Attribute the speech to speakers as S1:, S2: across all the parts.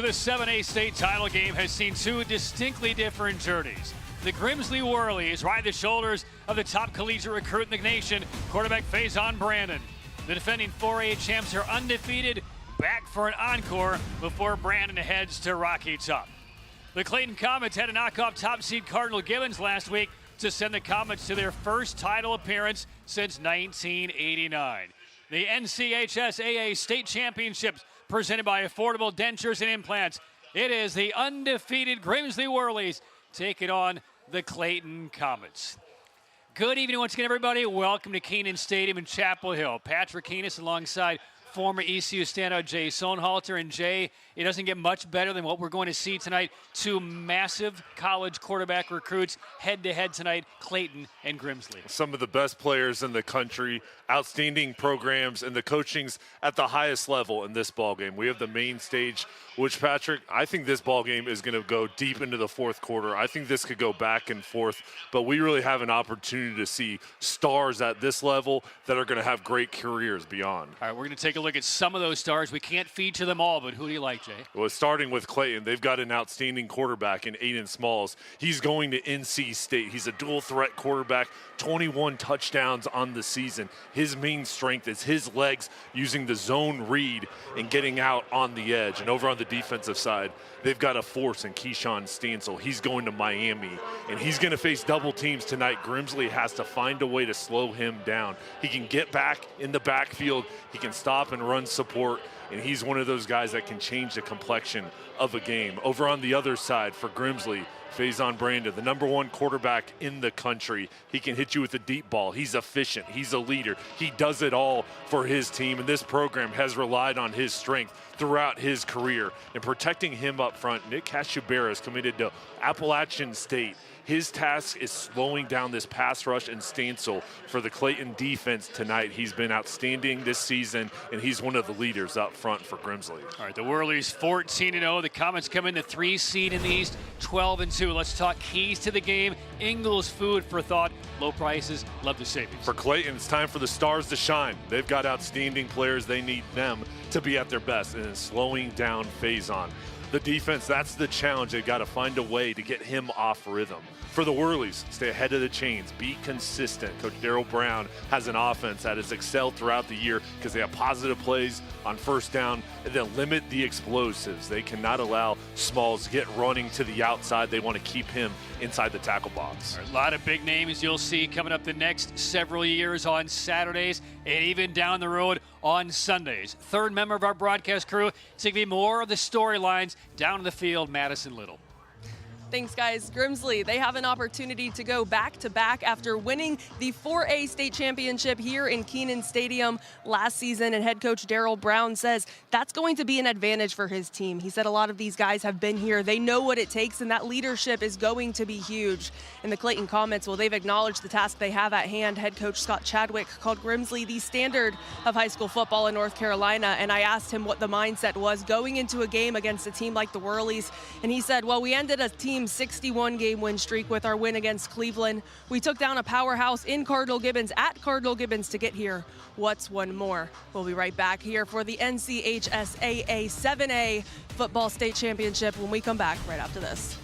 S1: The 7A state title game has seen two distinctly different journeys. The Grimsley Whirlies ride the shoulders of the top collegiate recruit in the nation, quarterback Faison Brandon. The defending 4A champs are undefeated, back for an encore before Brandon heads to Rocky Top. The Clayton Comets had to knock off top seed Cardinal Gibbons last week to send the Comets to their first title appearance since 1989. The NCHSAA state championships presented by Affordable Dentures and Implants. It is the undefeated Grimsley Whirlies taking on the Clayton Comets. Good evening once again, everybody. Welcome to Kenan Stadium in Chapel Hill. Patrick Keenis alongside former ECU standout Jay Sohnhalter. And Jay, it doesn't get much better than what we're going to see tonight. Two massive college quarterback recruits head-to-head tonight, Clayton and Grimsley.
S2: Some of the best players in the country, outstanding programs, and the coaching's at the highest level in this ballgame. We have the main stage, which, Patrick, I think this ballgame is going to go deep into the fourth quarter. I think this could go back and forth, but we really have an opportunity to see stars at this level that are going to have great careers beyond.
S1: All right, we're going to take a look at some of those stars. We can't feature them all, but who do you like, Jay?
S2: Well, starting with Clayton, they've got an outstanding quarterback in Aiden Smalls. He's going to NC State. He's a dual-threat quarterback, 21 touchdowns on the season. His main strength is his legs using the zone read and getting out on the edge. And over on the defensive side, they've got a force in Keyshawn Stansel. He's going to Miami, and he's going to face double teams tonight. Grimsley has to find a way to slow him down. He can get back in the backfield. He can stop and run support, and he's one of those guys that can change the complexion of a game. Over on the other side for Grimsley, Faison Brandon, the #1 quarterback in the country. He can hit you with a deep ball. He's efficient. He's a leader. He does it all for his team, and this program has relied on his strength throughout his career. And protecting him up front, Nick Cachabera is committed to Appalachian State. His task is slowing down this pass rush and Stansel for the Clayton defense tonight. He's been outstanding this season, and he's one of the leaders up front for Grimsley. All
S1: right, the Whirlies 14-0. The Comets come in the 3 seed in the East, 12-2. Let's talk keys to the game. Ingles food for thought. Low prices, love the savings.
S2: For Clayton, it's time for the stars to shine. They've got outstanding players. They need them to be at their best, and it's slowing down Faison. The defense, that's the challenge. They've got to find a way to get him off rhythm. For the Whirlies, stay ahead of the chains, be consistent. Coach Darryl Brown has an offense that has excelled throughout the year because they have positive plays on first down and then limit the explosives. They cannot allow Smalls to get running to the outside. They want to keep him inside the tackle box.
S1: A lot of big names you'll see coming up the next several years on Saturdays and even down the road on Sundays. Third member of our broadcast crew to give you more of the storylines down in the field, Madison Little.
S3: Thanks, guys. Grimsley, they have an opportunity to go back-to-back after winning the 4A state championship here in Kenan Stadium last season, and head coach Darryl Brown says that's going to be an advantage for his team. He said a lot of these guys have been here. They know what it takes, and that leadership is going to be huge. And the Clayton Comets, well, they've acknowledged the task they have at hand. Head coach Scott Chadwick called Grimsley the standard of high school football in North Carolina, and I asked him what the mindset was going into a game against a team like the Whirlies, and he said, well, we ended a team 61-game win streak with our win against Cleveland. We took down a powerhouse in Cardinal Gibbons at Cardinal Gibbons to get here. What's one more? We'll be right back here for the NCHSAA 7A Football State Championship when we come back right after this.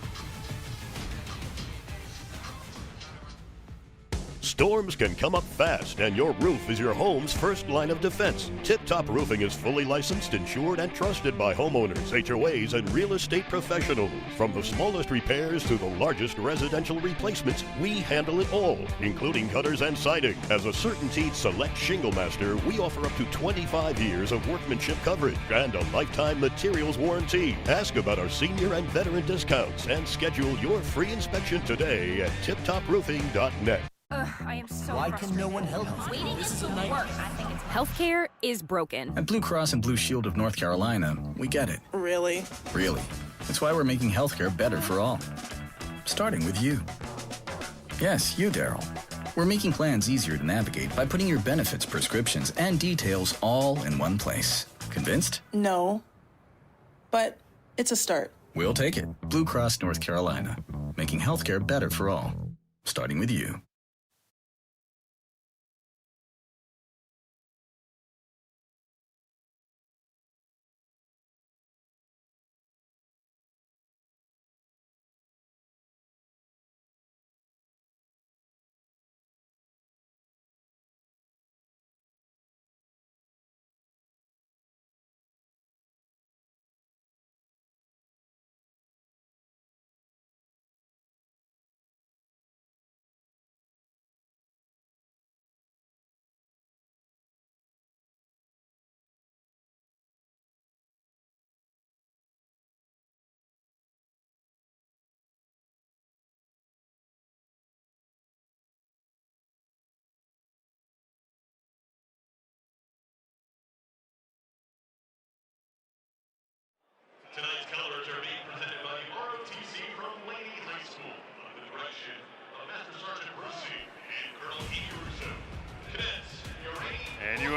S4: Storms can come up fast, and your roof is your home's first line of defense. Tip Top Roofing is fully licensed, insured, and trusted by homeowners, HOAs, and real estate professionals. From the smallest repairs to the largest residential replacements, we handle it all, including gutters and siding. As a CertainTeed Select Shingle Master, we offer up to 25 years of workmanship coverage and a lifetime materials warranty. Ask about our senior and veteran discounts and schedule your free inspection today at tiptoproofing.net.
S5: I am so
S6: Why can no one help you?
S5: Waiting is work. Healthcare is broken.
S6: At Blue Cross and Blue Shield of North Carolina, we get it.
S3: Really?
S6: Really. That's why we're making healthcare better for all. Starting with you. Yes, you, Daryl. We're making plans easier to navigate by putting your benefits, prescriptions, and details all in one place. Convinced?
S7: No, but it's a start.
S6: We'll take it. Blue Cross North Carolina. Making healthcare better for all. Starting with you.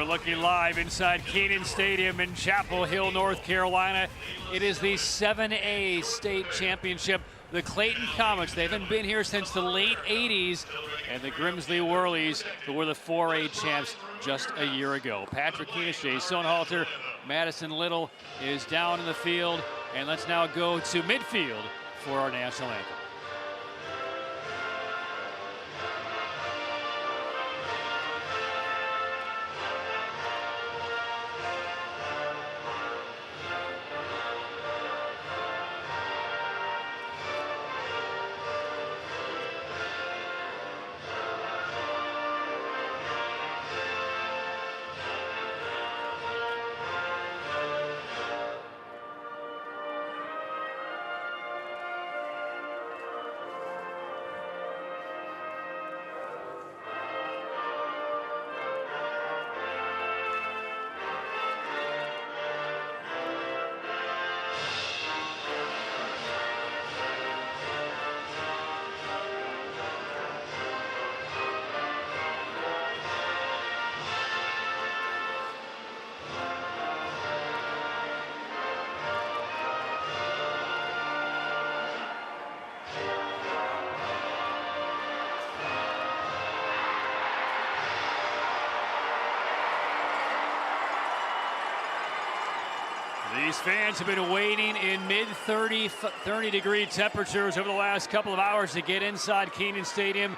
S1: we're looking live inside Kenan Stadium in Chapel Hill, North Carolina. It is the 7A state championship. The Clayton Comets, they haven't been here since the late 80s, and the Grimsley Whirlies, who were the 4A champs just a year ago. Patrick Keenis, Jay Sonhalter, Madison Little is down in the field, and let's now go to midfield for our national anthem. These fans have been waiting in mid-30 degree temperatures over the last couple of hours to get inside Kenan Stadium.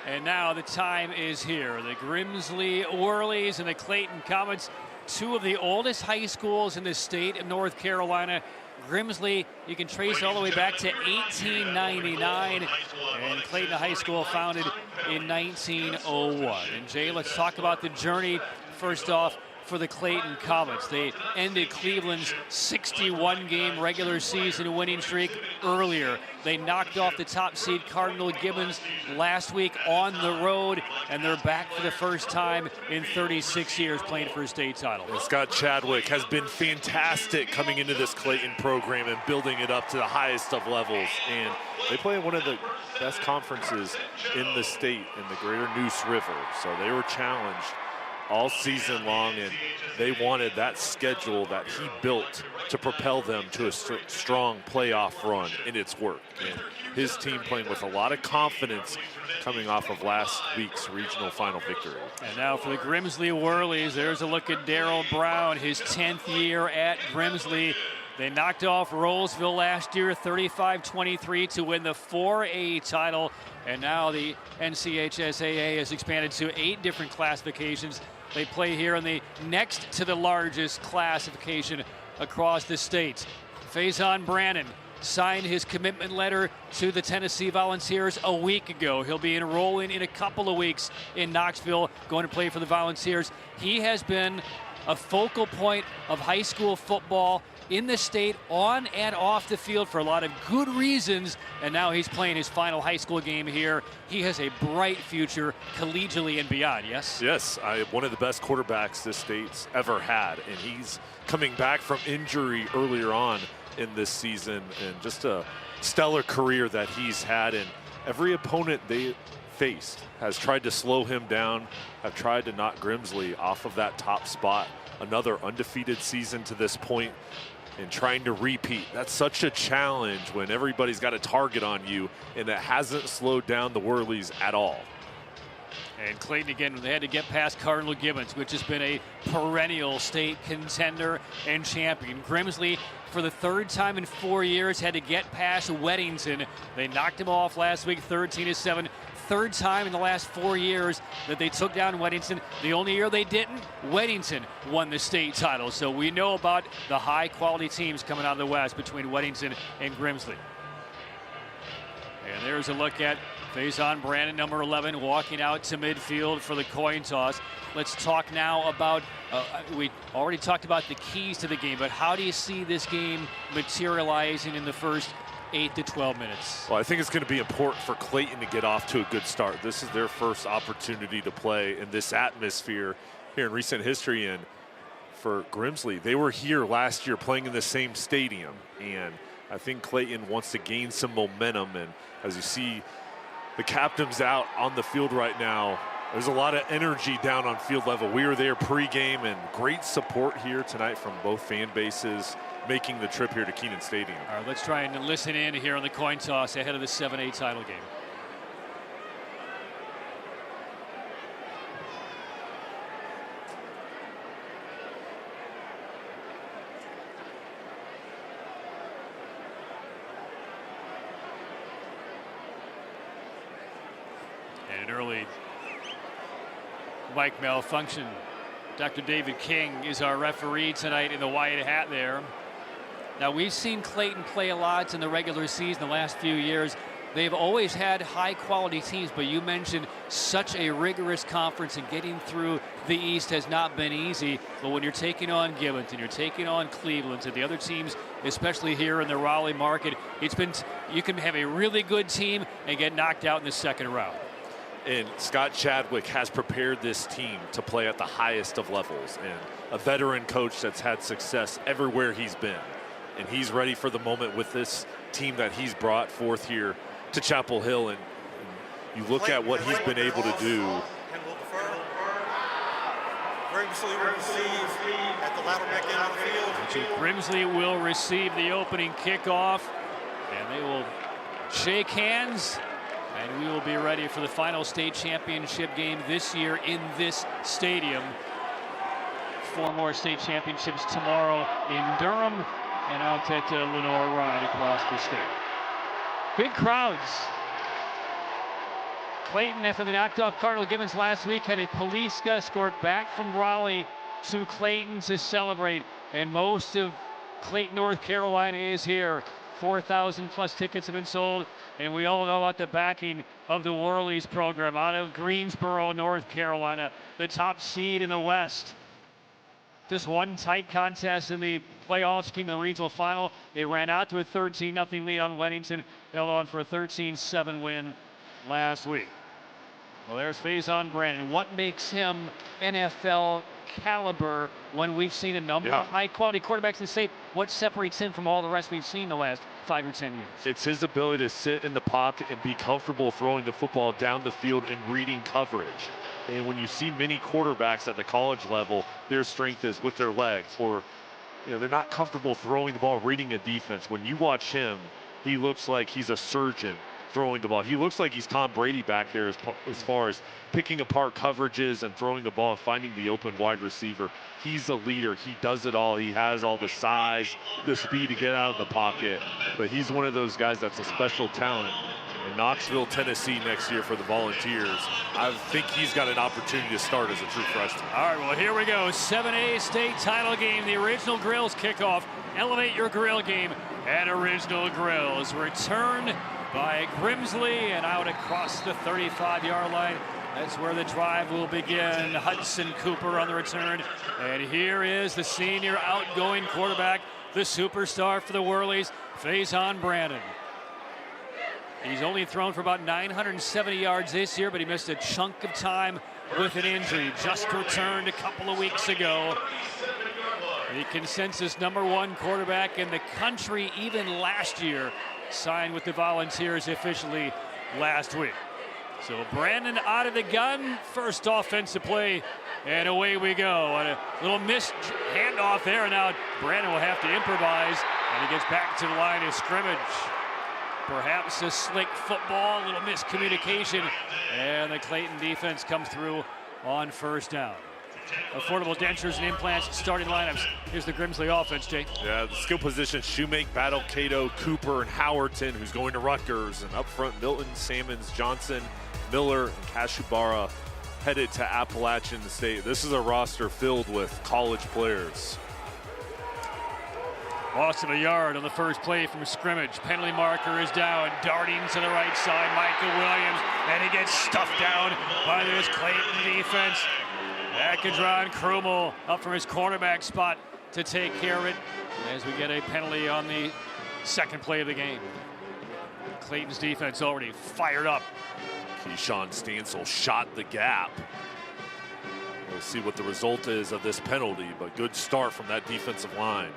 S1: And now the time is here. The Grimsley Whirlies and the Clayton Comets, two of the oldest high schools in the state of North Carolina. Grimsley, you can trace all the way back to 1899, and Clayton High School founded in 1901. And Jay, let's talk about the journey first off for the Clayton Comets. They ended Cleveland's 61-game regular season winning streak earlier. They knocked off the top seed Cardinal Gibbons last week on the road, and they're back for the first time in 36 years playing for a state title.
S2: Scott Chadwick has been fantastic coming into this Clayton program and building it up to the highest of levels. And they play in one of the best conferences in the state, in the Greater Neuse River. So they were challenged all season long, and they wanted that schedule that he built to propel them to a strong playoff run, and it's worked. And his team playing with a lot of confidence coming off of last week's regional final victory.
S1: And now for the Grimsley Whirlies, there's a look at Daryl Brown, his 10th year at Grimsley. They knocked off Rollsville last year 35-23 to win the 4A title, and now the NCHSAA has expanded to 8 different classifications. They play here in the next to the largest classification across the state. Faison Brannon signed his commitment letter to the Tennessee Volunteers a week ago. He'll be enrolling in a couple of weeks in Knoxville, going to play for the Volunteers. He has been a focal point of high school football in the state, on and off the field, for a lot of good reasons, and now he's playing his final high school game here. He has a bright future collegially and beyond, yes?
S2: Yes, one of the best quarterbacks this state's ever had, and he's coming back from injury earlier on in this season, and just a stellar career that he's had. And every opponent they faced has tried to slow him down, have tried to knock Grimsley off of that top spot. Another undefeated season to this point, and trying to repeat. That's such a challenge when everybody's got a target on you, and it hasn't slowed down the Whirlies at all.
S1: And Clayton, again, they had to get past Cardinal Gibbons, which has been a perennial state contender and champion. Grimsley, for the third time in 4 years, had to get past Weddington. They knocked him off last week 13-7. Third time in the last 4 years that they took down Weddington. The only year they didn't, Weddington won the state title. So we know about the high quality teams coming out of the West between Weddington and Grimsley. And there's a look at Faison Brannon, number 11, walking out to midfield for the coin toss. Let's talk now about, we already talked about the keys to the game, but how do you see this game materializing in the first 8 to 12 minutes?
S2: Well, I think it's going to be important for Clayton to get off to a good start. This is their first opportunity to play in this atmosphere here in recent history. And for Grimsley, they were here last year playing in the same stadium. And I think Clayton wants to gain some momentum. And as you see, the captain's out on the field right now. There's a lot of energy down on field level. We were there pregame, and great support here tonight from both fan bases making the trip here to Kenan Stadium.
S1: All right, let's try and listen in here on the coin toss ahead of the 7A title game. And an early mic malfunction. Dr. David King is our referee tonight in the white hat there. Now, we've seen Clayton play a lot in the regular season the last few years. They've always had high-quality teams, but you mentioned such a rigorous conference, and getting through the East has not been easy. But when you're taking on Gibbons and you're taking on Cleveland and the other teams, especially here in the Raleigh market, you can have a really good team and get knocked out in the second round.
S2: And Scott Chadwick has prepared this team to play at the highest of levels, and a veteran coach that's had success everywhere he's been. And he's ready for the moment with this team that he's brought forth here to Chapel Hill. And you look at what he's been able to do.
S8: Grimsley will receive at the lateral back end of the field.
S1: Grimsley will receive the opening kickoff, and they will shake hands. And we will be ready for the final state championship game this year in this stadium. 4 more state championships tomorrow in Durham and out at Lenore Ride across the state. Big crowds. Clayton, after they knocked off Cardinal Gibbons last week, had a police escort back from Raleigh to Clayton to celebrate. And most of Clayton, North Carolina is here. 4,000 plus tickets have been sold, and we all know about the backing of the Whirlies program out of Greensboro, North Carolina, the top seed in the West. Just one tight contest in the playoffs, came to the regional final. They ran out to a 13-0 lead on Weddington, held on for a 13-7 win last week. Well, there's Faison Brandon. What makes him NFL caliber when we've seen a number of high-quality quarterbacks in the state? What separates him from all the rest we've seen the last 5 or 10 years?
S9: It's his ability to sit in the pocket and be comfortable throwing the football down the field and reading coverage. And when you see many quarterbacks at the college level, their strength is with their legs, or they're not comfortable throwing the ball, reading a defense. When you watch him, he looks like he's a surgeon throwing the ball. He looks like he's Tom Brady back there as far as picking apart coverages and throwing the ball and finding the open wide receiver. He's a leader. He does it all. He has all the size, the speed to get out of the pocket. But he's one of those guys that's a special talent.
S2: In Knoxville, Tennessee next year for the Volunteers, I think he's got an opportunity to start as a true freshman.
S1: All right, well, here we go. 7A state title game, the Original Grills kickoff. Elevate your grill game at Original Grills. Return by Grimsley and out across the 35-yard line. That's where the drive will begin. Hudson Cooper on the return. And here is the senior outgoing quarterback, the superstar for the Whirlies, Faison Brandon. He's only thrown for about 970 yards this year, but he missed a chunk of time with an injury. Just returned a couple of weeks ago. The consensus #1 quarterback in the country even last year, signed with the Volunteers officially last week. So Brandon out of the gun, first offensive play, and away we go. And a little missed handoff there, and now Brandon will have to improvise, and he gets back to the line of scrimmage. Perhaps a slick football, a little miscommunication, and the Clayton defense comes through on first down. Affordable dentures and implants, starting lineups. Here's the Grimsley offense, Jake.
S2: Yeah, the skill positions, Shoemake, Battle, Cato, Cooper, and Howerton, who's going to Rutgers. And up front, Milton, Sammons, Johnson, Miller, and Kashubara headed to Appalachian State. This is a roster filled with college players.
S1: Loss of a yard on the first play from scrimmage. Penalty marker is down. Darting to the right side, Michael Williams. And he gets stuffed down by this Clayton defense. Akadron Krumel up from his cornerback spot to take care of it as we get a penalty on the second play of the game. Clayton's defense already fired up.
S2: Keyshawn Stansel shot the gap. We'll see what the result is of this penalty, but good start from that defensive line.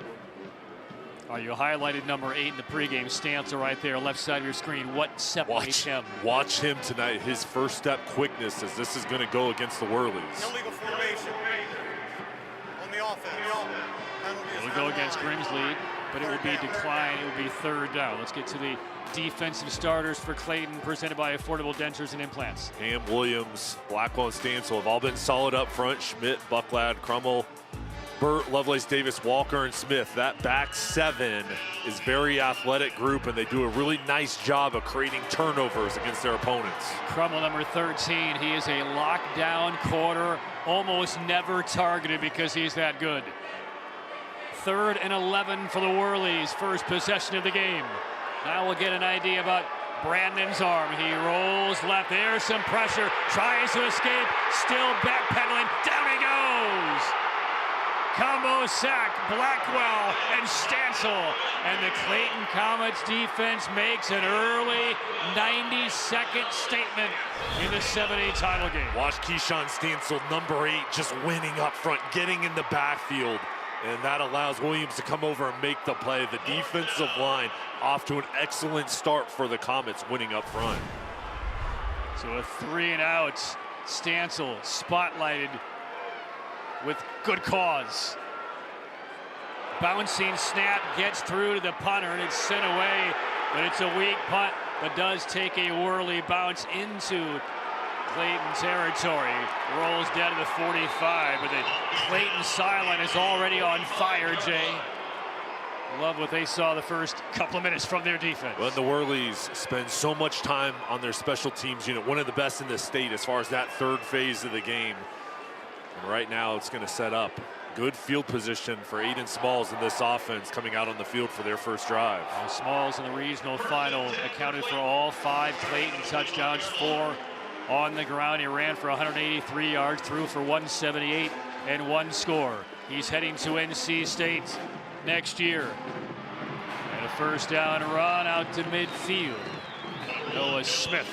S1: You highlighted number 8 in the pregame. Stancil right there, left side of your screen. What separates him?
S2: Watch him tonight. His first step quickness, as this is going to go against the Whirlies.
S8: Illegal formation on the offense.
S1: It will go against Grimsley, but it will be declined. It will be third down. Let's get to the defensive starters for Clayton, presented by Affordable Dentures and Implants.
S2: Ham, Williams, Blackwell, and Stancil have all been solid up front. Schmidt, Bucklad, Crummel, Burt, Lovelace, Davis, Walker, and Smith. That back 7 is very athletic group, and they do a really nice job of creating turnovers against their opponents.
S1: Crummel, number 13, he is a lockdown corner, almost never targeted because he's that good. 3rd and 11 for the Whirlies, first possession of the game. Now we'll get an idea about Brandon's arm. He rolls left, there's some pressure, tries to escape, still backpedaling, down he goes! Combo sack, Blackwell and Stancil. And the Clayton Comets defense makes an early 90-second statement in the 7A title game.
S2: Watch Keyshawn Stancil, number 8, just winning up front, getting in the backfield. And that allows Williams to come over and make the play. The defensive line off to an excellent start for the Comets, winning up front.
S1: So a 3 and out. Stancil spotlighted with good cause. Bouncing snap gets through to the punter, and it's sent away, but it's a weak punt, but does take a whirly bounce into Clayton territory. Rolls down to the 45, but the Clayton sideline is already on fire, Jay. Love what they saw the first couple of minutes from their defense.
S2: Well, the Whirlies spend so much time on their special teams unit, one of the best in the state as far as that third phase of the game. And right now it's going to set up good field position for Aiden Smalls in this offense coming out on the field for their first drive.
S1: Smalls in the regional final accounted for all 5 Clayton touchdowns, 4 on the ground. He ran for 183 yards, threw for 178 and 1 score. He's heading to NC State next year. And a first down run out to midfield. Noah Smith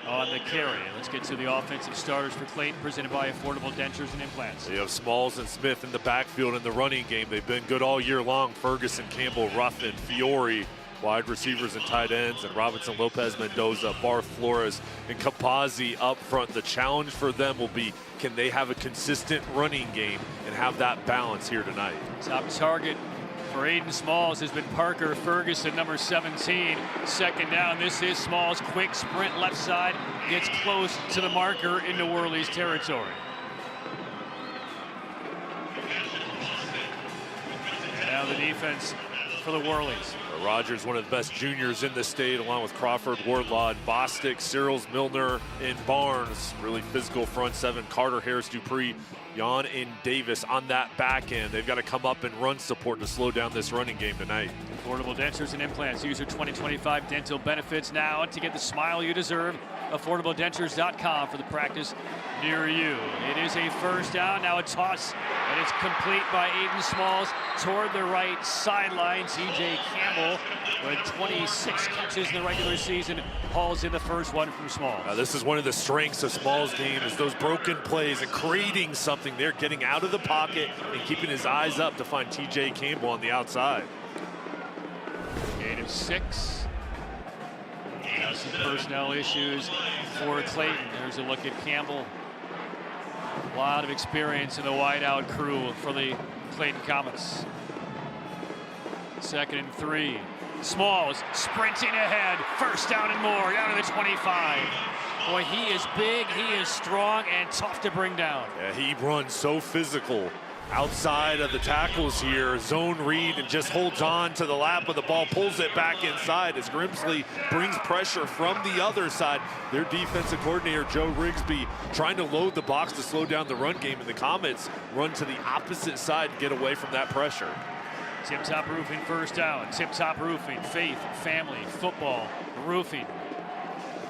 S1: on the carry. Let's get to the offensive starters for Clayton, presented by Affordable Dentures and Implants.
S2: You have Smalls and Smith in the backfield in the running game. They've been good all year long. Ferguson, Campbell, Ruffin, Fiore, wide receivers and tight ends, and Robinson, Lopez, Mendoza, Barth, Flores, and Kapazi up front. The challenge for them will be, can they have a consistent running game and have that balance here tonight?
S1: Top target for Aiden Smalls has been Parker Ferguson, number 17. Second down, this is Smalls, quick sprint left side, gets close to the marker into Whirlies territory. And now the defense for the Whirlies.
S2: Rogers, one of the best juniors in the state, along with Crawford, Wardlaw, Bostic, Searles, Milner, and Barnes. Really physical front 7. Carter, Harris, Dupree, Jan, and Davis on that back end. They've got to come up and run support to slow down this running game tonight.
S1: Affordable Dentures and Implants. Use your 2025 dental benefits now to get the smile you deserve. AffordableDentures.com for the practice near you. It is a first down, now a toss, and it's complete by Aiden Smalls toward the right sideline. TJ Campbell, with 26 catches in the regular season, hauls in the first one from Smalls.
S2: This is one of the strengths of Smalls' game, is those broken plays and creating something. They're getting out of the pocket and keeping his eyes up to find TJ Campbell on the outside.
S1: Gain of 6. Now some personnel issues for Clayton. There's a look at Campbell. A lot of experience in the wideout crew for the Clayton Comets. 2nd and 3. Smalls sprinting ahead. First down and more. Down to the 25. Boy, he is big, he is strong, and tough to bring down.
S2: Yeah, he runs so physical. Outside of the tackles here, zone read, and just holds on to the lap of the ball, pulls it back inside as Grimsley brings pressure from the other side. Their defensive coordinator, Joe Rigsby, trying to load the box to slow down the run game, and the Comets run to the opposite side to get away from that pressure.
S1: Tip Top Roofing first down. Tip Top Roofing, faith, family, football, roofing.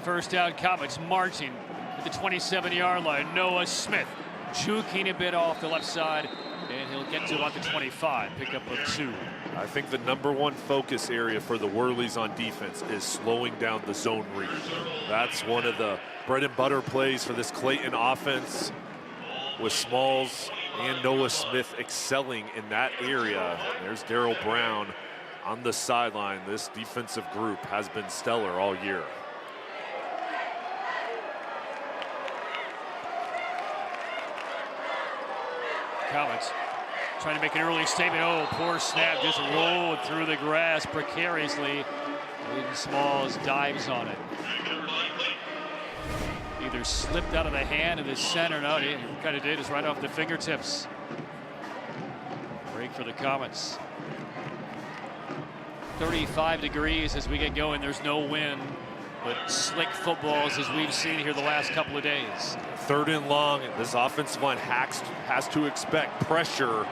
S1: First down, Comets marching at the 27-yard line. Noah Smith juking a bit off the left side, and he'll get to about the 25, pick up a 2.
S2: I think the #1 focus area for the Whirlies on defense is slowing down the zone read. That's one of the bread and butter plays for this Clayton offense, with Smalls and Noah Smith excelling in that area. There's Darryl Brown on the sideline. This defensive group has been stellar all year.
S1: Comets trying to make an early statement. Oh, poor snap, just rolled through the grass precariously. Clayton Smalls dives on it. Either slipped out of the hand of the center. No, he kind of did. It's right off the fingertips. Break for the Comets. 35 degrees as we get going. There's no wind, but slick footballs as we've seen here the last couple of days.
S2: 3rd and long, and this offensive line has to expect pressure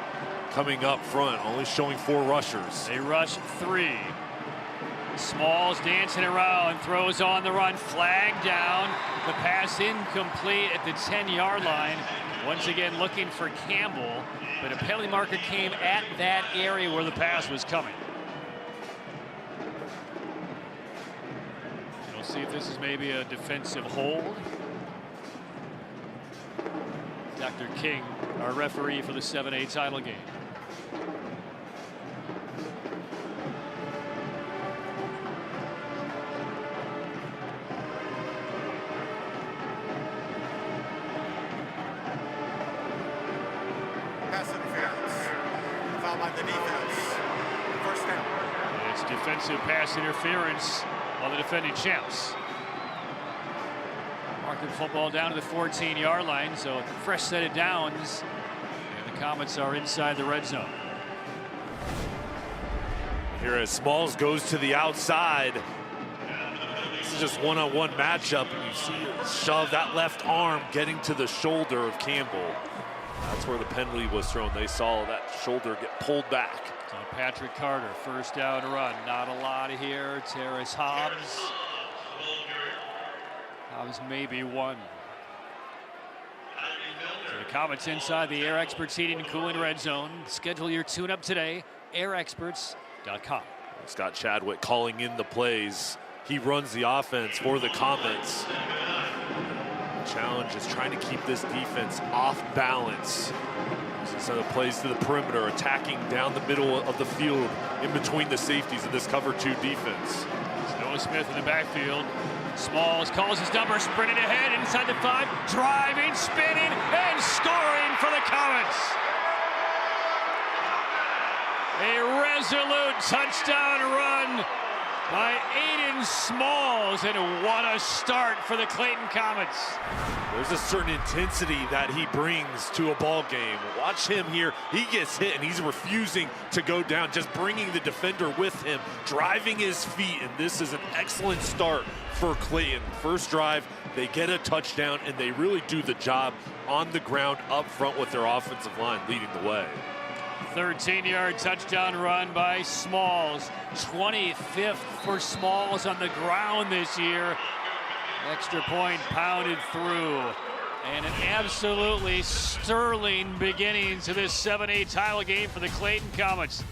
S2: coming up front, only showing 4 rushers.
S1: They rush 3. Smalls dancing around, throws on the run, flag down. The pass incomplete at the 10-yard line. Once again looking for Campbell, but a penalty marker came at that area where the pass was coming. We'll see if this is maybe a defensive hold. Dr. King, our referee for the 7A title game.
S8: Pass interference. Foul by the defense. First down.
S1: It's defensive pass interference on the defending champs. Marking football down to the 14-yard line, so a fresh set of downs, and the Comets are inside the red zone.
S2: Here as Smalls goes to the outside. This is just one-on-one matchup, and you see it shove that left arm getting to the shoulder of Campbell. That's where the penalty was thrown. They saw that shoulder get pulled back.
S1: So Patrick Carter, first down run. Not a lot here. Terrace Hobbs. Hobbs maybe 1. So the Comets inside the Air Experts Heating and Cooling red zone. Schedule your tune-up today. airexperts.com.
S2: Scott Chadwick calling in the plays. He runs the offense for the Comets. Challenge is trying to keep this defense off balance. Instead of plays to the perimeter, attacking down the middle of the field in between the safeties of this cover 2 defense.
S1: Noah Smith in the backfield. Smalls calls his number, sprinting ahead inside the 5, driving, spinning, and scoring for the Comets. A resolute touchdown run by Aiden Smalls, and what a start for the Clayton Comets.
S2: There's a certain intensity that he brings to a ball game. Watch him here. He gets hit and he's refusing to go down, just bringing the defender with him, driving his feet, and this is an excellent start for Clayton. First drive, they get a touchdown, and they really do the job on the ground up front with their offensive line leading the way.
S1: 13-yard touchdown run by Smalls. 25th for Smalls on the ground this year. Extra point pounded through. And an absolutely sterling beginning to this 7A title game for the Clayton Comets.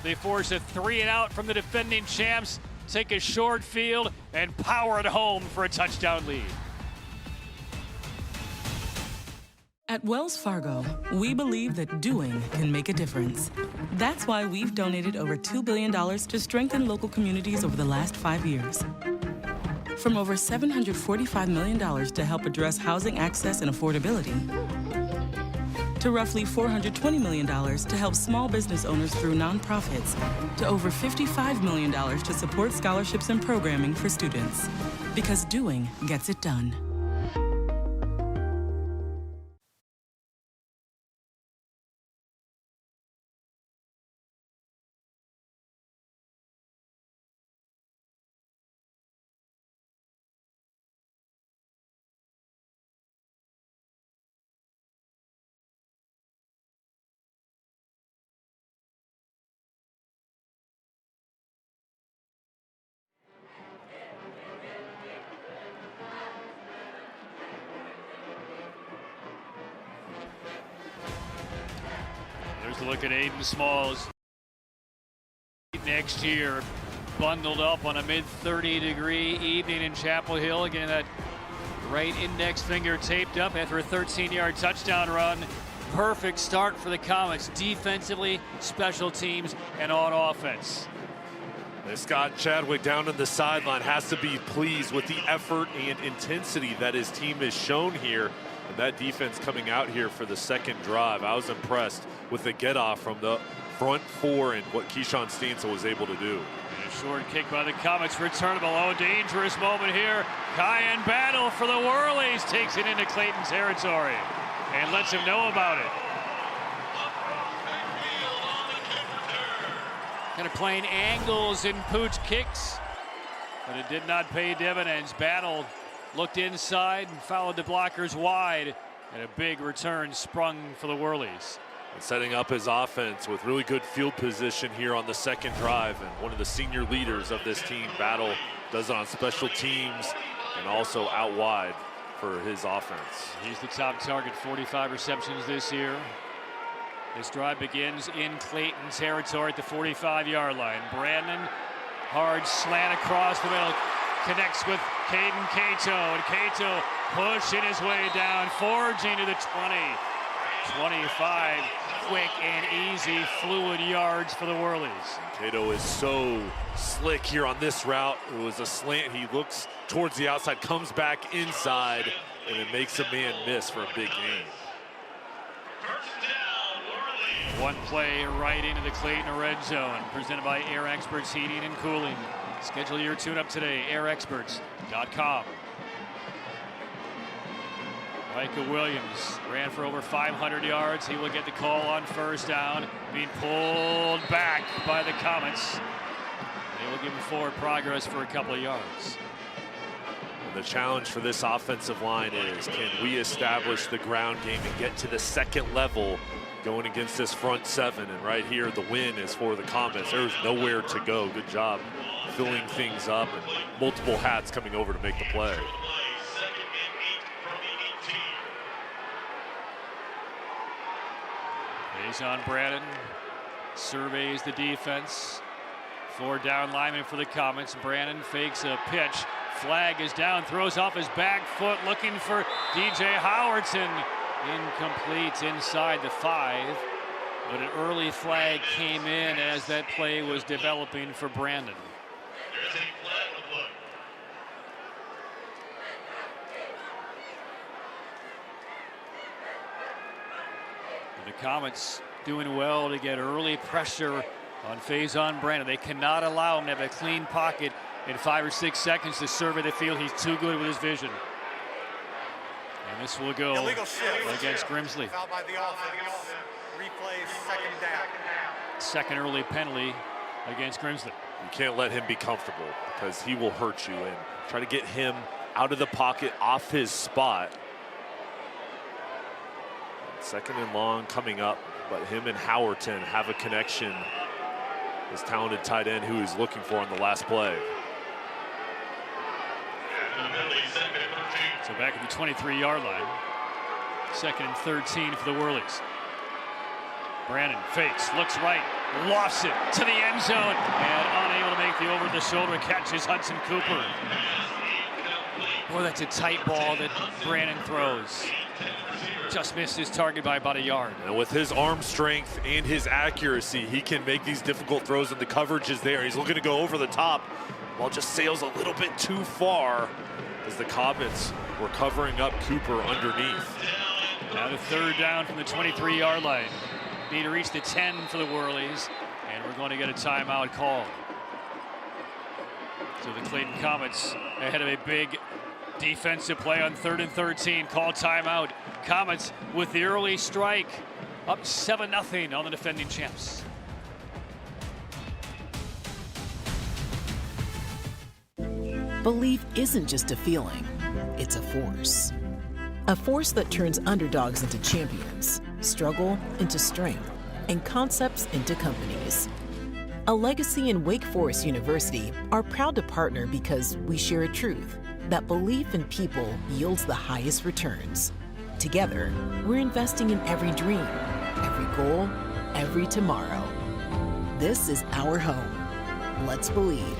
S1: They force a 3-and-out from the defending champs, take a short field, and power it home for a touchdown lead.
S10: At Wells Fargo, we believe that doing can make a difference. That's why we've donated over $2 billion to strengthen local communities over the last 5 years. From over $745 million to help address housing access and affordability, to roughly $420 million to help small business owners through nonprofits, to over $55 million to support scholarships and programming for students. Because doing gets it done.
S1: There's a look at Aiden Smalls. Next year, bundled up on a mid-30-degree evening in Chapel Hill. Again, that right index finger taped up after a 13-yard touchdown run. Perfect start for the Comets, defensively, special teams, and on offense.
S2: Scott Chadwick down on the sideline has to be pleased with the effort and intensity that his team has shown here. And that defense coming out here for the second drive. I was impressed with the get off from the front four and what Keyshawn Steensel was able to do.
S1: And a short kick by the Comets, returnable. Oh, dangerous moment here. Cayenne battle for the Whirlies, takes it into Clayton territory and lets him know about it. Kind of playing angles and pooch kicks, but it did not pay dividends. Battle looked inside and followed the blockers wide, and a big return sprung for the Whirlies.
S2: And setting up his offense with really good field position here on the second drive, and one of the senior leaders of this team. Battle does it on special teams and also out wide for his offense.
S1: He's the top target, 45 receptions this year. This drive begins in Clayton territory at the 45-yard line. Brandon, hard slant across the middle, connects with Caden Cato, and Cato pushing his way down, forging to the 20. 25, quick and easy, fluid yards for the Whirlies.
S2: Cato is so slick here on this route. It was a slant. He looks towards the outside, comes back inside, and it makes a man miss for a big gain.
S1: One play right into the Clayton red zone, presented by Air Experts Heating and Cooling. Schedule your tune-up today, airexperts.com. Micah Williams ran for over 500 yards. He will get the call on first down, being pulled back by the Comets. They will give him forward progress for a couple of yards.
S2: And the challenge for this offensive line is, can we establish the ground game and get to the second level going against this front seven? And right here, the win is for the Comets. There's nowhere to go. Good job filling things up, and multiple hats coming over to make the play.
S1: Faison Brandon surveys the defense. 4 down linemen for the Comets. Brandon fakes a pitch. Flag is down, throws off his back foot, looking for DJ Howerton. Incomplete inside the 5. But an early flag came in as that play was developing for Brandon. The Comets doing well to get early pressure on Faison Brandon. They cannot allow him to have a clean pocket in 5 or 6 seconds to survey the field. He's too good with his vision. And this will go against Grimsley.
S8: Foul by the offense. Replay, second down.
S1: Second early penalty against Grimsley.
S2: You can't let him be comfortable, because he will hurt you, and try to get him out of the pocket, off his spot. Second and long coming up, but him and Howerton have a connection. This talented tight end who he's looking for on the last play.
S1: So back at the 23-yard line. Second and 13 for the Whirlies. Brandon fakes, looks right, lofts it to the end zone, and unable to make the over-the-shoulder catch is Hudson Cooper. Boy, that's a tight ball that Brandon throws. Just missed his target by about a yard.
S2: And with his arm strength and his accuracy, he can make these difficult throws, and the coverage is there. He's looking to go over the top. Ball just sails a little bit too far as the Comets were covering up Cooper underneath.
S1: Now the 3rd down from the 23-yard line. Need to reach the 10 for the Whirlies, and we're going to get a timeout call. So the Clayton Comets ahead of a big defensive play on 3rd and 13. Call timeout. Comets with the early strike, up 7-0 on the defending champs.
S11: Belief isn't just a feeling, it's a force. A force that turns underdogs into champions, struggle into strength, and concepts into companies. A Legacy and Wake Forest University are proud to partner because we share a truth that belief in people yields the highest returns. Together, we're investing in every dream, every goal, every tomorrow. This is our home. Let's believe.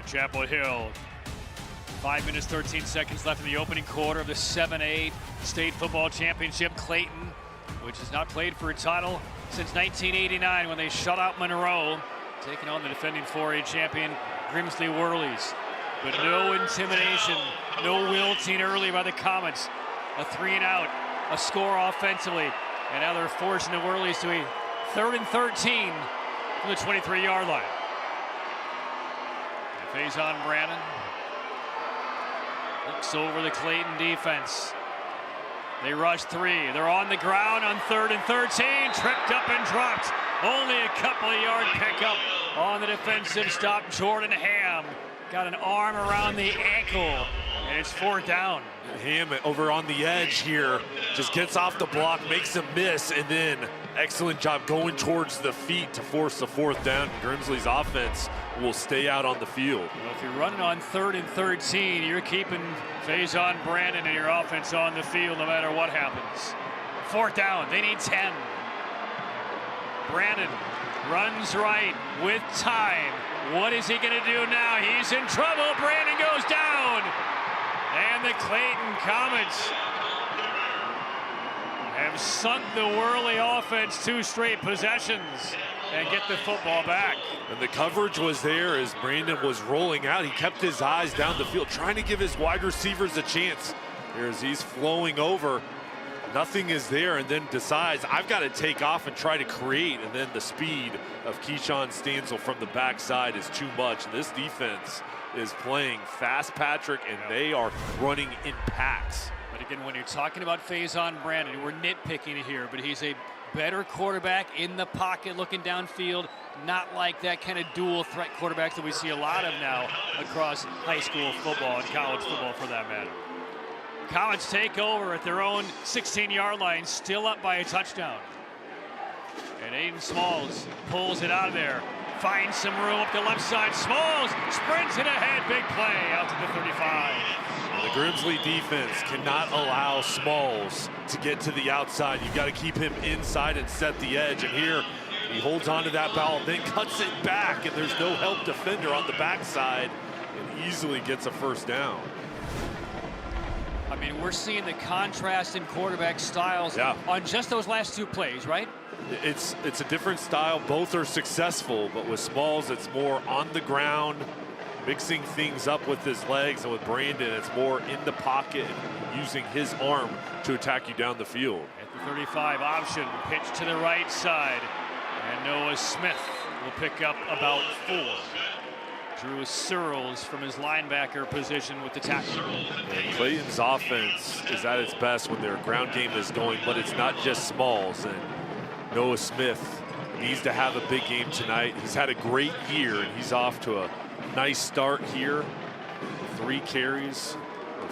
S1: to Chapel Hill. 5 minutes, 13 seconds left in the opening quarter of the 7A State Football Championship. Clayton, which has not played for a title since 1989 when they shut out Monroe, taking on the defending 4A champion Grimsley Whirlies. But no intimidation, no wilting early by the Comets. A 3-and-out, a score offensively, and now they're forcing the Whirlies to a 3rd and 13 from the 23-yard line. Faison Brandon looks over the Clayton defense. They rush 3. They're on the ground on 3rd and 13. Tripped up and dropped. Only a couple of yard pickup on the defensive stop. Jordan Ham got an arm around the ankle, and it's 4th down.
S2: Ham over on the edge here just gets off the block, makes a miss, and then excellent job going towards the feet to force the 4th down. Grimsley's offense will stay out on the field.
S1: Well, if you're running on 3rd and 13, you're keeping Faison Brandon and your offense on the field no matter what happens. 4th down, they need 10. Brandon runs right with time. What is he going to do now? He's in trouble. Brandon goes down. And the Clayton Comets have sunk the Whirly offense 2 straight possessions and get the football back.
S2: And the coverage was there as Brandon was rolling out. He kept his eyes down the field, trying to give his wide receivers a chance. Here as he's flowing over, nothing is there, and then decides, I've got to take off and try to create, and then the speed of Keyshawn Stansel from the backside is too much. This defense is playing fast, Patrick, and they are running in packs.
S1: But again, when you're talking about Faison Brandon, we're nitpicking here, but he's a better quarterback in the pocket looking downfield, not like that kind of dual threat quarterback that we see a lot of now across high school football and college football for that matter. Comets take over at their own 16-yard line, still up by a touchdown. And Aiden Smalls pulls it out of there, finds some room up the left side. Smalls sprints it ahead, big play out to the 35.
S2: The Grimsley defense cannot allow Smalls to get to the outside. You've got to keep him inside and set the edge. And here he holds on to that ball, then cuts it back, and there's no help defender on the backside, and easily gets a 1st down.
S1: I mean, we're seeing the contrast in quarterback styles on just those last 2 plays, right?
S2: It's a different style. Both are successful, but with Smalls, it's more on the ground, mixing things up with his legs, and with Brandon, it's more in the pocket, using his arm to attack you down the field.
S1: At the 35 option, pitch to the right side, and Noah Smith will pick up about 4. Drew Searles from his linebacker position with the tackle.
S2: And Clayton's offense is at its best when their ground game is going, but it's not just Smalls. And Noah Smith needs to have a big game tonight. He's had a great year, and he's off to a nice start here. 3 carries,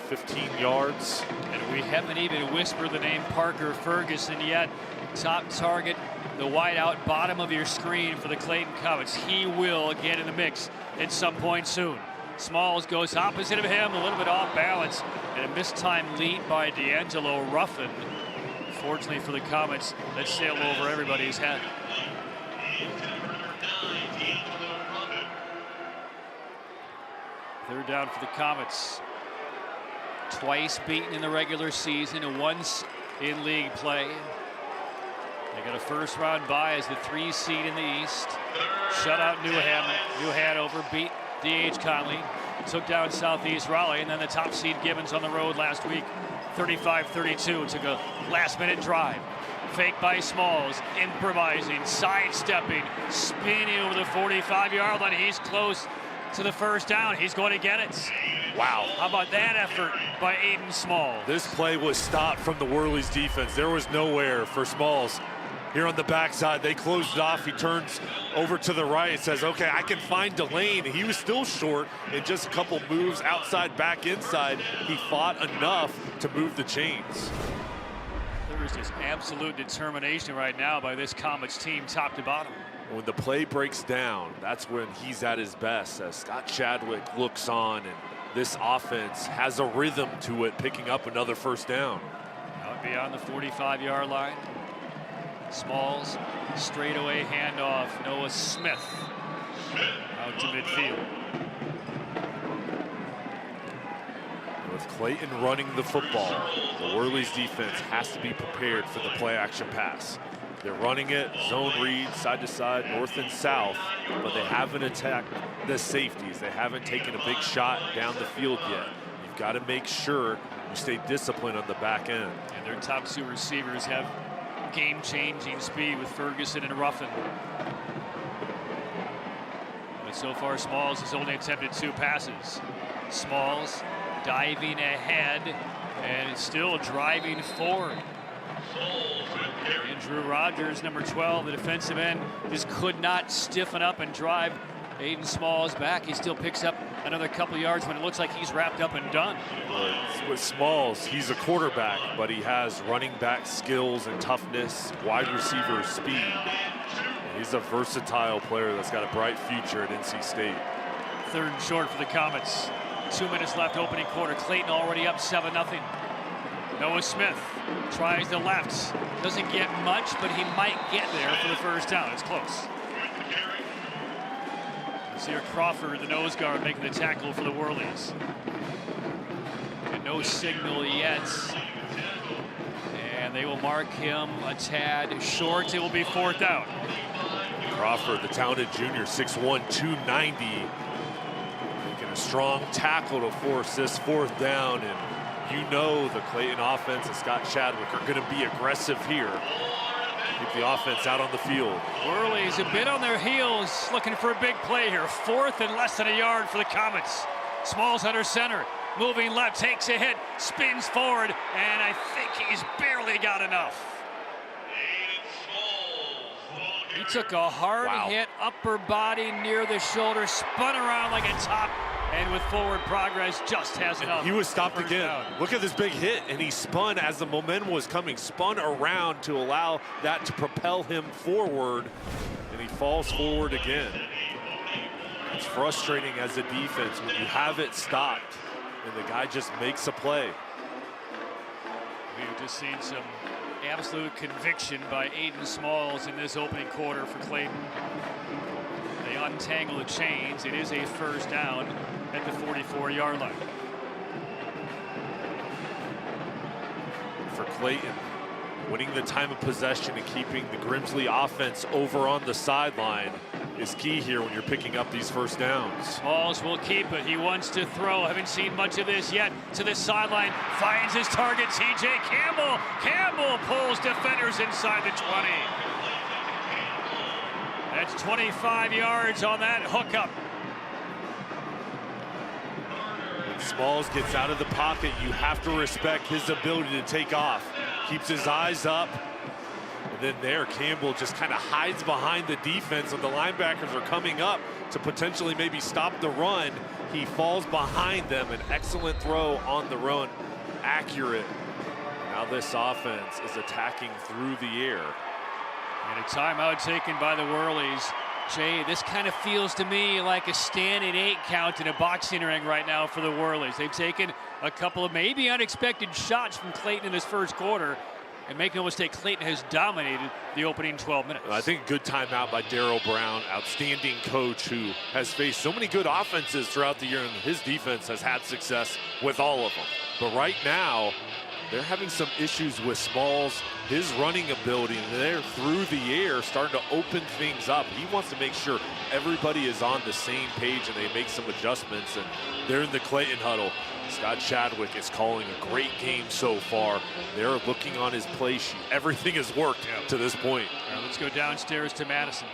S2: 15 yards.
S1: And we haven't even whispered the name Parker Ferguson yet. Top target, the wideout bottom of your screen for the Clayton Comets. He will get in the mix at some point soon. Smalls goes opposite of him, a little bit off balance, and a mistimed lead by D'Angelo Ruffin. Fortunately for the Comets, that sailed over everybody's head. Third down for the Comets. Twice beaten in the regular season and once in league play. They got a 1st-round bye as the 3 seed in the East. Shut out New Hanover, beat D.H. Conley, took down Southeast Raleigh, and then the top seed Gibbons on the road last week, 35-32. Took a last-minute drive. Fake by Smalls, improvising, sidestepping, spinning over the 45-yard line. He's close to the 1st down. He's going to get it.
S2: Wow.
S1: How about that effort by Aiden Smalls?
S2: This play was stopped from the Whirlies defense. There was nowhere for Smalls. Here on the backside, they closed it off. He turns over to the right and says, okay, I can find Delane. He was still short in just a couple moves outside, back inside. He fought enough to move the chains.
S1: There is just absolute determination right now by this Comets team, top to bottom.
S2: When the play breaks down, that's when he's at his best, as Scott Chadwick looks on, and this offense has a rhythm to it, picking up another 1st down.
S1: Out beyond the 45-yard line. Smalls, straightaway handoff. Noah Smith out to midfield.
S2: With Clayton running the football, the Whirlies defense has to be prepared for the play action pass. They're running it, zone read, side to side, north and south, but they haven't attacked the safeties. They haven't taken a big shot down the field yet. You've got to make sure you stay disciplined on the back end.
S1: And their top 2 receivers have game-changing speed with Ferguson and Ruffin. But so far, Smalls has only attempted 2 passes. Smalls diving ahead and still driving forward. Andrew Rogers, number 12, the defensive end, just could not stiffen up and drive Aiden Smalls back. He still picks up another couple yards when it looks like he's wrapped up and done.
S2: With Smalls, he's a quarterback, but he has running back skills and toughness, wide receiver speed. He's a versatile player that's got a bright future at NC State.
S1: 3rd and short for the Comets. 2 minutes left, opening quarter. Clayton already up 7-0. Noah Smith tries the left. Doesn't get much, but he might get there for the first down. It's close. Sear Crawford, the nose guard, making the tackle for the Whirlies. And no signal yet. And they will mark him a tad short. It will be 4th down.
S2: Crawford, the talented junior, 6'1", 290. Making a strong tackle to force this 4th down. And you know the Clayton offense and Scott Chadwick are going to be aggressive here. Keep the offense out on the field.
S1: Whirlies a bit on their heels, looking for a big play here. 4th and less than a yard for the Comets. Smalls under center, moving left, takes a hit, spins forward, and I think he's barely got enough. He took a hard hit, upper body near the shoulder, spun around like a top, and with forward progress, just has enough.
S2: He was stopped again. Look at this big hit, and he spun as the momentum was coming, spun around to allow that to propel him forward, and he falls forward again. It's frustrating as a defense when you have it stopped, and the guy just makes a play.
S1: We've just seen some absolute conviction by Aiden Smalls in this opening quarter for Clayton. They untangle the chains. It is a first down at the 44-yard line.
S2: For Clayton, winning the time of possession and keeping the Grimsley offense over on the sideline is key here when you're picking up these first downs.
S1: Smalls will keep it. He wants to throw. Haven't seen much of this yet. To the sideline, finds his target, TJ Campbell. Campbell pulls defenders inside the 20. That's 25 yards on that hookup.
S2: When Smalls gets out of the pocket, you have to respect his ability to take off. Keeps his eyes up. And then there, Campbell just kind of hides behind the defense, and the linebackers are coming up to potentially maybe stop the run. He falls behind them. An excellent throw on the run. Accurate. Now this offense is attacking through the air.
S1: And a timeout taken by the Whirlies. Jay, this kind of feels to me like a standing 8 count in a boxing ring right now for the Whirlies. They've taken a couple of maybe unexpected shots from Clayton in this first quarter. And make no mistake, Clayton has dominated the opening 12 minutes.
S2: I think good timeout by Darryl Brown, outstanding coach who has faced so many good offenses throughout the year, and his defense has had success with all of them. But right now, they're having some issues with Smalls, his running ability, and they're through the air starting to open things up. He wants to make sure everybody is on the same page and they make some adjustments, and they're in the Clayton huddle. Scott Chadwick is calling a great game so far. They're looking on his play sheet. Everything has worked to this point.
S1: All right, let's go downstairs to Madison.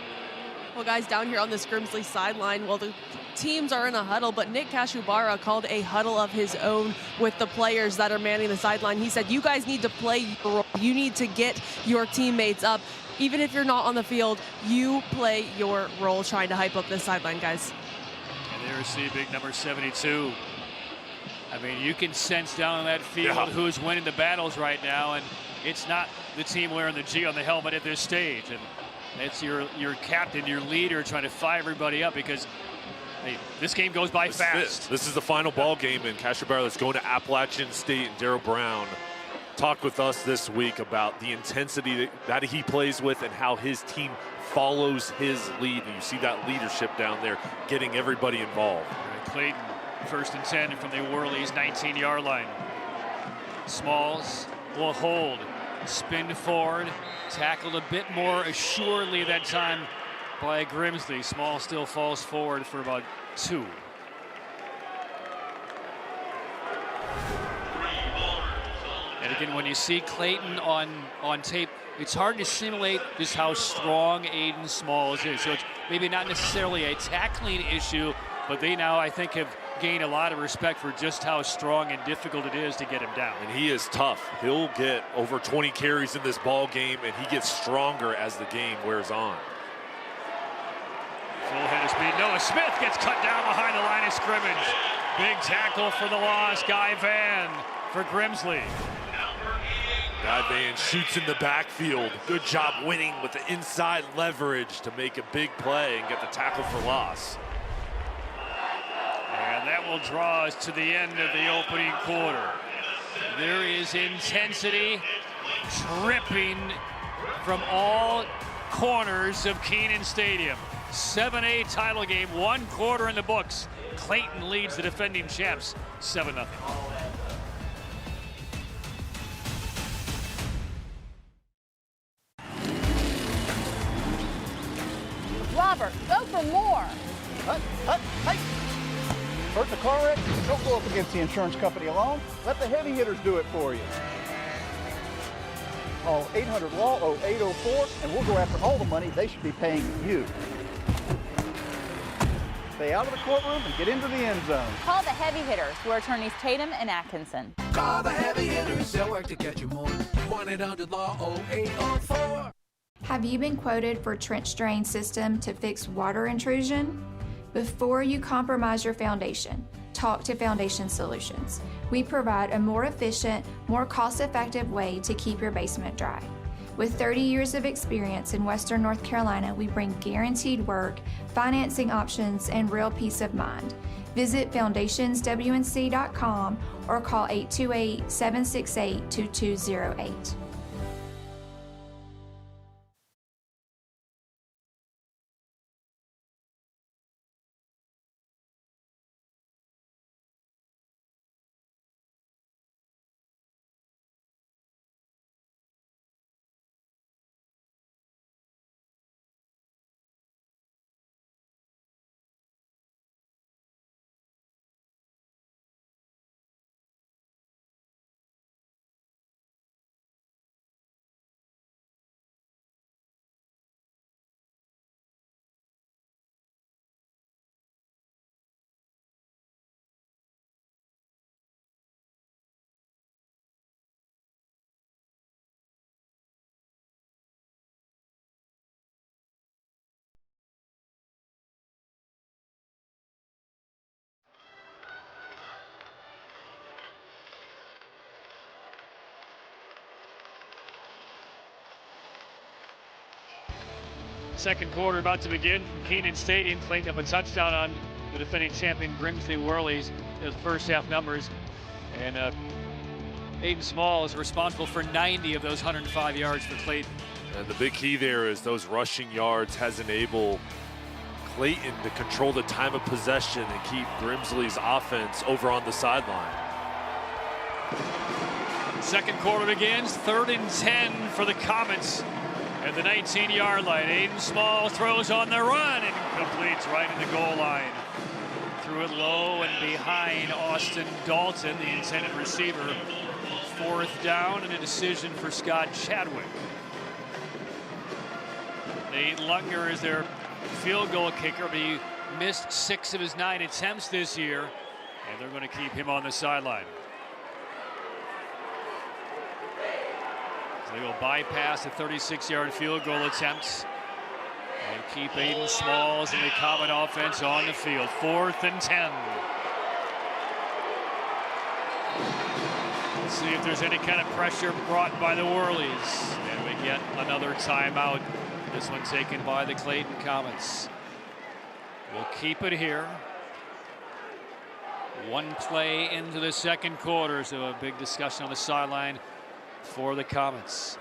S3: Well, guys, down here on this Grimsley sideline, well, the teams are in a huddle, but Nick Kashubara called a huddle of his own with the players that are manning the sideline. He said, you guys need to play your role. You need to get your teammates up. Even if you're not on the field, you play your role trying to hype up this sideline, guys.
S1: And there's the big number 72. I mean, you can sense down on that field who's winning the battles right now, and it's not the team wearing the G on the helmet at this stage. And it's your captain, your leader, trying to fire everybody up because hey, this game goes by fast.
S2: This is the final ball game, and Kashubara that's going to Appalachian State, and Darryl Brown talked with us this week about the intensity that he plays with and how his team follows his lead. And you see that leadership down there, getting everybody involved.
S1: Right, Clayton First and 10 from the Whirlies 19-yard line. Smalls will hold, spin forward, tackled a bit more assuredly that time by Grimsley. Smalls still falls forward for about 2. And again, when you see Clayton on tape, it's hard to simulate just how strong Aiden Smalls is. So it's maybe not necessarily a tackling issue, but they now, I think, have gained a lot of respect for just how strong and difficult it is to get him down.
S2: And he is tough. He'll get over 20 carries in this ball game, and he gets stronger as the game wears on.
S1: Full head of speed. Noah Smith gets cut down behind the line of scrimmage. Big tackle for the loss. Guy Van for Grimsley.
S2: Guy Van shoots in the backfield. Good job winning with the inside leverage to make a big play and get the tackle for loss.
S1: And that will draw us to the end of the opening quarter. There is intensity dripping from all corners of Kenan Stadium. 7A title game, 1 quarter in the books. Clayton leads the defending champs 7-0.
S12: Robert, go for more.
S13: Hey! Hurt the car wreck? Don't go up against the insurance company alone. Let the heavy hitters do it for you. Call 800-LAW-0804 and we'll go after all the money they should be paying you. Stay out of the courtroom and get into the end zone.
S12: Call the heavy hitters. We're attorneys Tatum and Atkinson.
S14: Call the heavy hitters. They'll work to get you more. 1-800-LAW-0804.
S15: Have you been quoted for trench drain system to fix water intrusion? Before you compromise your foundation, talk to Foundation Solutions. We provide a more efficient, more cost-effective way to keep your basement dry. With 30 years of experience in Western North Carolina, we bring guaranteed work, financing options, and real peace of mind. Visit foundationswnc.com or call 828-768-2208.
S1: Second quarter about to begin from Kenan Stadium. Clayton up a touchdown on the defending champion Grimsley Whirlies. Those first half numbers. And Aiden Small is responsible for 90 of those 105 yards for Clayton.
S2: And the big key there is those rushing yards has enabled Clayton to control the time of possession and keep Grimsley's offense over on the sideline.
S1: Second quarter begins, 3rd and 10 for the Comets at the 19-yard line. Aiden Small throws on the run and completes right in the goal line. Threw it low and behind Austin Dalton, the intended receiver. 4th down and a decision for Scott Chadwick. Nate Lunger is their field goal kicker, but he missed 6 of his 9 attempts this year, and they're going to keep him on the sideline. So they will bypass the 36-yard field goal attempts and keep Aiden Smalls and the Comet offense on the field. 4th and 10. Let's see if there's any kind of pressure brought by the Whirlies. And we get another timeout. This one taken by the Clayton Comets. We'll keep it here. 1 play into the second quarter, so a big discussion on the sideline for the Comets.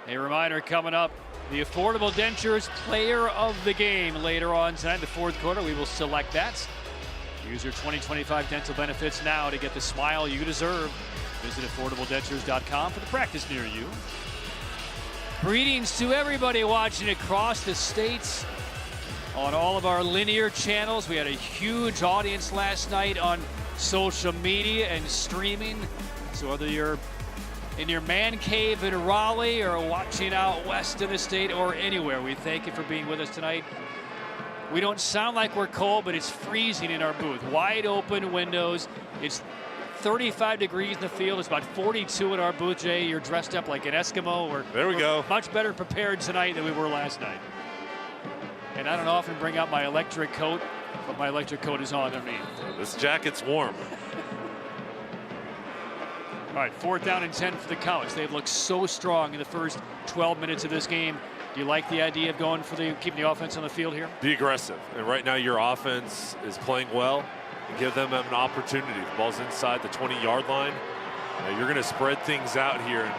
S1: A reminder coming up, the Affordable Dentures Player of the Game later on tonight. The 4th quarter, we will select that. Use your 2025 dental benefits now to get the smile you deserve. Visit affordabledentures.com for the practice near you. Greetings to everybody watching across the states on all of our linear channels. We had a huge audience last night on social media and streaming. So whether you're in your man cave in Raleigh or watching out west in the state or anywhere, we thank you for being with us tonight. We don't sound like we're cold, but it's freezing in our booth. Wide open windows. It's 35 degrees in the field. It's about 42 in our booth. Jay, you're dressed up like an Eskimo.
S2: There we go.
S1: Much better prepared tonight than we were last night. And I don't often bring out my electric coat, but my electric coat is on underneath.
S2: This jacket's warm.
S1: All right, 4th down and 10 for the Comets. They've looked so strong in the first 12 minutes of this game. Do you like the idea of going for keeping the offense on the field here?
S2: Be aggressive. And right now your offense is playing well. And give them an opportunity. The ball's inside the 20-yard line. You're going to spread things out here and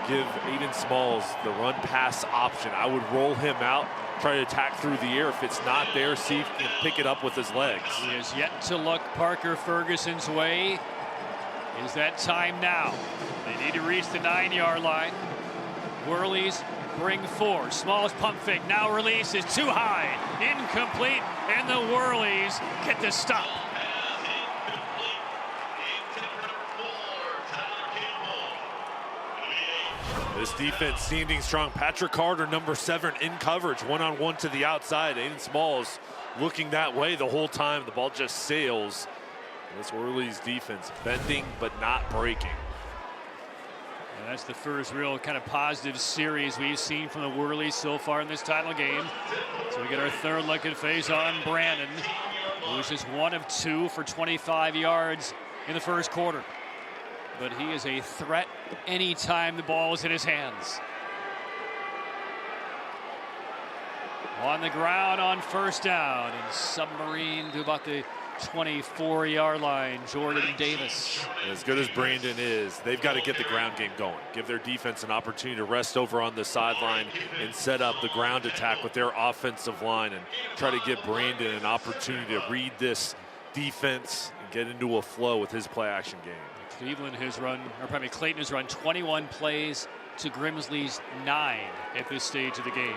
S2: give Aiden Smalls the run-pass option. I would roll him out, try to attack through the air. If it's not there, see if he can pick it up with his legs.
S1: He has yet to look Parker Ferguson's way. Is that time now? They need to reach the 9-yard line. Whirlies bring 4. Smalls pump fake. Now release is too high. Incomplete. And the Whirlies get the stop.
S2: This defense standing strong. Patrick Carter, number 7, in coverage. One-on-one to the outside. Aiden Smalls looking that way the whole time. The ball just sails. This Whirlies defense bending but not breaking.
S1: And that's the first real kind of positive series we've seen from the Whirlies so far in this title game. So we get our third look at Faison Brandon, who is just 1 of 2 for 25 yards in the first quarter. But he is a threat anytime the ball is in his hands. On the ground on 1st down and submarine to about the 24-yard line, Jordan Davis.
S2: As good as Brandon is, they've got to get the ground game going. Give their defense an opportunity to rest over on the sideline and set up the ground attack with their offensive line and try to give Brandon an opportunity to read this defense and get into a flow with his play-action game.
S1: Cleveland has run, or probably Clayton has run 21 plays to Grimsley's 9 at this stage of the game.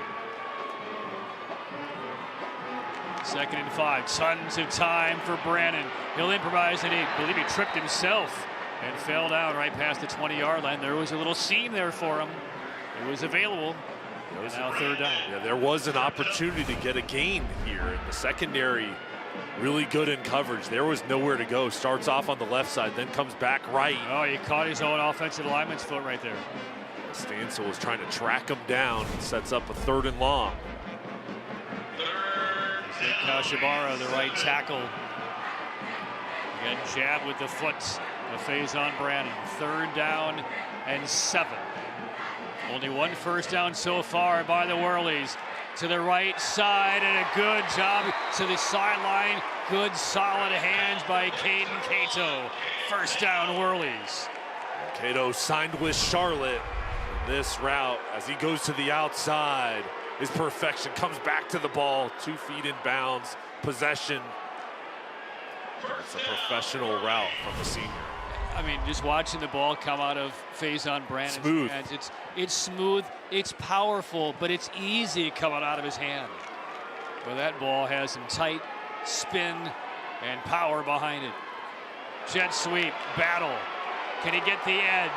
S1: 2nd and 5, tons of time for Brandon. He'll improvise, and I believe he tripped himself and fell down right past the 20-yard line. There was a little seam there for him. It was available. And now 3rd down.
S2: Yeah, there was an opportunity to get a gain here in the secondary. Really good in coverage. There was nowhere to go. Starts off on the left side, then comes back right.
S1: Oh, he caught his own offensive lineman's foot right there.
S2: Stansel was trying to track him down and sets up a 3rd and long.
S1: Kashabara, the right tackle. Again, jab with the foot. The Faison Brandon. 3rd down and 7. Only 1 1st down so far by the Whirlies. To the right side, and a good job to the sideline. Good solid hands by Caden Cato. 1st down Whirlies.
S2: Cato signed with Charlotte. And this route, as he goes to the outside, is perfection. Comes back to the ball, 2 feet in bounds. Possession. It's a professional route from the senior.
S1: I mean, just watching the ball come out of Faison Brandon's
S2: smooth.
S1: hands, it's smooth, it's powerful, but it's easy coming out of his hand. Well, that ball has some tight spin and power behind it. Jet sweep, Battle. Can he get the edge?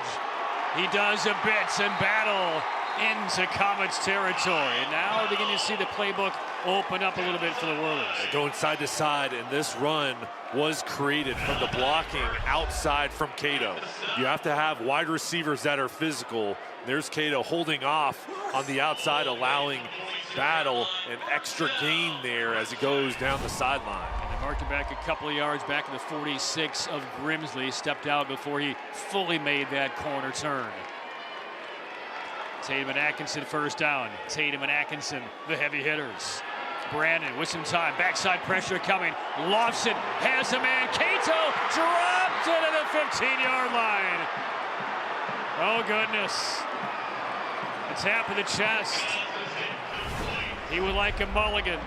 S1: He does a bit, and Battle into Comets territory. And now we're beginning to see the playbook open up a little bit for the Whirlies.
S2: Going side to side, and this run was created from the blocking outside from Cato. You have to have wide receivers that are physical. There's Cato holding off on the outside, allowing Battle an extra gain there as he goes down the sideline.
S1: And they marked him back a couple of yards back in the 46 of Grimsley. Stepped out before he fully made that corner turn. Tatum and Atkinson 1st down. Tatum and Atkinson, the heavy hitters. Brandon with some time, backside pressure coming, lofts it, has a man, Cato dropped it at the 15-yard line. Oh goodness. A tap of the chest. He would like a mulligan.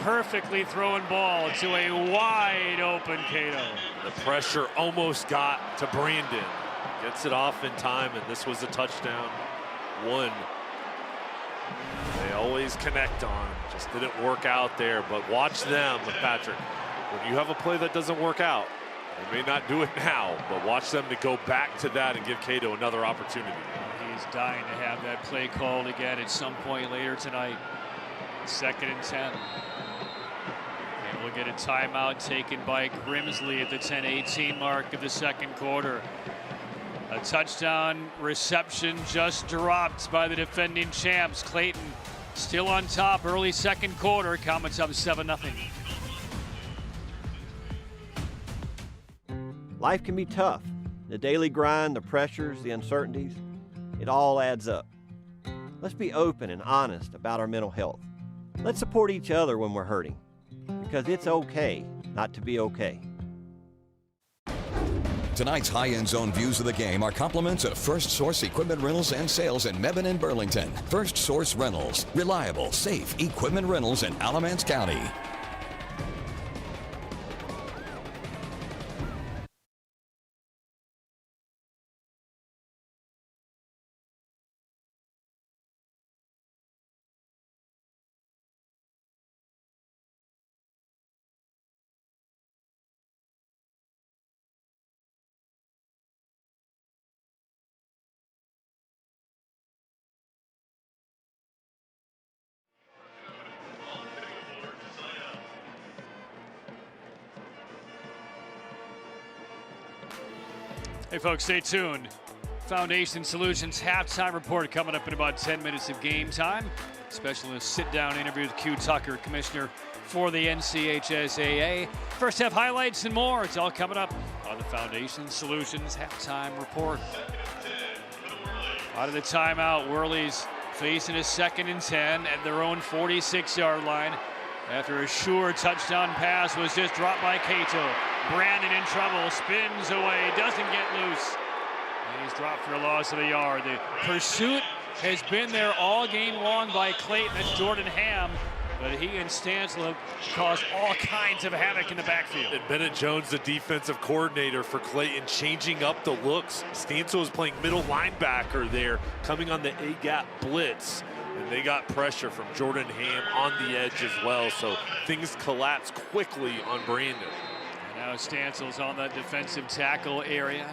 S1: perfectly thrown ball to a wide open Cato.
S2: The pressure almost got to Brandon. Gets it off in time, and this was a touchdown. One they always connect on. Just didn't work out there, but watch them, Patrick. When you have a play that doesn't work out, they may not do it now, but watch them to go back to that and give Cato another opportunity.
S1: He's dying to have that play called again at some point later tonight. 2nd and 10. And we'll get a timeout taken by Grimsley at the 10:18 mark of the 2nd quarter. A touchdown reception just dropped by the defending champs. Clayton still on top early 2nd quarter. Comets up 7-0.
S16: Life can be tough. The daily grind, the pressures, the uncertainties, it all adds up. Let's be open and honest about our mental health. Let's support each other when we're hurting, because it's okay not to be okay.
S17: Tonight's high-end zone views of the game are compliments of First Source Equipment Rentals and Sales in Mebane and Burlington. First Source Rentals, reliable, safe equipment rentals in Alamance County.
S1: Hey folks, stay tuned. Foundation Solutions halftime report coming up in about 10 minutes of game time. Specialist sit-down interview with Q Tucker, commissioner for the NCHSAA. First half highlights and more. It's all coming up on the Foundation Solutions halftime report. Out of the timeout, Whirlies facing a 2nd and 10 at their own 46-yard line after a sure touchdown pass was just dropped by Cato. Brandon in trouble, spins away, doesn't get loose. And he's dropped for a loss of a yard. The pursuit has been there all game long by Clayton. That's Jordan Ham. But he and Stansel have caused all kinds of havoc in the backfield.
S2: And Bennett Jones, the defensive coordinator for Clayton, changing up the looks. Stansel is playing middle linebacker there, coming on the A-gap blitz. And they got pressure from Jordan Ham on the edge as well. So things collapse quickly on Brandon.
S1: And now Stansel's on that defensive tackle area.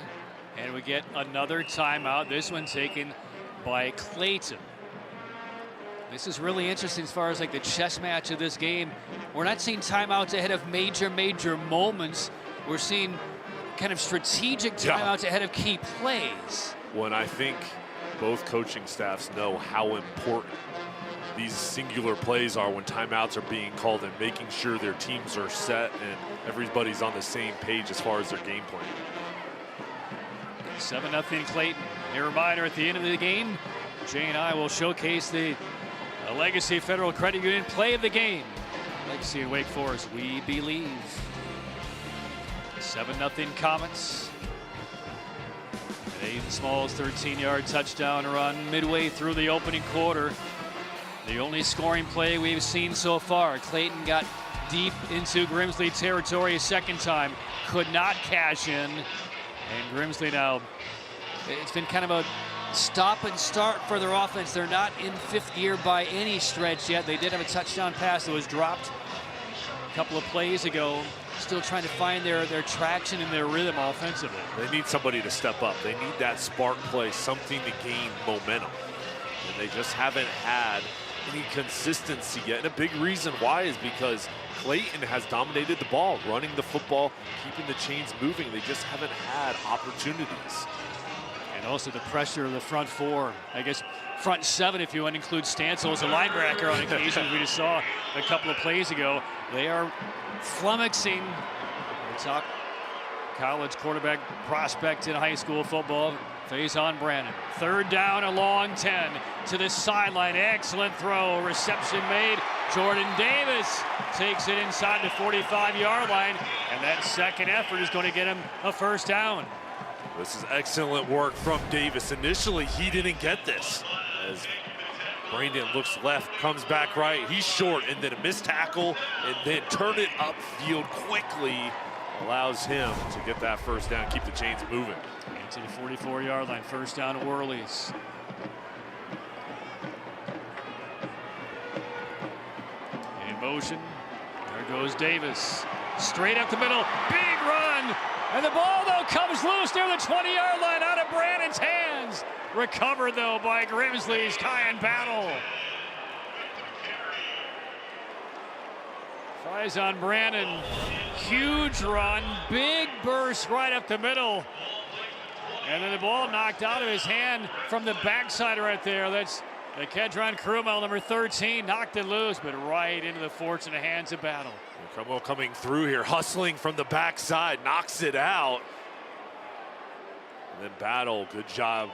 S1: And we get another timeout. This one taken by Clayton. This is really interesting as far as like the chess match of this game. We're not seeing timeouts ahead of major moments. We're seeing kind of strategic timeouts ahead of key plays.
S2: When I think both coaching staffs know how important these singular plays are when timeouts are being called and making sure their teams are set and everybody's on the same page as far as their game plan.
S1: 7-0 Clayton. A reminder at the end of the game, Jay and I will showcase the Legacy Federal Credit Union play of the game. Legacy and Wake Forest, we believe. 7-0 Comets. Aiden Small's 13-yard touchdown run midway through the opening quarter. The only scoring play we've seen so far. Clayton got deep into Grimsley territory a second time, could not cash in. And Grimsley now, it's been kind of a stop and start for their offense. They're not in fifth gear by any stretch yet. They did have a touchdown pass that was dropped a couple of plays ago. Still trying to find their traction and their rhythm offensively.
S2: They need somebody to step up. They need that spark play, something to gain momentum. And they just haven't had any consistency yet. And a big reason why is because Clayton has dominated the ball, running the football, keeping the chains moving. They just haven't had opportunities.
S1: And also the pressure of the front four. I guess front seven, if you want to include Stansel as a linebacker on occasion. We just saw a couple of plays ago. They are flummoxing the top college quarterback prospect in high school football. Face on Brandon. Third down, a long 10 to the sideline. Excellent throw, reception made. Jordan Davis takes it inside the 45-yard line, and that second effort is going to get him a first down.
S2: This is excellent work from Davis. Initially, he didn't get this, as Brandon looks left, comes back right. He's short, and then a missed tackle, and then turn it upfield quickly. Allows him to get that first down, keep the chains moving.
S1: Into the 44-yard line, first down at Whirlies. In motion, there goes Davis. Straight up the middle, big run, and the ball though comes loose near the 20-yard line out of Brandon's hands. Recovered though by Grimsley's Kyan Battle. Tries on Brandon, huge run, big burst right up the middle. And then the ball knocked out of his hand from the backside right there. That's the Kedron Krumel, number 13, knocked it loose, but right into the fortunate hands of Battle.
S2: Krumel coming through here, hustling from the backside, knocks it out. And then Battle, good job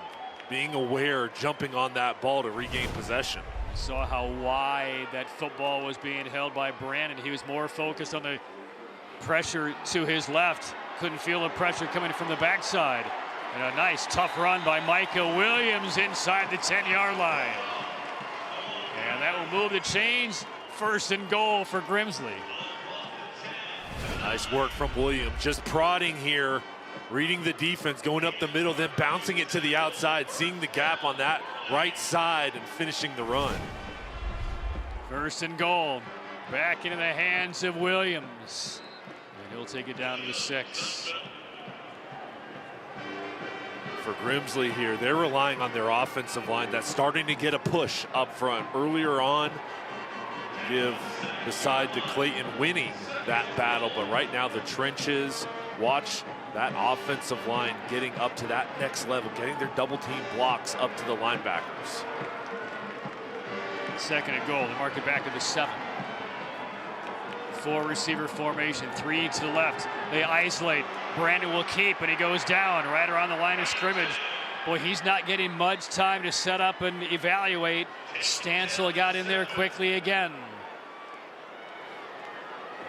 S2: being aware, jumping on that ball to regain possession.
S1: Saw how wide that football was being held by Brandon. He was more focused on the pressure to his left. Couldn't feel the pressure coming from the backside. And a nice tough run by Micah Williams inside the 10-yard line. And that will move the chains. First and goal for Grimsley.
S2: Nice work from Williams, just prodding here, reading the defense, going up the middle, then bouncing it to the outside, seeing the gap on that right side and finishing the run.
S1: First and goal, back into the hands of Williams. And he'll take it down to the 6.
S2: For Grimsley here, they're relying on their offensive line that's starting to get a push up front. Earlier on, give the side to Clayton winning that battle, but right now the trenches, watch that offensive line getting up to that next level, getting their double team blocks up to the linebackers.
S1: Second and goal, they mark it back to the 7. 4 receiver formation, 3 to the left. They isolate. Brandon will keep, and he goes down right around the line of scrimmage. Boy, he's not getting much time to set up and evaluate. Stansel got in there quickly again.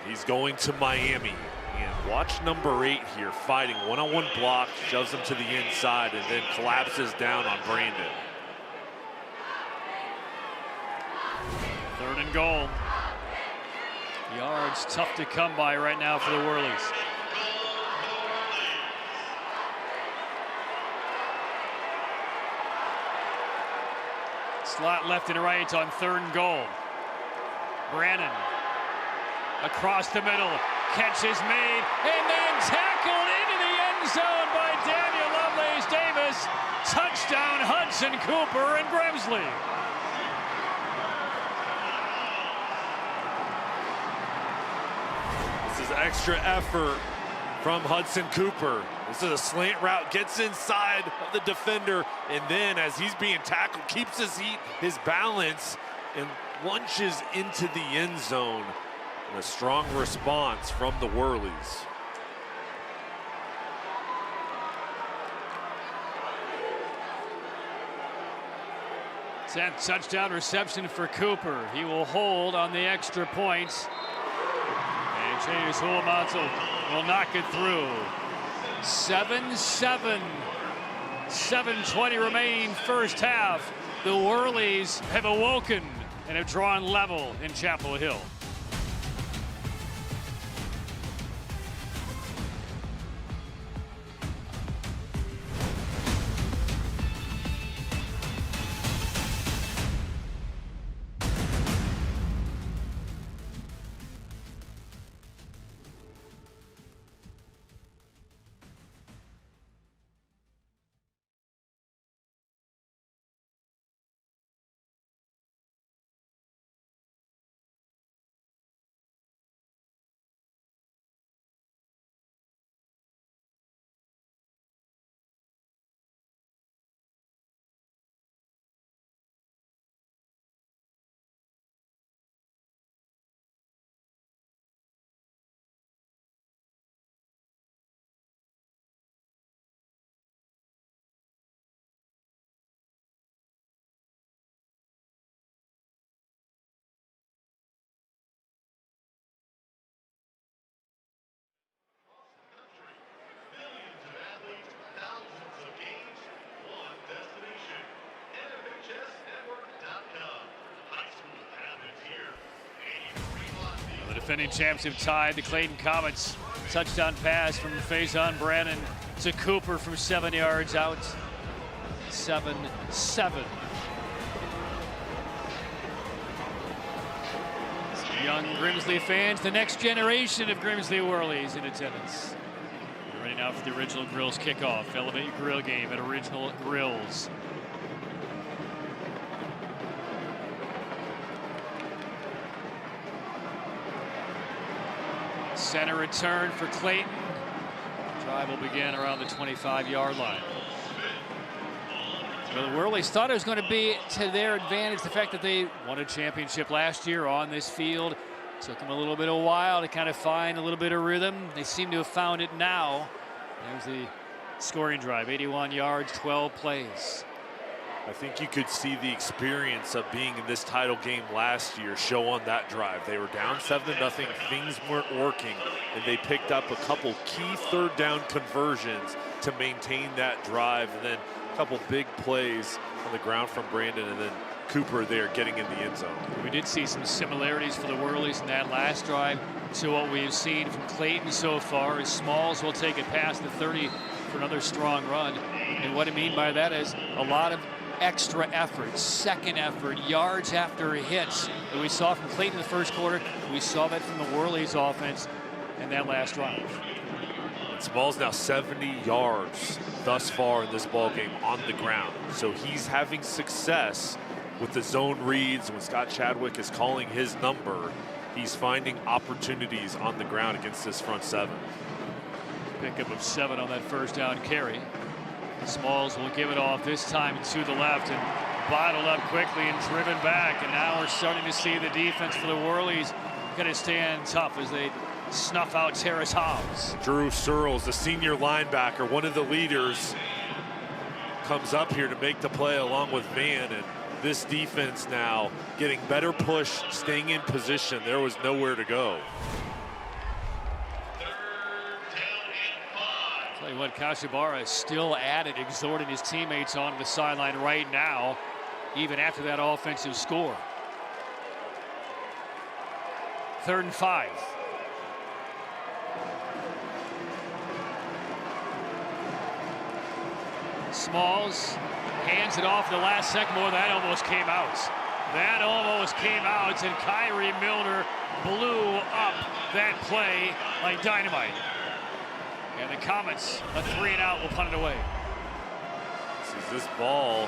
S2: He's going to Miami. And watch number 8 here, fighting one-on-one block, shoves him to the inside, and then collapses down on Brandon.
S1: Third and goal. Yards tough to come by right now for the Whirlies. Slot left and right on third and goal. Brandon across the middle. Catch is made and then tackled into the end zone by Daniel Lovelace Davis. Touchdown Hudson Cooper and Grimsley.
S2: This is extra effort from Hudson Cooper. This is a slant route, gets inside of the defender, and then as he's being tackled, keeps his balance and lunges into the end zone. And a strong response from the Whirlies.
S1: Tenth touchdown reception for Cooper. He will hold on the extra points. And Chase Huamato will knock it through. 7-7. 7:20 remaining first half. The Whirlies have awoken and have drawn level in Chapel Hill. defending champs have tied the Clayton Comets. Touchdown pass from Faison Brannon to Cooper from 7 yards out. 7-7. Young Grimsley fans, the next generation of Grimsley Whirlies in attendance. We're ready now for the Original Grills kickoff. Elevate your grill game at Original Grills. Center return for Clayton. Drive will begin around the 25-yard line. Well, the Whirlies thought it was going to be to their advantage, the fact that they won a championship last year on this field. Took them a little bit of a while to kind of find a little bit of rhythm. They seem to have found it now. There's the scoring drive, 81 yards, 12 plays.
S2: I think you could see the experience of being in this title game last year show on that drive. They were down 7-0, things weren't working, and they picked up a couple key third down conversions to maintain that drive, and then a couple big plays on the ground from Brandon, and then Cooper there getting in the end zone.
S1: We did see some similarities for the Whirlies in that last drive to what we've seen from Clayton so far, as Smalls will take it past the 30 for another strong run. And what I mean by that is a lot of extra effort, second effort, yards after hits that we saw from Clayton in the first quarter. We saw that from the Whirlies offense in that last drive.
S2: Smalls now 70 yards thus far in this ball game on the ground. So he's having success with the zone reads. When Scott Chadwick is calling his number, he's finding opportunities on the ground against this front seven.
S1: Pickup of 7 on that first down carry. Smalls will give it off this time to the left and bottled up quickly and driven back. And now we're starting to see the defense for the Whirlies going to stand tough as they snuff out Terrace Hobbs.
S2: Drew Searles, the senior linebacker, one of the leaders, comes up here to make the play along with Van, and this defense now getting better push, staying in position. There was nowhere to go.
S1: Tell you what, Kashabara is still at it, exhorting his teammates onto the sideline right now, even after that offensive score. 3rd and 5. Smalls hands it off the last second. More, that almost came out. That almost came out, and Kyrie Milner blew up that play like dynamite. And the Comets, a 3-and-out, will punt it away.
S2: This ball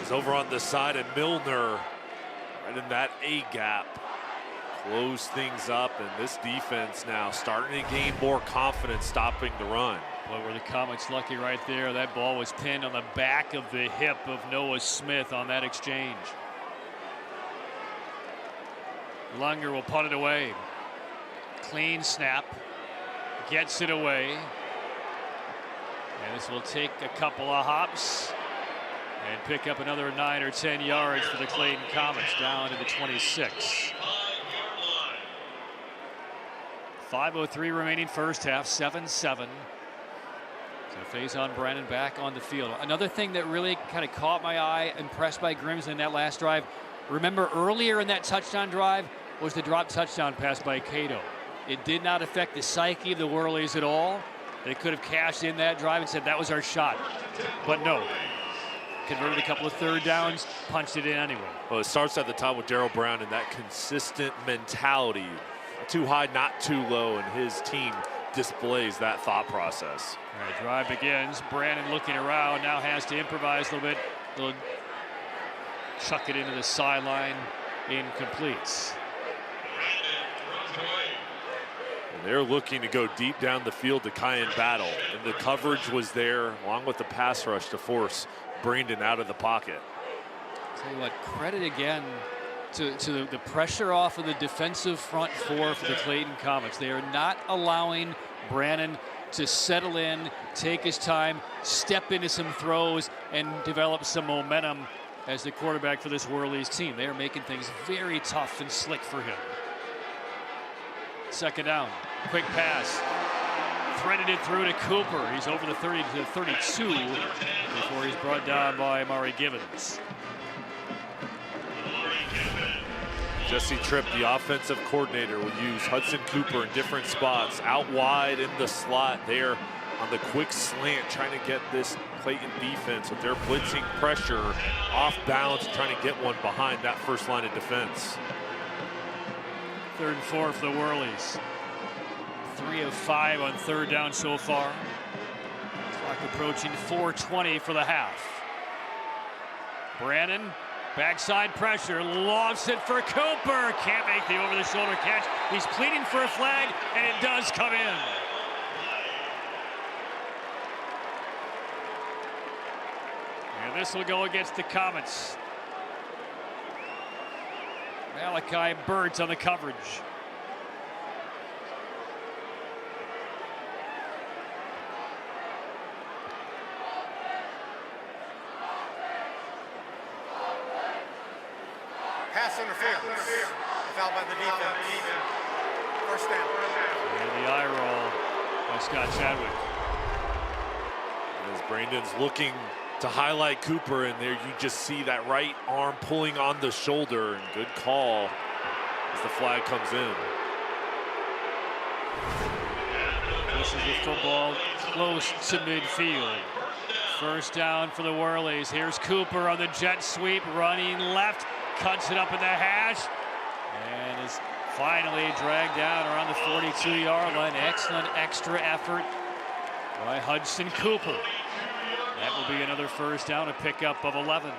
S2: is over on the side, and Milner right in that A gap close things up, and this defense now starting to gain more confidence stopping the run.
S1: Boy, were the Comets lucky right there. That ball was pinned on the back of the hip of Noah Smith on that exchange. Lunger will punt it away. Clean snap. Gets it away. And this will take a couple of hops and pick up another 9 or 10 yards for the Clayton Comets down to the 26. 5:03 remaining first half, 7-7. So Faison Brannon back on the field. Another thing that really kind of caught my eye, impressed by Grimsley in that last drive. Remember earlier in that touchdown drive was the drop touchdown pass by Cato. It did not affect the psyche of the Whirlies at all. They could have cashed in that drive and said that was our shot. But no. Converted a couple of third downs, punched it in anyway.
S2: Well, it starts at the top with Darryl Brown and that consistent mentality. Too high, not too low, and his team displays that thought process.
S1: All right, drive begins. Brannon looking around, now has to improvise a little bit. He'll chuck it into the sideline, incomplete.
S2: And they're looking to go deep down the field to Kyan Battle, and the coverage was there along with the pass rush to force Brandon out of the pocket.
S1: Tell you what, credit again to the pressure off of the defensive front four for the Clayton Comets. They are not allowing Brannon to settle in, take his time, step into some throws, and develop some momentum as the quarterback for this Whirlies team. They are making things very tough and slick for him. Second down, quick pass. Threaded it through to Cooper. He's over the 30 to 32 before he's brought down by Amari Gibbons.
S2: Jesse Tripp, the offensive coordinator, will use Hudson Cooper in different spots, out wide in the slot there on the quick slant, trying to get this Clayton defense with their blitzing pressure off balance, trying to get one behind that first line of defense.
S1: 3rd and 4 for the Whirlies. 3 of 5 on 3rd down so far. Clock approaching 4:20 for the half. Brandon, backside pressure, lofts it for Cooper. Can't make the over-the-shoulder catch. He's pleading for a flag, and it does come in. And this will go against the Comets. Malachi Birds on the coverage.
S8: Pass interference. Foul by the defense. First down.
S1: And the eye roll by Scott Chadwick.
S2: As Brandon's looking to highlight Cooper, and there you just see that right arm pulling on the shoulder, and good call as the flag comes in.
S1: This is the football close to midfield. First down for the Whirlies. Here's Cooper on the jet sweep, running left, cuts it up in the hash, and is finally dragged down around the 42-yard line. Excellent extra effort by Hudson Cooper. That will be another first down, a pickup of 11.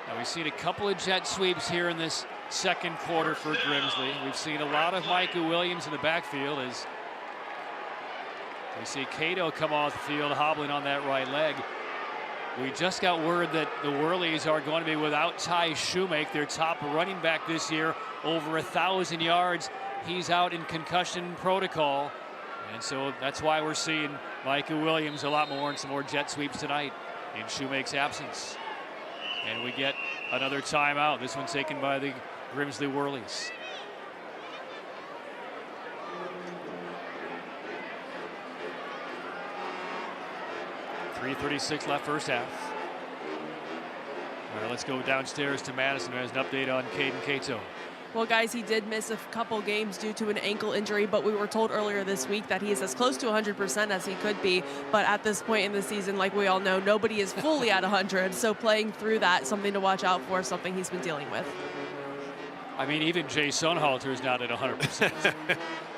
S1: Now we've seen a couple of jet sweeps here in this second quarter for Grimsley. We've seen a lot of Micah Williams in the backfield as we see Cato come off the field hobbling on that right leg. We just got word that the Whirlies are going to be without Ty Shoemake, their top running back this year, over 1,000 yards. He's out in concussion protocol. And so that's why we're seeing Micah Williams a lot more and some more jet sweeps tonight in Shoemake's absence. And we get another timeout. This one taken by the Grimsley Whirlies. .336 left first half. All right, let's go downstairs to Madison, who has an update on Caden Cato.
S3: Well, guys, he did miss a couple games due to an ankle injury, but we were told earlier this week that he is as close to 100% as he could be. But at this point in the season, like we all know, nobody is fully at 100. So playing through that, something to watch out for, something he's been dealing with.
S1: I mean, even Jay Sonhalter is not at 100%.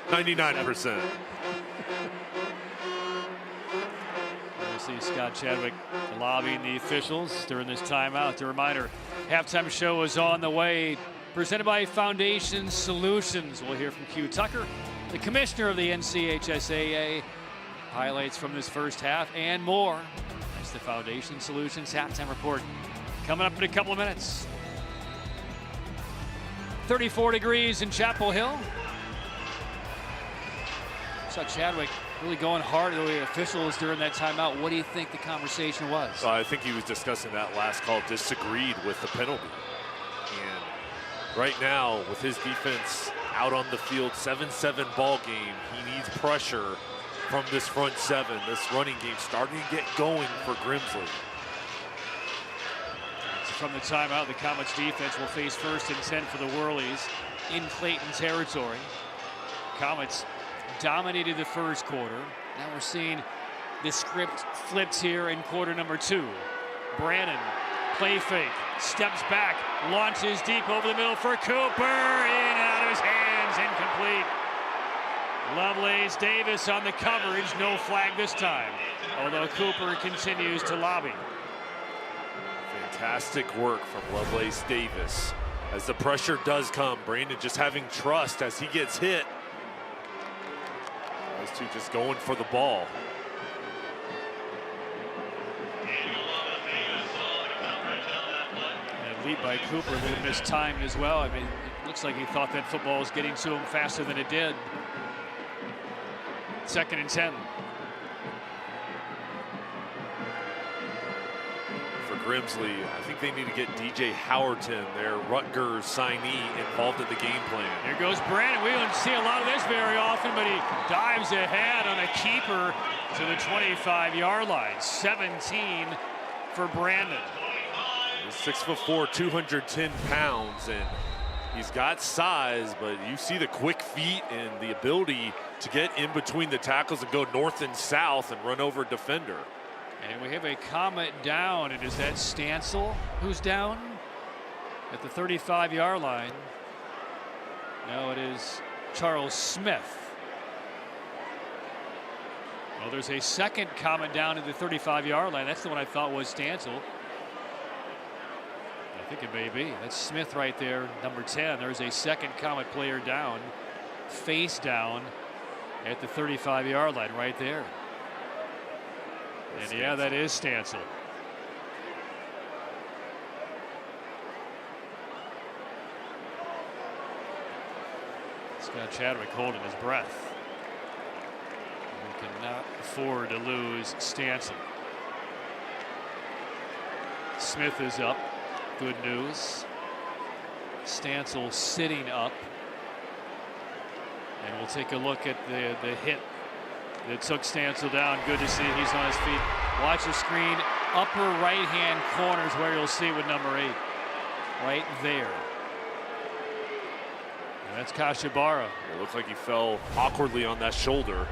S2: 99%.
S1: See Scott Chadwick lobbying the officials during this timeout. A reminder, halftime show is on the way, presented by Foundation Solutions. We'll hear from Q Tucker, the commissioner of the NCHSAA. Highlights from this first half and more. That's the Foundation Solutions halftime report coming up in a couple of minutes. 34 degrees in Chapel Hill. Saw Chadwick really going hard at the officials during that timeout. What do you think the conversation was?
S2: I think he was discussing that last call, disagreed with the penalty. And right now, with his defense out on the field, 7-7 ball game, he needs pressure from this front seven. This running game starting to get going for Grimsley.
S1: From the timeout, the Comets defense will face 1st and 10 for the Whirlies in Clayton territory. Comets dominated the first quarter. Now we're seeing the script flipped here in quarter number 2. Brandon, play fake, steps back, launches deep over the middle for Cooper, in and out of his hands, incomplete. Lovelace Davis on the coverage, no flag this time, although Cooper continues to lobby.
S2: Fantastic work from Lovelace Davis. As the pressure does come, Brandon just having trust as he gets hit. Those two just going for the ball.
S1: And lead by Cooper, a little mistimed as well. I mean, it looks like he thought that football was getting to him faster than it did. 2nd and 10.
S2: For Grimsley, I think they need to get DJ Howerton, their Rutgers signee, involved in the game plan.
S1: Here goes Brandon. We don't see a lot of this very often, but he dives ahead on a keeper to the 25-yard line. 17 for Brandon.
S2: He's 6'4", 210 pounds, and he's got size, but you see the quick feet and the ability to get in between the tackles and go north and south and run over a defender.
S1: And we have a Comet down, and is that Stansel who's down at the 35-yard line? No, it is Charles Smith. Well, there's a second Comet down at the 35-yard line. That's the one I thought was Stansel. I think it may be. That's Smith right there, number 10. There's a second Comet player down, face down at the 35-yard line right there. And yeah, that is Stansel. Scott Chadwick holding his breath. We cannot afford to lose Stansel. Smith is up. Good news. Stansel sitting up. And we'll take a look at the hit that took Stansel down. Good to see he's on his feet. Watch the screen. Upper right-hand corner is where you'll see with number 8. Right there. And that's Kashabara.
S2: It looks like he fell awkwardly on that shoulder.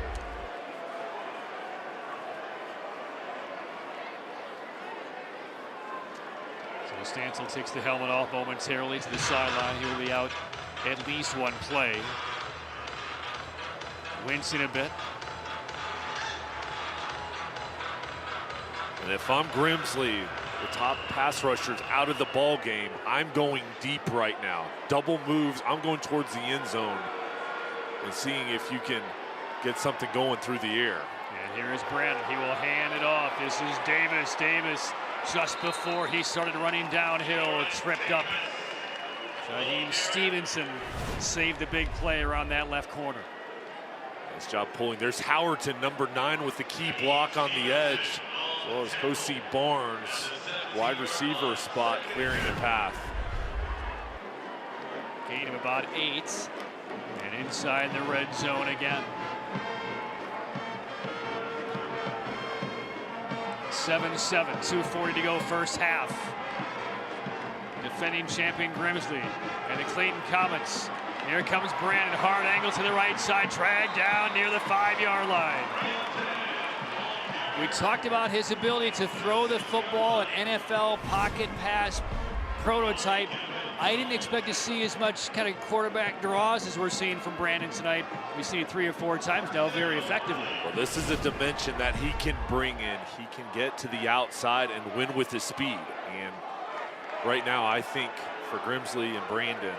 S1: So Stansel takes the helmet off momentarily to the sideline. He will be out at least one play. Wincing a bit.
S2: And if I'm Grimsley, the top pass rushers out of the ball game, I'm going deep right now. Double moves, I'm going towards the end zone and seeing if you can get something going through the air.
S1: And here is Brandon. He will hand it off. This is Davis. Davis, just before he started running downhill, tripped up. Shaheem Stevenson saved the big play around that left corner.
S2: Nice job pulling. There's Howerton, number 9, with the key block on the edge. As well as Hosea Barnes, wide receiver spot, clearing the path.
S1: Gain of about 8. And inside the red zone again. 7-7, 2:40 to go first half. Defending champion Grimsley and the Clayton Comets. Here comes Brandon, hard angle to the right side, dragged down near the 5-yard line. We talked about his ability to throw the football, an NFL pocket pass prototype. I didn't expect to see as much kind of quarterback draws as we're seeing from Brandon tonight. We've seen it 3 or 4 times now very effectively.
S2: Well, this is a dimension that he can bring in. He can get to the outside and win with his speed. And right now, I think for Grimsley and Brandon,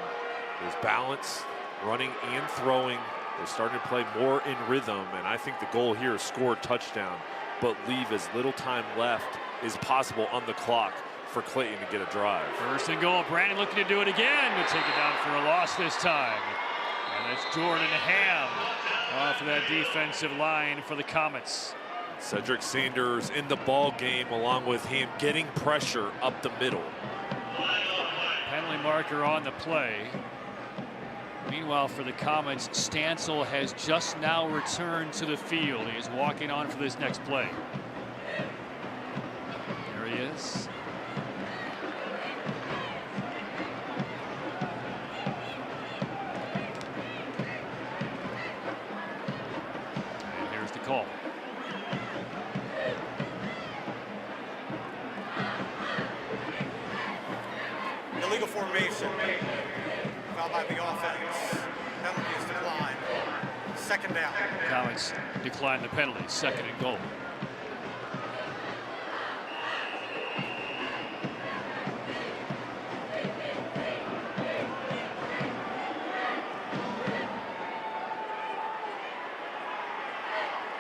S2: there's balance, running and throwing. They're starting to play more in rhythm, and I think the goal here is score a touchdown, but leave as little time left as possible on the clock for Clayton to get a drive.
S1: First and goal. Brandon looking to do it again, but take it down for a loss this time. And that's Jordan Ham off of that defensive line for the Comets.
S2: Cedric Sanders in the ball game, along with him getting pressure up the middle.
S1: Penalty marker on the play. Meanwhile, for the Comets, Stansel has just now returned to the field. He is walking on for this next play. There he is. And here's the call.
S8: Illegal formation. Foul by the offense. Penalty is declined. Second down.
S1: Comets decline the penalty. Second and goal.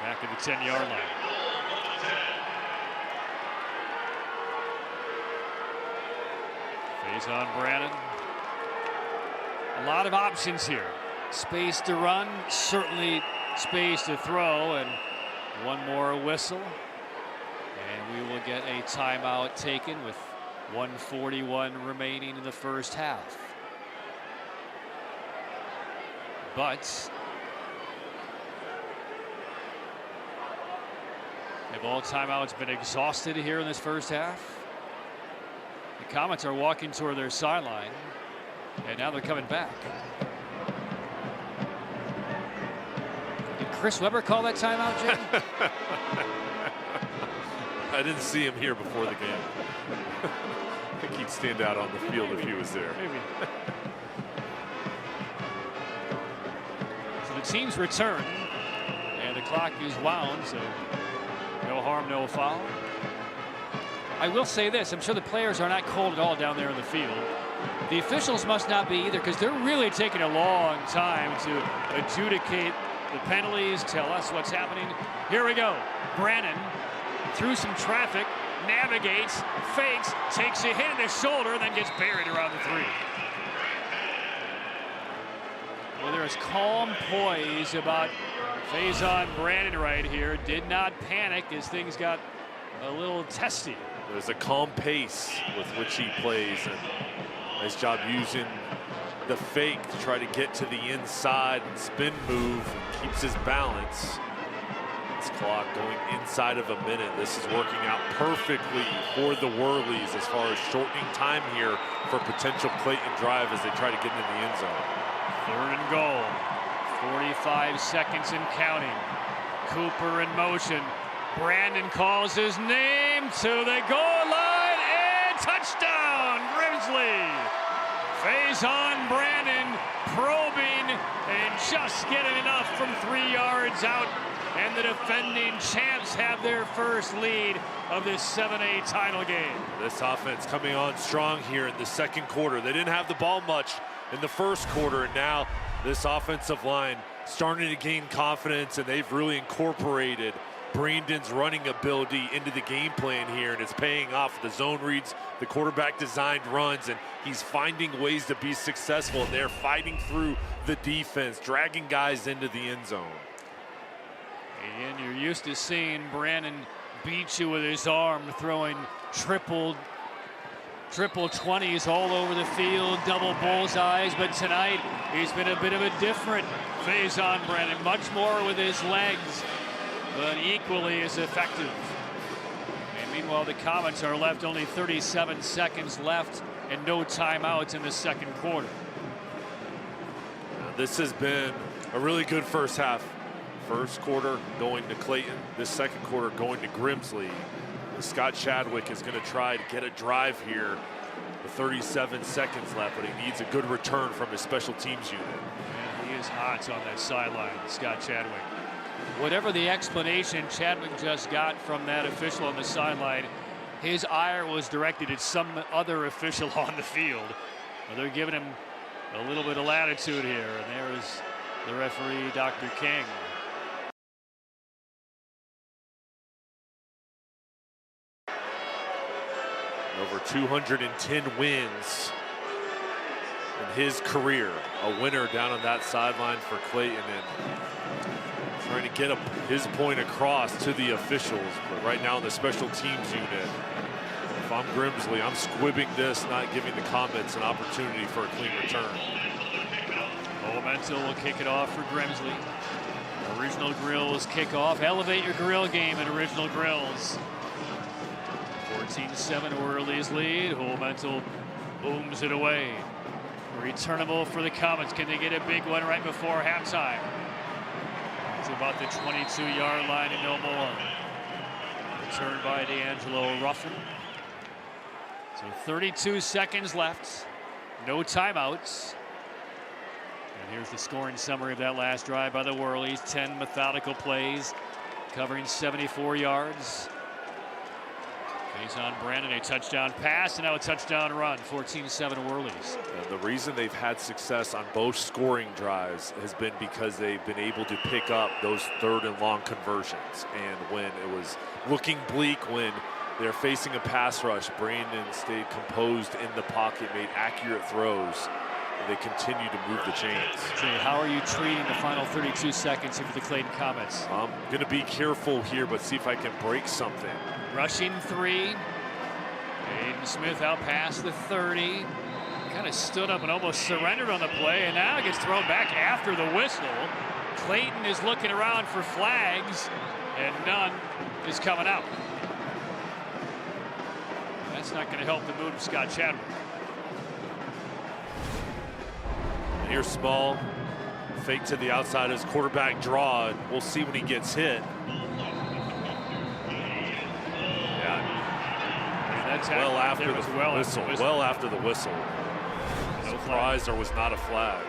S1: Back at the 10-yard line. Face on Brandon. A lot of options here. Space to run, certainly space to throw, and one more whistle. And we will get a timeout taken with 1:41 remaining in the first half. But have all timeouts been exhausted here in this first half? The The Comets are walking toward their sideline, and now they're coming back. Did Chris Webber call that timeout, Jay?
S2: I didn't see him here before the game. I think he'd stand out on the field if he was there.
S1: Maybe. So the teams return, and the clock is wound, so no harm, no foul. I will say this, I'm sure the players are not cold at all down there in the field. The officials must not be either, because they're really taking a long time to adjudicate the penalties, tell us what's happening. Here we go. Brannon through some traffic, navigates, fakes, takes a hit in the shoulder, then gets buried around the 3. Well, there is calm poise about Faison Brannon right here. Did not panic as things got a little testy.
S2: There's a calm pace with which he plays, and nice job using the fake to try to get to the inside and spin move, and keeps his balance. This clock going inside of a minute. This is working out perfectly for the Whirlies as far as shortening time here for potential Clayton drive as they try to get into the end zone.
S1: 3rd and goal. 45 seconds and counting. Cooper in motion. Brandon calls his name to the goal line, and touchdown, Grimsley. Faison Brannon probing and just getting enough from 3 yards out, and the defending champs have their first lead of this 7A title game.
S2: This offense coming on strong here in the second quarter. They didn't have the ball much in the first quarter, and now this offensive line starting to gain confidence, and they've really incorporated Brandon's running ability into the game plan here, and it's paying off. The zone reads, the quarterback designed runs, and he's finding ways to be successful. They're fighting through the defense, dragging guys into the end zone.
S1: And you're used to seeing Brandon beat you with his arm, throwing triple 20s all over the field, double bullseyes, but tonight he's been a bit of a different Faison Brannon, much more with his legs, but equally as effective. And meanwhile, the Comets are left only 37 seconds left and no timeouts in the second quarter.
S2: This has been a really good first half. First quarter going to Clayton, this second quarter going to Grimsley. Scott Chadwick is going to try to get a drive here with 37 seconds left, but he needs a good return from his special teams unit.
S1: And he is hot on that sideline, Scott Chadwick. Whatever the explanation Chadwick just got from that official on the sideline, his ire was directed at some other official on the field. Well, they're giving him a little bit of latitude here, and there is the referee, Dr. King.
S2: Over 210 wins in his career. A winner down on that sideline for Clayton, and trying to get his point across to the officials. But right now in the special teams unit, if I'm Grimsley, I'm squibbing this, not giving the Comets an opportunity for a clean return.
S1: Momental will kick it off for Grimsley. Original Grills kickoff. Elevate your grill game at Original Grills. 14-7 Whirlies lead. Momental booms it away. Returnable for the Comets. Can they get a big one right before halftime? It's about the 22-yard line and no more. Returned by D'Angelo Ruffin. So 32 seconds left. No timeouts. And here's the scoring summary of that last drive by the Whirlies. 10 methodical plays, covering 74 yards. Faison Brannon, a touchdown pass, and now a touchdown run. 14-7 Whirlies.
S2: And the reason they've had success on both scoring drives has been because they've been able to pick up those 3rd and long conversions. And when it was looking bleak, when they're facing a pass rush, Brandon stayed composed in the pocket, made accurate throws. They continue to move the chains.
S1: Jay, how are you treating the final 32 seconds here for the Clayton Comets?
S2: I'm going to be careful here, but see if I can break something.
S1: Rushing 3. Aiden Smith out past the 30. Kind of stood up and almost surrendered on the play, and now gets thrown back after the whistle. Clayton is looking around for flags, and none is coming out. That's not going to help the mood of Scott Chadwick.
S2: And here's Small. Fake to the outside as quarterback draw. We'll see when he gets hit. Well after the whistle. Well after the whistle. Surprised there was not a flag.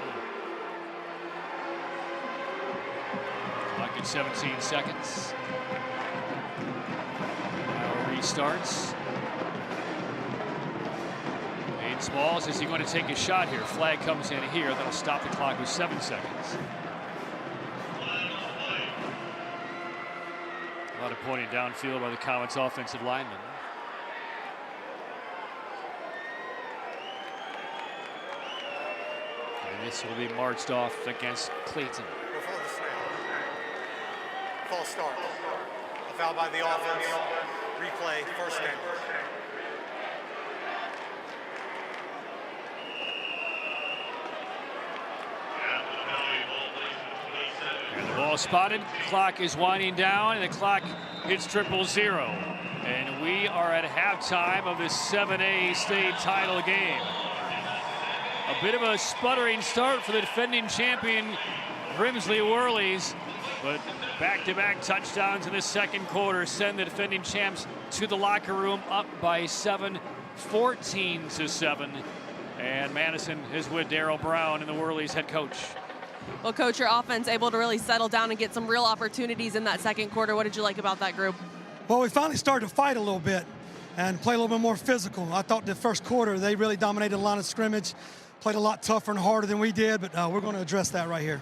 S1: Clock at 17 seconds. Now restarts. Aiden Small says he's going to take a shot here. Flag comes in here. That'll stop the clock with 7 seconds. A lot of pointing downfield by the Comets offensive lineman. And this will be marched off against Clayton.
S8: Before the snap. False start. A foul by the offense. Replay, first down.
S1: And the ball spotted. Clock is winding down, and the clock hits 000. And we are at halftime of this 7A state title game. A bit of a sputtering start for the defending champion Grimsley Whirlies, but back-to-back touchdowns in the second quarter send the defending champs to the locker room up by 7, 14-7. And Madison is with Darryl Brown and the Whirlies head coach.
S3: Well, Coach, your offense able to really settle down and get some real opportunities in that second quarter. What did you like about that group?
S18: Well, we finally started to fight a little bit and play a little bit more physical. I thought the first quarter they really dominated the line of scrimmage, played a lot tougher and harder than we did, but we're going to address that right here.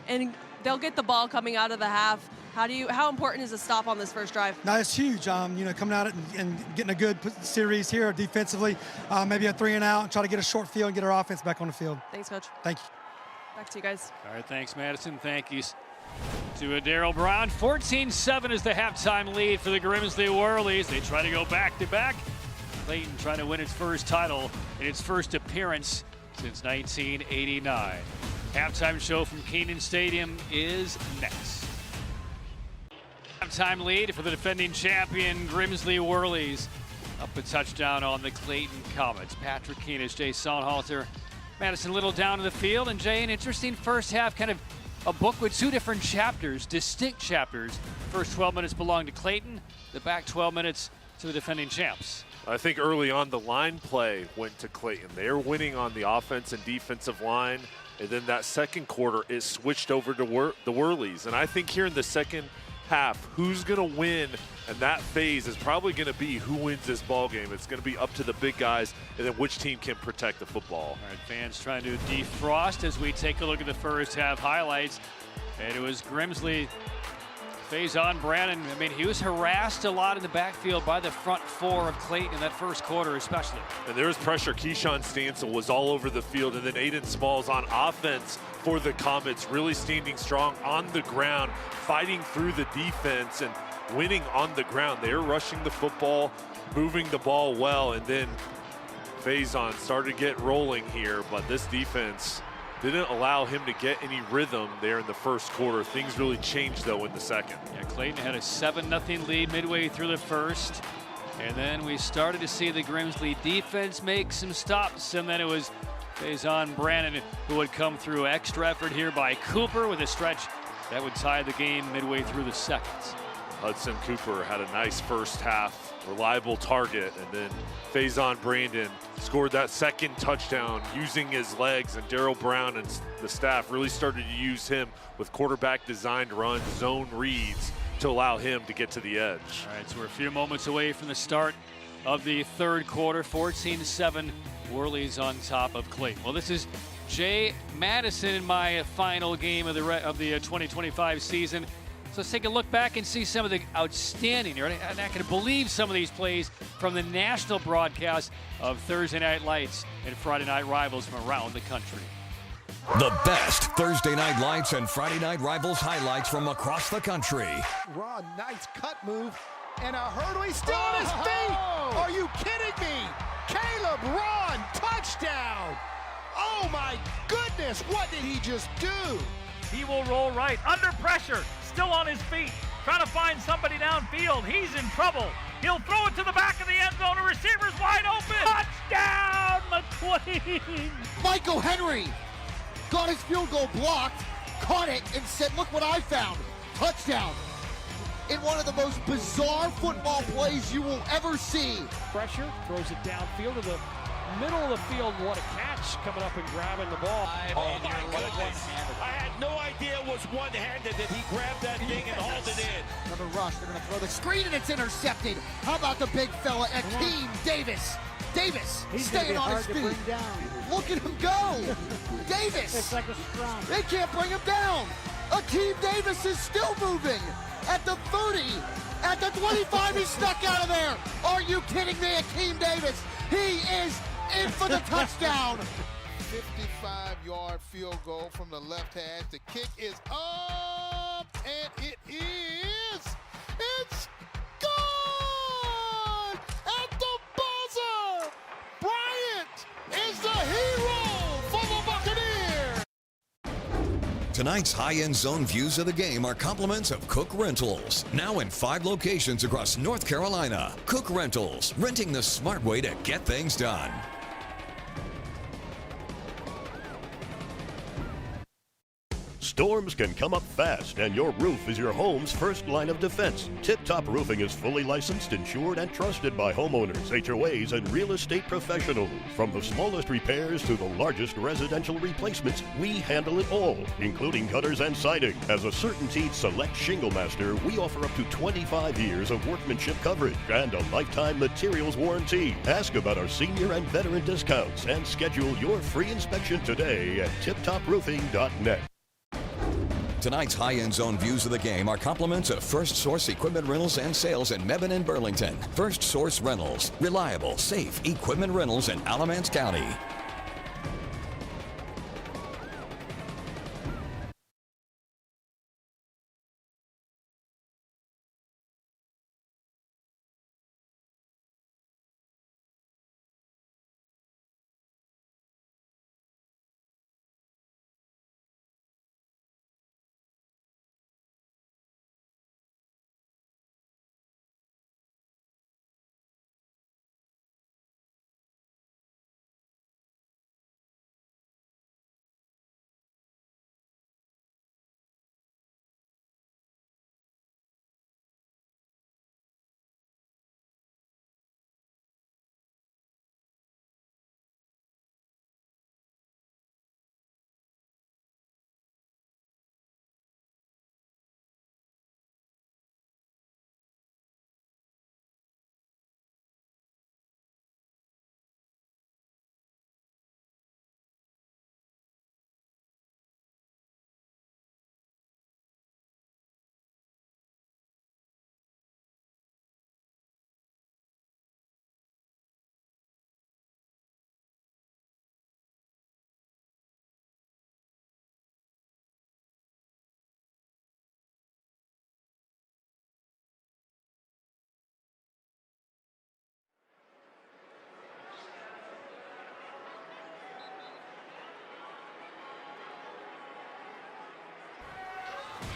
S3: And they'll get the ball coming out of the half. How important is a stop on this first drive?
S18: No, it's huge. Coming out and getting a good series here defensively, maybe a 3 and out, and try to get a short field and get our offense back on the field.
S3: Thanks, Coach.
S18: Thank you.
S3: Back to you guys.
S1: All right, thanks, Madison. Thank you to Darryl Brown. 14-7 is the halftime lead for the Grimsley Whirlies. They try to go back-to-back. Clayton trying to win its first title in its first appearance since 1989. Halftime show from Kenan Stadium is next. Halftime lead for the defending champion Grimsley Whirlies. Up a touchdown on the Clayton Comets. Patrick Keenis, Jay Sonhalter, Madison Little down in the field. And Jay, an interesting first half, kind of a book with 2 different chapters, distinct chapters. First 12 minutes belong to Clayton, the back 12 minutes to the defending champs.
S2: I think early on the line play went to Clayton. They were winning on the offense and defensive line. And then that second quarter is switched over to the Whirlies. And I think here in the second half, who's going to win? And that phase is probably going to be who wins this ball game. It's going to be up to the big guys and then which team can protect the football.
S1: All right, fans trying to defrost as we take a look at the first half highlights. And it was Grimsley. Faison Brannon, I mean, he was harassed a lot in the backfield by the front 4 of Clayton in that first quarter especially.
S2: And there was pressure. Keyshawn Stansel was all over the field, and then Aiden Smalls on offense for the Comets, really standing strong on the ground, fighting through the defense and winning on the ground. They were rushing the football, moving the ball well, and then Faison started to get rolling here, but this defense didn't allow him to get any rhythm there in the first quarter. Things really changed, though, in the second.
S1: Yeah, Clayton had a 7-0 lead midway through the first. And then we started to see the Grimsley defense make some stops. And then it was Faison Brannon who would come through. Extra effort here by Cooper with a stretch that would tie the game midway through the second.
S2: Hudson Cooper had a nice first half, reliable target, and then Faison Brannon scored that second touchdown using his legs, and Darryl Brown and the staff really started to use him with quarterback designed runs, zone reads to allow him to get to the edge.
S1: All right, so we're a few moments away from the start of the third quarter. 14-7, Whirlies on top of Clayton. Well, this is Jay Madison in my final game of the 2025 season. So let's take a look back and see some of the outstanding, I'm not going to believe some of these plays from the national broadcast of Thursday Night Lights and Friday Night Rivals from around the country.
S17: The best Thursday Night Lights and Friday Night Rivals highlights from across the country.
S13: Ron, nice cut move and a hurdle. He's still on his feet. Are you kidding me? Caleb Ron, touchdown. Oh my goodness, what did he just do?
S19: He will roll right under pressure, still on his feet, trying to find somebody downfield. He's in trouble.
S1: He'll throw it to the back of the end zone. A receiver's wide open. Touchdown, McQueen.
S13: Michael Henry got his field goal blocked, caught it, and said, look what I found. Touchdown. In one of the most bizarre football plays you will ever see.
S19: Pressure, throws it downfield to the middle of the field. What a catch, coming up and grabbing the ball.
S13: Oh my goodness.
S19: I had no idea it was one-handed that he grabbed that thing and hauled it in.
S13: Another rush, they're gonna throw the screen and it's intercepted. How about the big fella, Akeem Davis? Davis staying on his feet. Look at him go. Davis.
S19: It's like a scrum.
S13: They can't bring him down. Akeem Davis is still moving. At the 30, at the 25, he's stuck out of there. Are you kidding me, Akeem Davis? He is in for the touchdown.
S20: 55-yard field goal from the left hash. The kick is up, and it is. It's good at the buzzer. Bryant is the hero for the Buccaneers.
S17: Tonight's high-end zone views of the game are compliments of Cook Rentals. Now in 5 locations across North Carolina. Cook Rentals, renting the smart way to get things done.
S4: Storms can come up fast, and your roof is your home's first line of defense. Tip Top Roofing is fully licensed, insured, and trusted by homeowners, HOAs, and real estate professionals. From the smallest repairs to the largest residential replacements, we handle it all, including gutters and siding. As a CertainTeed Select Shingle Master, we offer up to 25 years of workmanship coverage and a lifetime materials warranty. Ask about our senior and veteran discounts and schedule your free inspection today at tiptoproofing.net.
S17: Tonight's high-end zone views of the game are compliments of First Source Equipment Rentals and Sales in Mebane and Burlington. First Source Rentals, reliable, safe equipment rentals in Alamance County.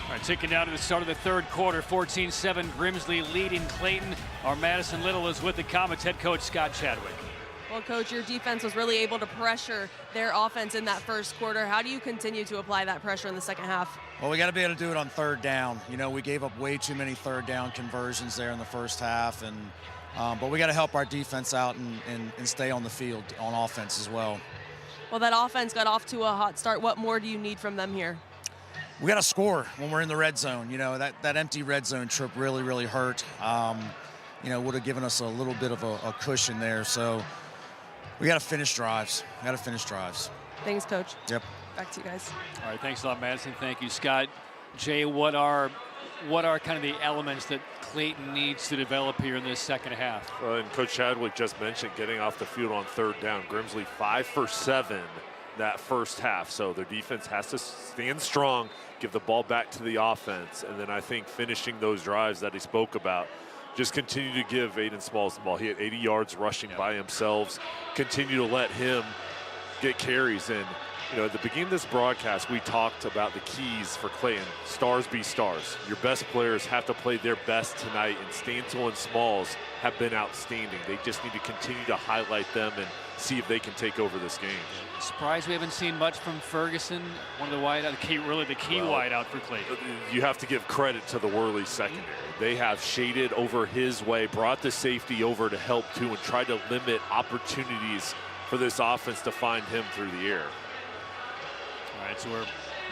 S1: All right, taking down to the start of the third quarter, 14-7, Grimsley leading Clayton. Our Madison Little is with the Comets head coach Scott Chadwick.
S3: Well, Coach, your defense was really able to pressure their offense in that first quarter. How do you continue to apply that pressure in the second half?
S21: Well, we got to be able to do it on third down. You know, we gave up way too many third down conversions there in the first half, and but we got to help our defense out and stay on the field on offense as well.
S3: Well, that offense got off to a hot start. What more do you need from them here?
S21: We got to score when we're in the red zone. You know, that empty red zone trip really hurt. You know, would have given us a little bit of a cushion there. So we got to finish drives.
S3: Thanks, Coach.
S21: Yep.
S3: Back to you guys.
S1: All right, thanks a lot, Madison. Thank you, Scott. Jay, what are kind of the elements that Clayton needs to develop here in this second half?
S2: And Coach Chadwick just mentioned getting off the field on third down. Grimsley 5 for 7 that first half. So their defense has to stand strong, give the ball back to the offense, and then I think finishing those drives that he spoke about. Just continue to give Aiden Smalls the ball. He had 80 yards rushing by himself. Continue to let him get carries. And, you know, at the beginning of this broadcast, we talked about the keys for Clayton. Stars be stars. Your best players have to play their best tonight, and Stansel and Smalls have been outstanding. They just need to continue to highlight them and see if they can take over this game.
S1: Surprised we haven't seen much from Ferguson, one of the wideout, the key wideout for Clayton.
S2: You have to give credit to the Whirlies secondary. They have shaded over his way, brought the safety over to help too, and tried to limit opportunities for this offense to find him through the air.
S1: All right, so we're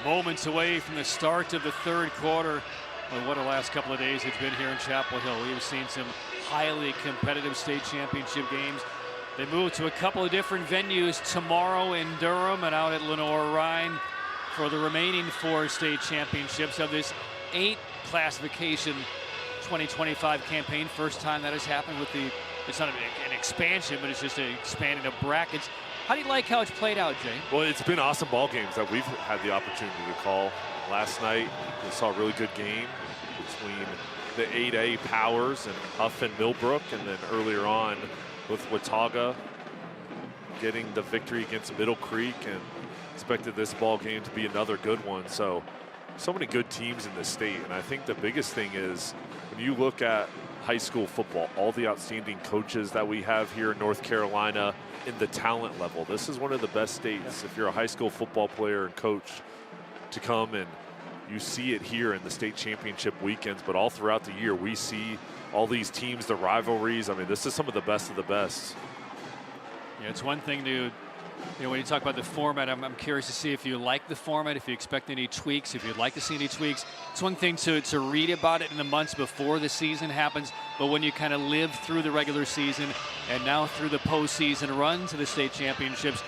S1: moments away from the start of the third quarter. Well, what a last couple of days it's been here in Chapel Hill. We've seen some highly competitive state championship games. They move to a couple of different venues tomorrow in Durham and out at Lenore-Rhine for the remaining 4 state championships of this 8 classification 2025 campaign. First time that has happened with it's not an expansion, but it's just an expanding of brackets. How do you like how it's played out, Jay?
S2: Well, it's been awesome ball games that we've had the opportunity to call. Last night, we saw a really good game between the 8A Powers and Huff and Millbrook, and then earlier on with Watauga getting the victory against Middle Creek, and expected this ball game to be another good one. So many good teams in the state, and I think the biggest thing is when you look at high school football, all the outstanding coaches that we have here in North Carolina in the talent level, this is one of the best states if you're a high school football player and coach to come, and you see it here in the state championship weekends, but all throughout the year we see all these teams, the rivalries. I mean, this is some of the best of the best.
S1: Yeah, it's one thing to, when you talk about the format, I'm curious to see if you like the format, if you expect any tweaks, if you'd like to see any tweaks. It's one thing to read about it in the months before the season happens, but when you kind of live through the regular season and now through the postseason run to the state championships,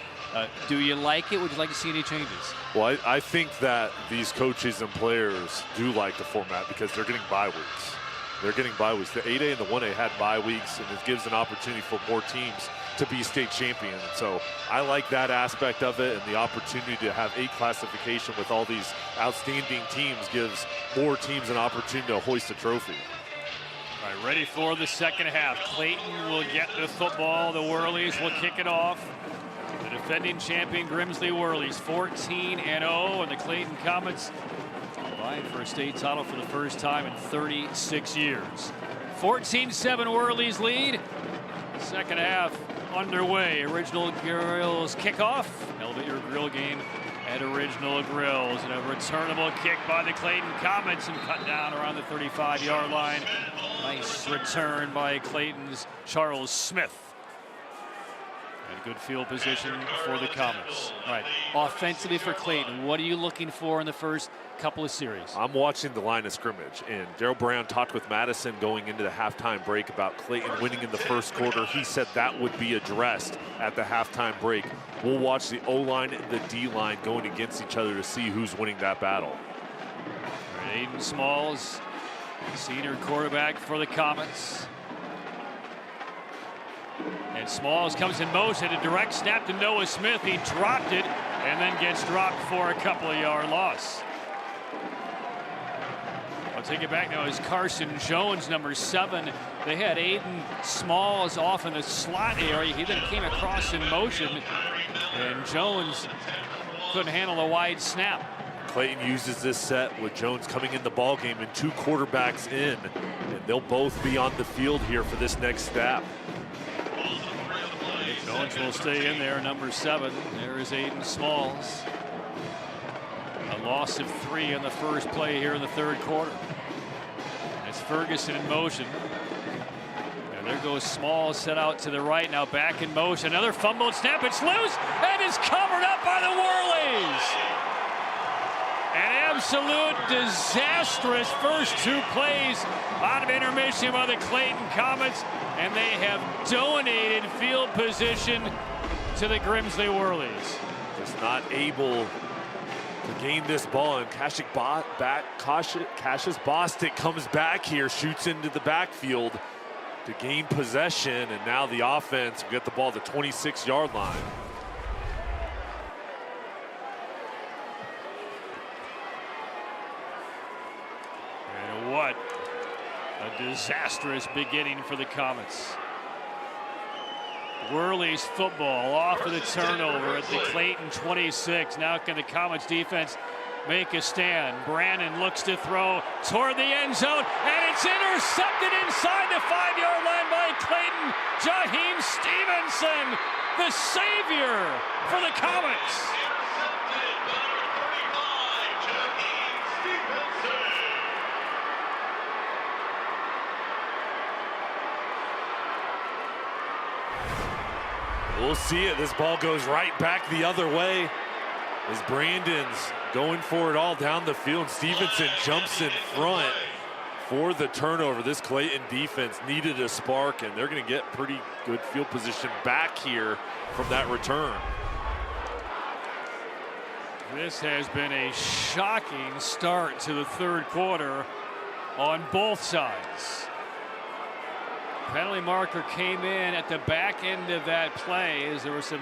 S1: do you like it? Would you like to see any changes?
S2: Well, I think that these coaches and players do like the format because they're getting bye weeks. They're getting bye weeks. The 8A and the 1A had bye weeks, and it gives an opportunity for more teams to be state champions. So I like that aspect of it, and the opportunity to have 8 classification with all these outstanding teams gives more teams an opportunity to hoist a trophy.
S1: All right, ready for the second half. Clayton will get the football. The Whirlies will kick it off. The defending champion Grimsley Whirlies 14-0, and the Clayton Comets vying for a state title for the first time in 36 years. 14-7 Whirlies lead. Second half underway. Original Grills kickoff. Elevate your grill game at Original Grills. And a returnable kick by the Clayton Comets and cut down around the 35-yard line. Nice return by Clayton's Charles Smith. And good field position for the Comets. All right, offensively for Clayton, what are you looking for in the first couple of series?
S2: I'm watching the line of scrimmage, and Daryl Brown talked with Madison going into the halftime break about Clayton winning in the first quarter. He said that would be addressed at the halftime break. We'll watch the O-line and the D-line going against each other to see who's winning that battle.
S1: All right, Aiden Smalls, senior quarterback for the Comets. And Smalls comes in motion, a direct snap to Noah Smith. He dropped it and then gets dropped for a couple of yard loss. I'll take it back now as Carson Jones, number 7. They had Aiden Smalls off in the slot area. He then came across in motion, and Jones couldn't handle a wide snap.
S2: Clayton uses this set with Jones coming in the ball game and 2 quarterbacks in, and they'll both be on the field here for this next snap.
S1: Jones will stay in there, number 7. There is Aiden Smalls. A loss of 3 in the first play here in the third quarter. It's Ferguson in motion. And there goes Smalls, set out to the right, now back in motion. Another fumbled snap, it's loose, and it's covered up by the Whirlies. An absolute disastrous first 2 plays out of intermission by the Clayton Comets, and they have donated field position to the Grimsley Whirlies.
S2: Just not able to gain this ball, and Cassius Bostic comes back here, shoots into the backfield to gain possession, and now the offense will get the ball to the 26-yard line.
S1: And what a disastrous beginning for the Comets. Whirlies football off of the turnover at the Clayton 26. Now can the Comets defense make a stand? Brandon looks to throw toward the end zone, and it's intercepted inside the 5-yard line by Clayton. Jaheim Stevenson, the savior for the Comets.
S2: We'll see it. This ball goes right back the other way as Brandon's going for it all down the field. Stevenson jumps in front for the turnover. This Clayton defense needed a spark, and they're going to get pretty good field position back here from that return.
S1: This has been a shocking start to the third quarter on both sides. Penalty marker came in at the back end of that play as there were some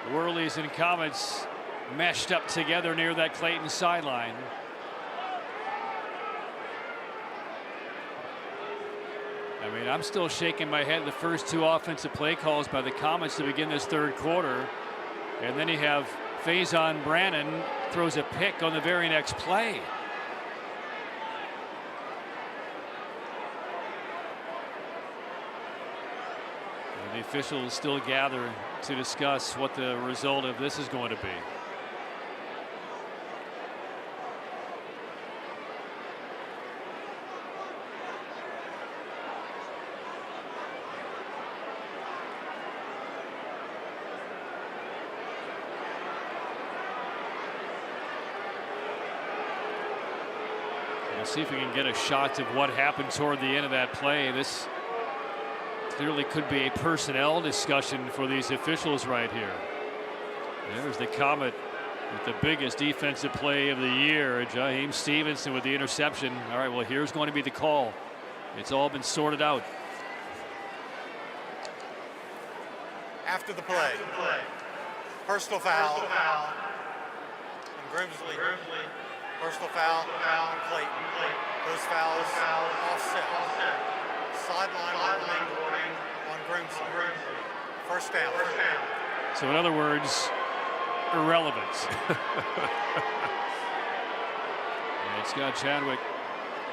S1: Whirlies and Comets meshed up together near that Clayton sideline. I mean, I'm still shaking my head at the first two offensive play calls by the Comets to begin this third quarter. And then you have Faison Brandon throws a pick on the very next play. The officials still gather to discuss what the result of this is going to be. We'll see if we can get a shot of what happened toward the end of that play. This clearly could be a personnel discussion for these officials right here. There's the Comet with the biggest defensive play of the year. Jaheim Stevenson with the interception. All right, well, here's going to be the call. It's all been sorted out.
S8: After the play, personal foul on Grimsley. Personal foul on Clayton. Those fouls offset. Sideline warning on Grimsley. First down.
S1: So in other words, irrelevant. And Scott Chadwick,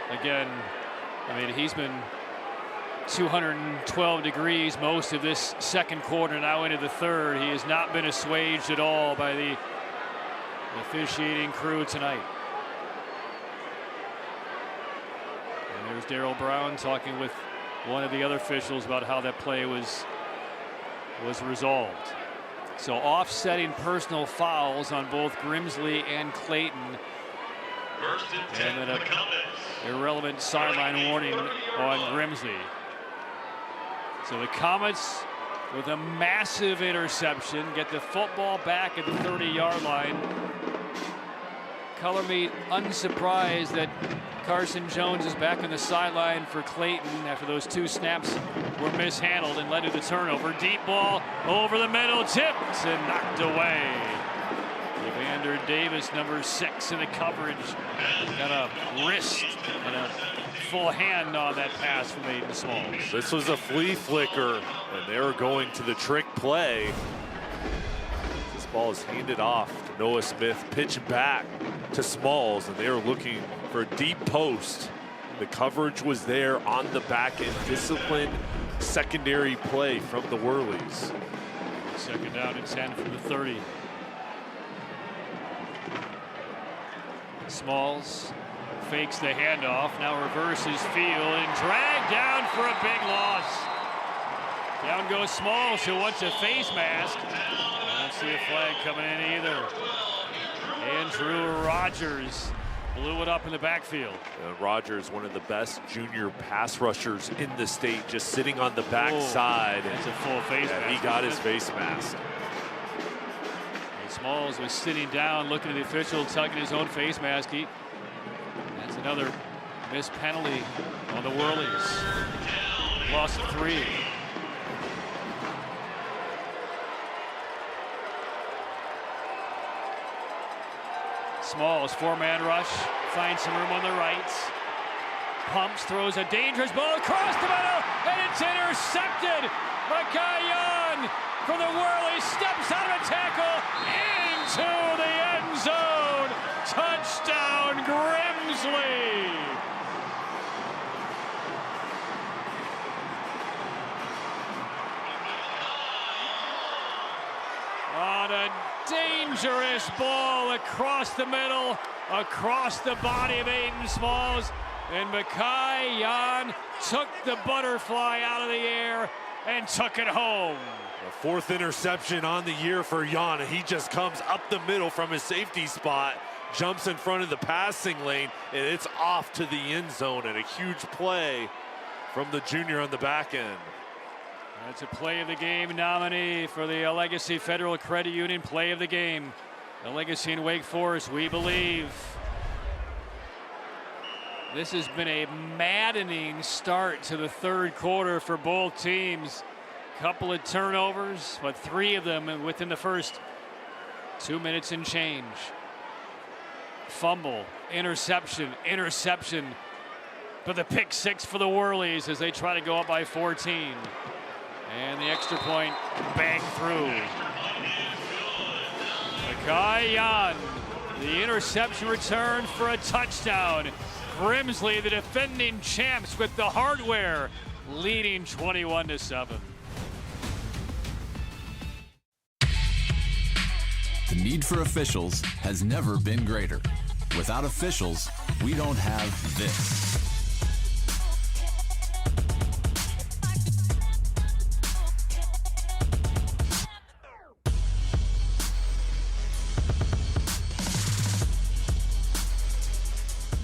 S1: again, I mean, he's been 212 degrees most of this second quarter, now into the third. He has not been assuaged at all by the officiating crew tonight. And there's Darryl Brown talking with one of the other officials about how that play was resolved. So offsetting personal fouls on both Grimsley and Clayton. And then an irrelevant sideline warning on Grimsley. So the Comets with a massive interception get the football back at the 30-yard line. Color me unsurprised that Carson Jones is back on the sideline for Clayton after those two snaps were mishandled and led to the turnover. Deep ball over the middle, tipped and knocked away. Evander Davis, number 6 in the coverage, got a wrist and a full hand on that pass from Aiden Smalls.
S2: This was a flea flicker, and they were going to the trick play. This ball is handed off to Noah Smith, pitch back to Smalls, and they were looking for a deep post. The coverage was there on the back end. Disciplined secondary play from the Whirlies.
S1: Second down and 10 from the 30. Smalls fakes the handoff, now reverses field and dragged down for a big loss. Down goes Smalls, who wants a face mask. I don't see a flag coming in either. Andrew Rogers blew it up in the backfield.
S2: Rogers, one of the best junior pass rushers in the state, just sitting on the backside.
S1: It's a full face mask.
S2: He got his face mask.
S1: And Smalls was sitting down, looking at the official, tugging his own face mask. That's another missed penalty on the Whirlies. Loss of 3. Smalls, 4-man rush, finds some room on the right. Pumps, throws a dangerous ball across the middle, and it's intercepted. Micah Young from the Whirlies, steps out of a tackle, into the end zone. Touchdown, Grimsley. On a dangerous ball across the middle, across the body of Aiden Smalls, and Mekhi Yan took the butterfly out of the air and took it home.
S2: The fourth interception on the year for Yan. He just comes up the middle from his safety spot, jumps in front of the passing lane, and it's off to the end zone, and a huge play from the junior on the back end.
S1: That's a play of the game nominee for the Legacy Federal Credit Union play of the game. The Legacy and Wake Forest, we believe. This has been a maddening start to the third quarter for both teams. Couple of turnovers, but 3 of them within the first 2 minutes and change. Fumble, interception, but the pick 6 for the Whirlies as they try to go up by 14. And the extra point bang through. Mekhi Yan, the interception return for a touchdown. Grimsley, the defending champs, with the hardware, leading 21-7.
S5: The need for officials has never been greater. Without officials, we don't have this.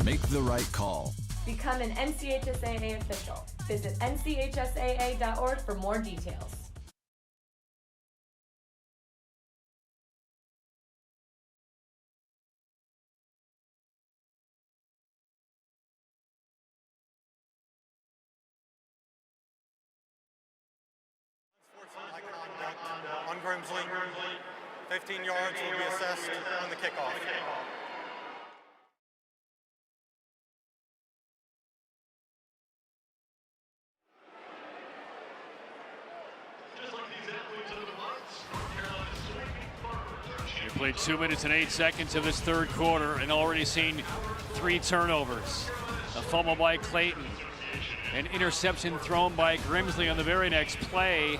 S5: Make the right call.
S22: Become an NCHSAA official. Visit NCHSAA.org for more details.
S8: On Grimsley, 15 yards will be assessed on the kickoff.
S1: We played 2 minutes and 8 seconds of this third quarter and already seen 3 turnovers. A fumble by Clayton, an interception thrown by Grimsley on the very next play,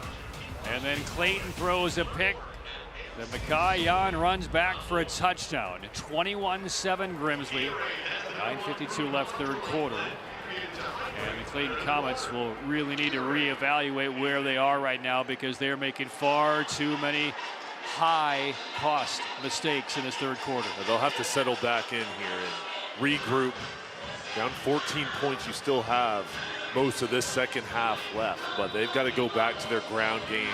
S1: and then Clayton throws a pick. Then Mekhi Yan runs back for a touchdown. 21-7 Grimsley. 9:52 left third quarter. And the Clayton Comets will really need to reevaluate where they are right now because they're making far too many high-cost mistakes in this third quarter.
S2: They'll have to settle back in here and regroup. Down 14 points, you still have most of this second half left, but they've got to go back to their ground game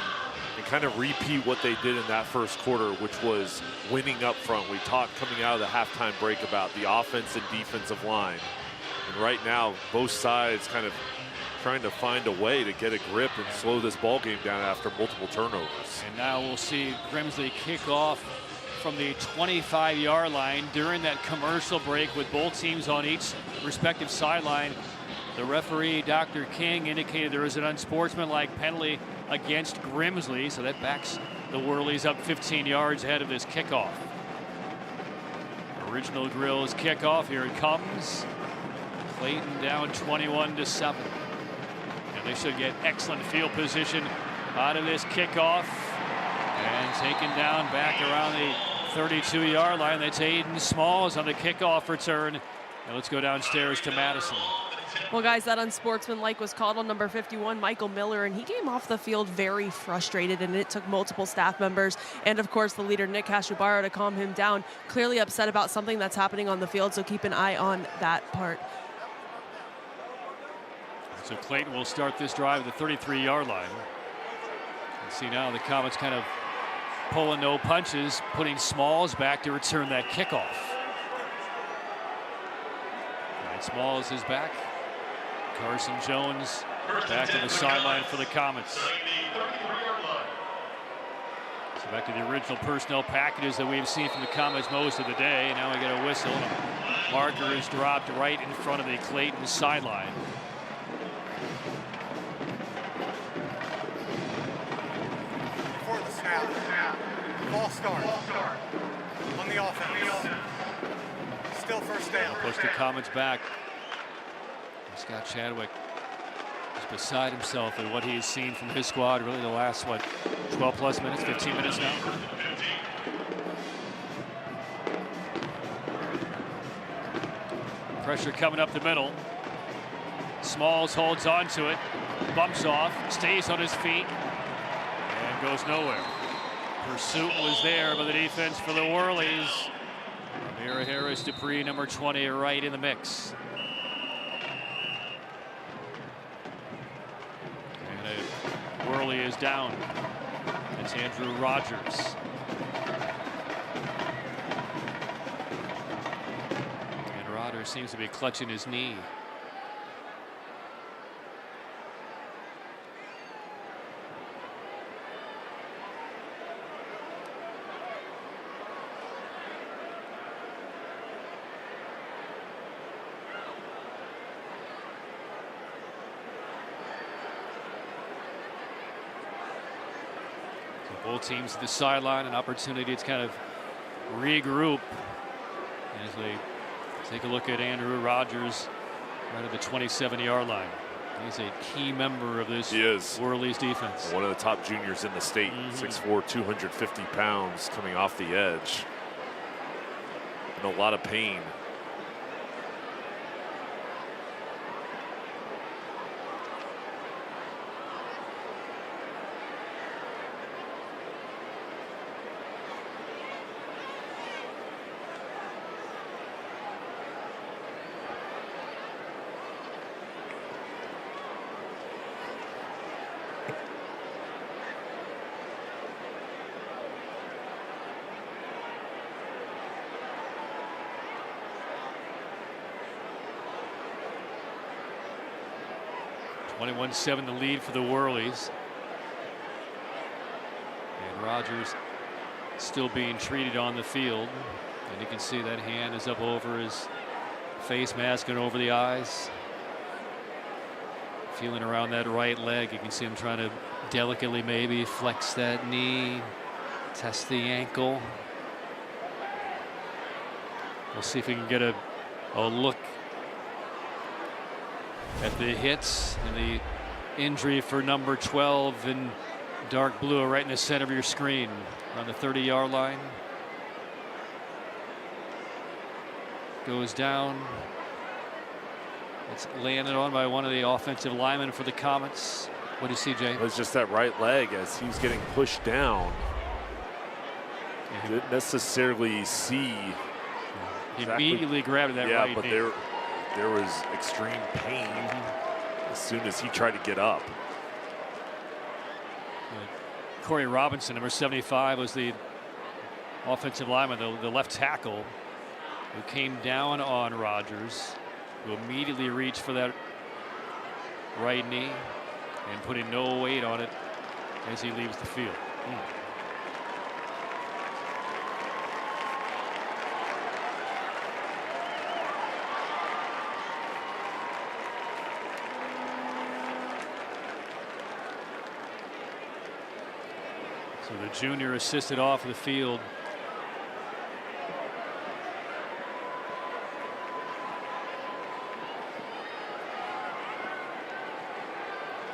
S2: and kind of repeat what they did in that first quarter, which was winning up front. We talked coming out of the halftime break about the offense and defensive line. And right now, both sides kind of trying to find a way to get a grip and slow this ball game down after multiple turnovers.
S1: And now we'll see Grimsley kick off from the 25-yard line during that commercial break with both teams on each respective sideline. The referee, Dr. King, indicated there was an unsportsmanlike penalty against Grimsley, so that backs the Whirlies up 15 yards ahead of this kickoff. Original Grill's kickoff, here it comes. Clayton down 21-7. And they should get excellent field position out of this kickoff. And taken down back around the 32-yard line. That's Aiden Smalls on the kickoff return. And let's go downstairs to Madison.
S3: Well, guys, that unsportsmanlike was called on number 51, Michael Miller, and he came off the field very frustrated, and it took multiple staff members and, of course, the leader, Nick Cashubaro, to calm him down. Clearly upset about something that's happening on the field, so keep an eye on that part.
S1: So Clayton will start this drive at the 33-yard line. You see now the Comets kind of pulling no punches, putting Smalls back to return that kickoff. And Smalls is back. Carson Jones back on the sideline for the Comets. So back to the original personnel packages that we've seen from the Comets most of the day. And now we get a whistle. And a marker is dropped right in front of the Clayton sideline.
S8: For the False start on the offense. Still first down.
S1: Push the Comets back. Scott Chadwick is beside himself at what he's seen from his squad really the last, 12 plus minutes, 15 minutes now. Pressure coming up the middle. Smalls holds on to it, bumps off, stays on his feet, and goes nowhere. Pursuit was there by the defense for the Whirlies. Mira Harris Dupree, number 20, right in the mix. And Whirly is down. It's Andrew Rogers. And Rogers seems to be clutching his knee. Both teams at the sideline, an opportunity to kind of regroup as they take a look at Andrew Rogers right at the 27-yard line. He's a key member of this Whirlies defense.
S2: One of the top juniors in the state, 6'4", 250 pounds, coming off the edge. In a lot of pain.
S1: (21-7) the lead for the Whirlies. And Rogers still being treated on the field. And you can see that hand is up over his face mask and over the eyes. Feeling around that right leg. You can see him trying to delicately maybe flex that knee, test the ankle. We'll see if we can get a look at the hits and the injury for number 12 in dark blue right in the center of your screen on the 30-yard line. Goes down. It's landed on by one of the offensive linemen for the Comets. What do you see, Jay?
S2: It was just that right leg as he was getting pushed down. Didn't necessarily see.
S1: He immediately grabbed that right knee.
S2: Yeah, but there was extreme pain as soon as he tried to get up.
S1: Corey Robinson, number 75, was the offensive lineman, the left tackle, who came down on Rogers, who immediately reached for that right knee and putting no weight on it as he leaves the field. So the junior assisted off the field.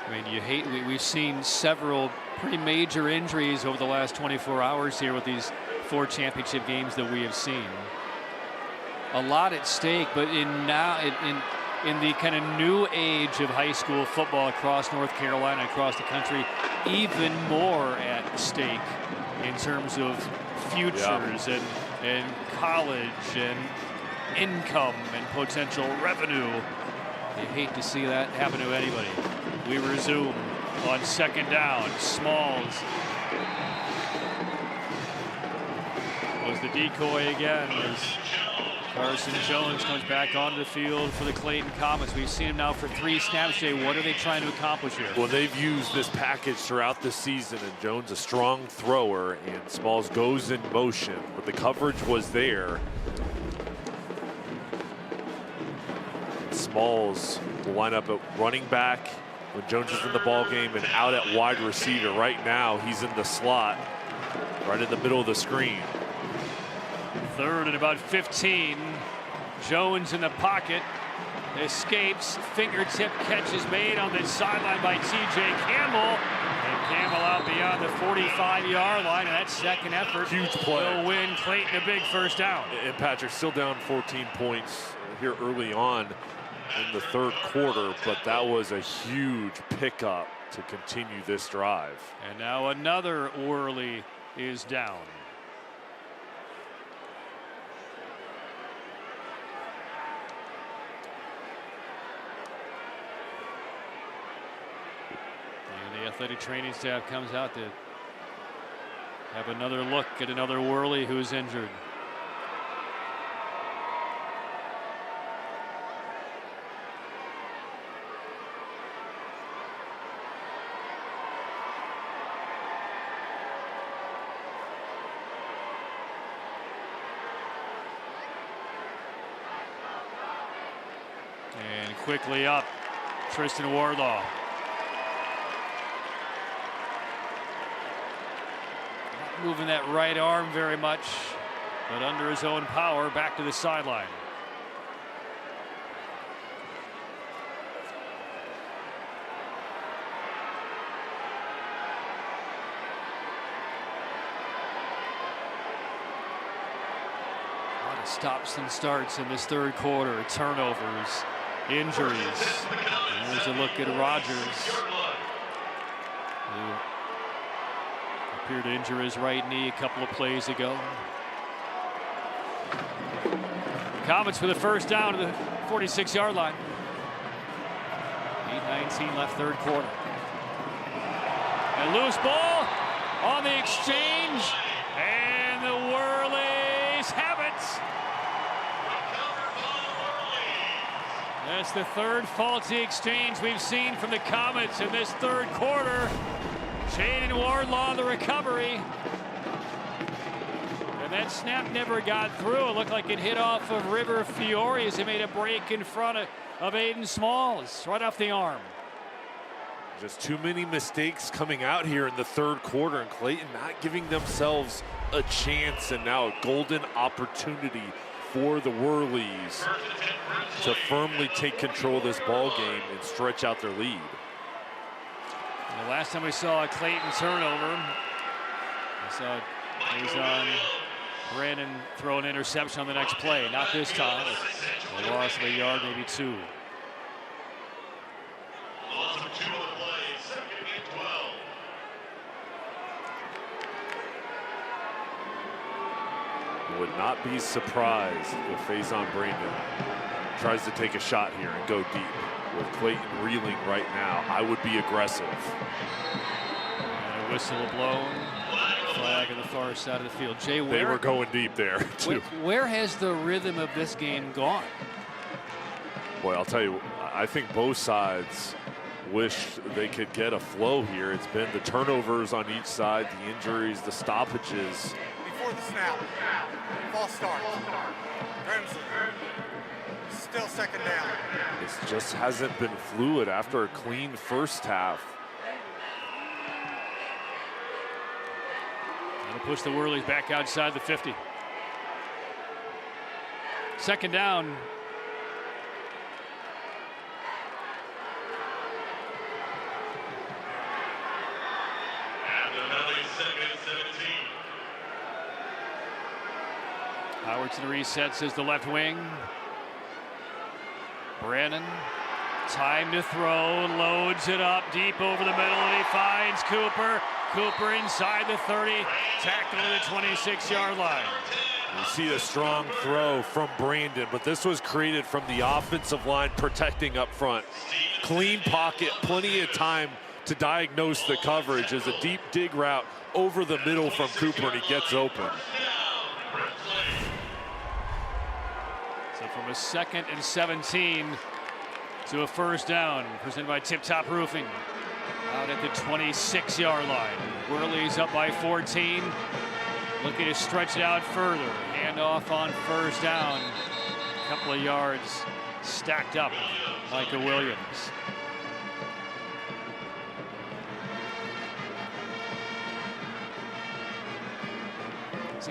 S1: I mean, you hate, we've seen several pretty major injuries over the last 24 hours here with these 4 championship games that we have seen. A lot at stake, but in the kind of new age of high school football across North Carolina, across the country, even more at stake in terms of futures and college and income and potential revenue. You hate to see that happen to anybody. We resume on second down. Smalls was the decoy again as Carson Jones comes back onto the field for the Clayton Comets. We've seen him now for 3 snaps. Jay, what are they trying to accomplish here?
S2: Well, they've used this package throughout the season, and Jones a strong thrower, and Smalls goes in motion, but the coverage was there. Smalls will line up at running back when Jones is in the ball game and out at wide receiver. Right now, he's in the slot. right in the middle of the screen.
S1: 3rd and about 15. Jones in the pocket. Escapes. Fingertip catch is made on the sideline by T.J. Campbell. And Campbell out beyond the 45-yard line. And that second effort
S2: Huge play.
S1: will win Clayton a big first down.
S2: And Patrick still down 14 points here early on in the 3rd quarter, but that was a huge pickup to continue this drive.
S1: And now another Whirly is down. And the athletic training staff comes out to have another look at another Whirly who's injured. And quickly up, Tristan Wardlaw. Not moving that right arm very much, but under his own power, back to the sideline. A lot of stops and starts in this 3rd quarter. Turnovers. Injuries. There's a look at Rogers, who appeared to injure his right knee a couple of plays ago. Comets with a first down to the 46-yard line. 8:19 left 3rd quarter. A loose ball on the exchange, and the Whirlies have it. That's the 3rd faulty exchange we've seen from the Comets in this 3rd quarter. Jaden Wardlaw, the recovery. And that snap never got through. It looked like it hit off of River Fiore as he made a break in front of Aiden Smalls, right off the arm.
S2: Just too many mistakes coming out here in the 3rd quarter, and Clayton not giving themselves a chance, and now a golden opportunity for the Whirlies to firmly take control of this ball game and stretch out their lead.
S1: And the last time we saw a Clayton turnover, we saw Faison Brandon throw an interception on the next play. Not this time. A loss of a yard, maybe 2.
S2: Would not be surprised if Faison Brandon tries to take a shot here and go deep. With Clayton reeling right now, I would be aggressive.
S1: And a whistle blown. Flag on the far side of the field. Jay,
S2: they were going deep there, too.
S1: Where has the rhythm of this game gone?
S2: Boy, I'll tell you, I think both sides wish they could get a flow here. It's been the turnovers on each side, the injuries, the stoppages.
S8: Before the snap, false start. Grimsley, still 2nd down.
S2: This just hasn't been fluid after a clean first half.
S1: That'll push the Whirlies back outside the 50. 2nd down. Howard to the resets as the left wing. Brandon, time to throw, loads it up deep over the middle, and he finds Cooper. Cooper inside the 30, tackled to the 26-yard line.
S2: You see a strong throw from Brandon, but this was created from the offensive line protecting up front. Clean pocket, plenty of time to diagnose the coverage as a deep dig route over the middle from Cooper, and he gets open.
S1: So from a 2nd and 17 to a first down, presented by Tip Top Roofing. Out at the 26-yard line. Whirlies up by 14. Looking to stretch it out further. Handoff on first down. A couple of yards stacked up. Micah Williams.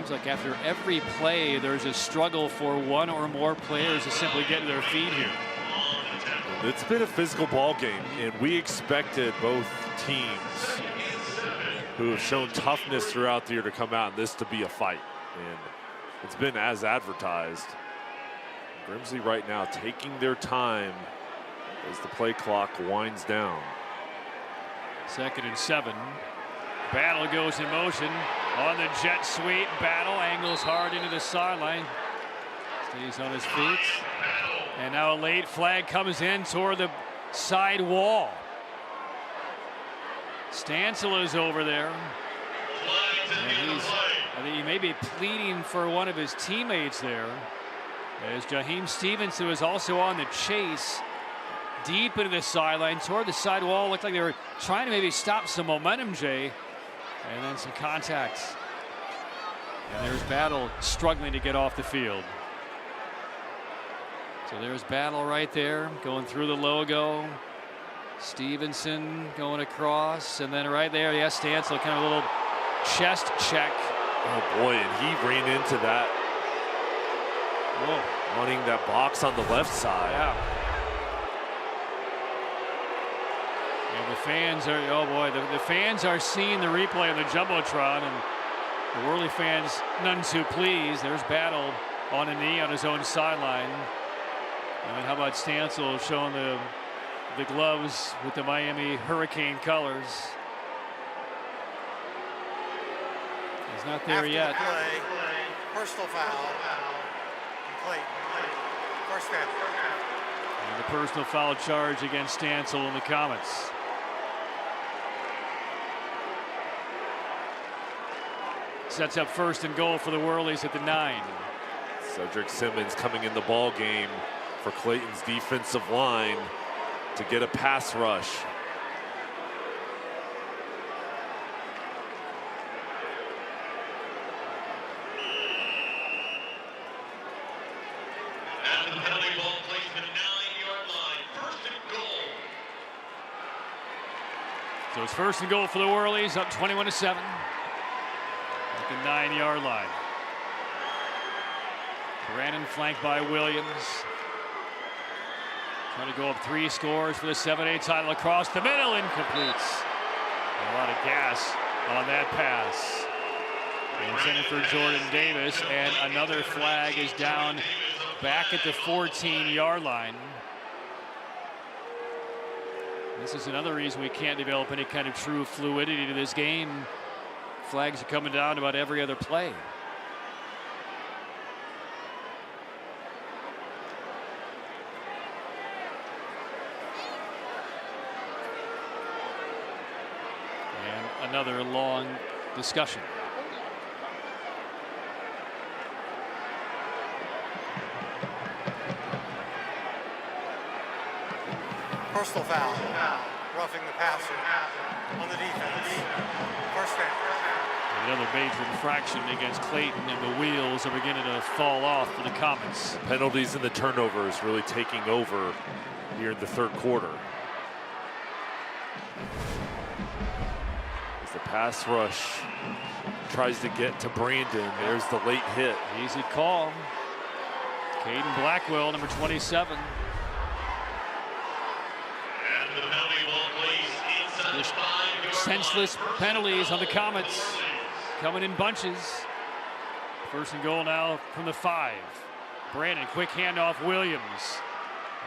S1: seems like after every play, there's a struggle for one or more players to simply get to their feet here.
S2: It's been a physical ball game, and we expected both teams who have shown toughness throughout the year to come out and this to be a fight. And it's been as advertised. Grimsley right now taking their time as the play clock winds down.
S1: 2nd and 7. Battle goes in motion on the jet sweep. Battle angles hard into the sideline. Stays on his feet. And now a late flag comes in toward the side wall. Stancil is over there. And I think he may be pleading for one of his teammates there. As Jaheim Stevenson was also on the chase deep into the sideline toward the side wall. Looked like they were trying to maybe stop some momentum, Jay. And then some contacts. And there's Battle struggling to get off the field. So there's Battle right there going through the logo. Stevenson going across, and then right there, yeah, Stancil, kind of a little chest check.
S2: Oh boy, and he ran into that. Whoa. Running that box on the left side.
S1: Yeah. And the fans are, oh boy, the fans are seeing the replay of the Jumbotron, and the Whirly fans none too pleased. There's Battle on a knee on his own sideline. And then how about Stancil showing the gloves with the Miami Hurricane colors. He's not there yet.
S8: The play, personal foul. Clayton. First down.
S1: And the personal foul charge against Stancil and the Comets. Sets up 1st and goal for the Whirlies at the 9.
S2: Cedric Simmons coming in the ball game for Clayton's defensive line to get a pass rush.
S6: And the penalty ball placement 9-yard line. 1st and goal.
S1: So it's 1st and goal for the Whirlies, up 21-7 at the 9-yard line. Brandon flanked by Williams. Trying to go up 3 scores for the 7A title across the middle. Incomplete. A lot of gas on that pass. Intended for Jordan Davis, and another flag is down back at the 14-yard line. This is another reason we can't develop any kind of true fluidity to this game. Flags are coming down about every other play. Another long discussion.
S8: Personal foul. Roughing the passer on the defense. First down.
S1: Another major infraction against Clayton, and the wheels are beginning to fall off for the Comets.
S2: Penalties and the turnovers really taking over here in the 3rd quarter. The pass rush tries to get to Brandon. There's the late hit.
S1: Easy call. Caden Blackwell, number 27.
S6: And the penalty ball placed inside the 5-yard
S1: Senseless penalties on the Comets coming in bunches. 1st and goal now from the 5. Brandon, quick handoff, Williams.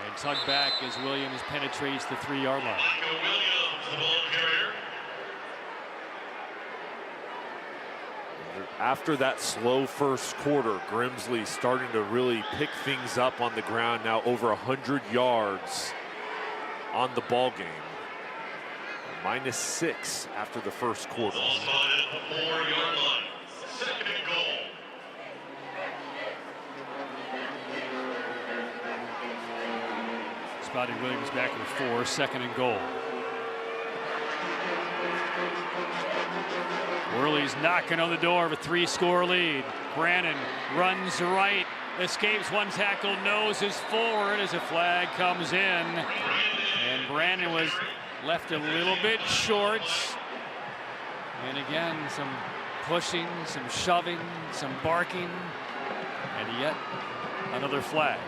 S1: And tugged back as Williams penetrates the 3-yard line.
S6: Michael Williams, the ball carrier.
S2: After that slow 1st quarter, Grimsley starting to really pick things up on the ground now, over 100 yards on the ball game. -6 after the 1st quarter.
S6: Ball spotted at the 4-yard line. 2nd and goal.
S1: Spotted Williams back at the 4, 2nd and goal. Whirlies knocking on the door of a 3-score lead. Brandon runs right, escapes one tackle, noses forward as a flag comes in. And Brandon was left a little bit short. And again, some pushing, some shoving, some barking, and yet another flag.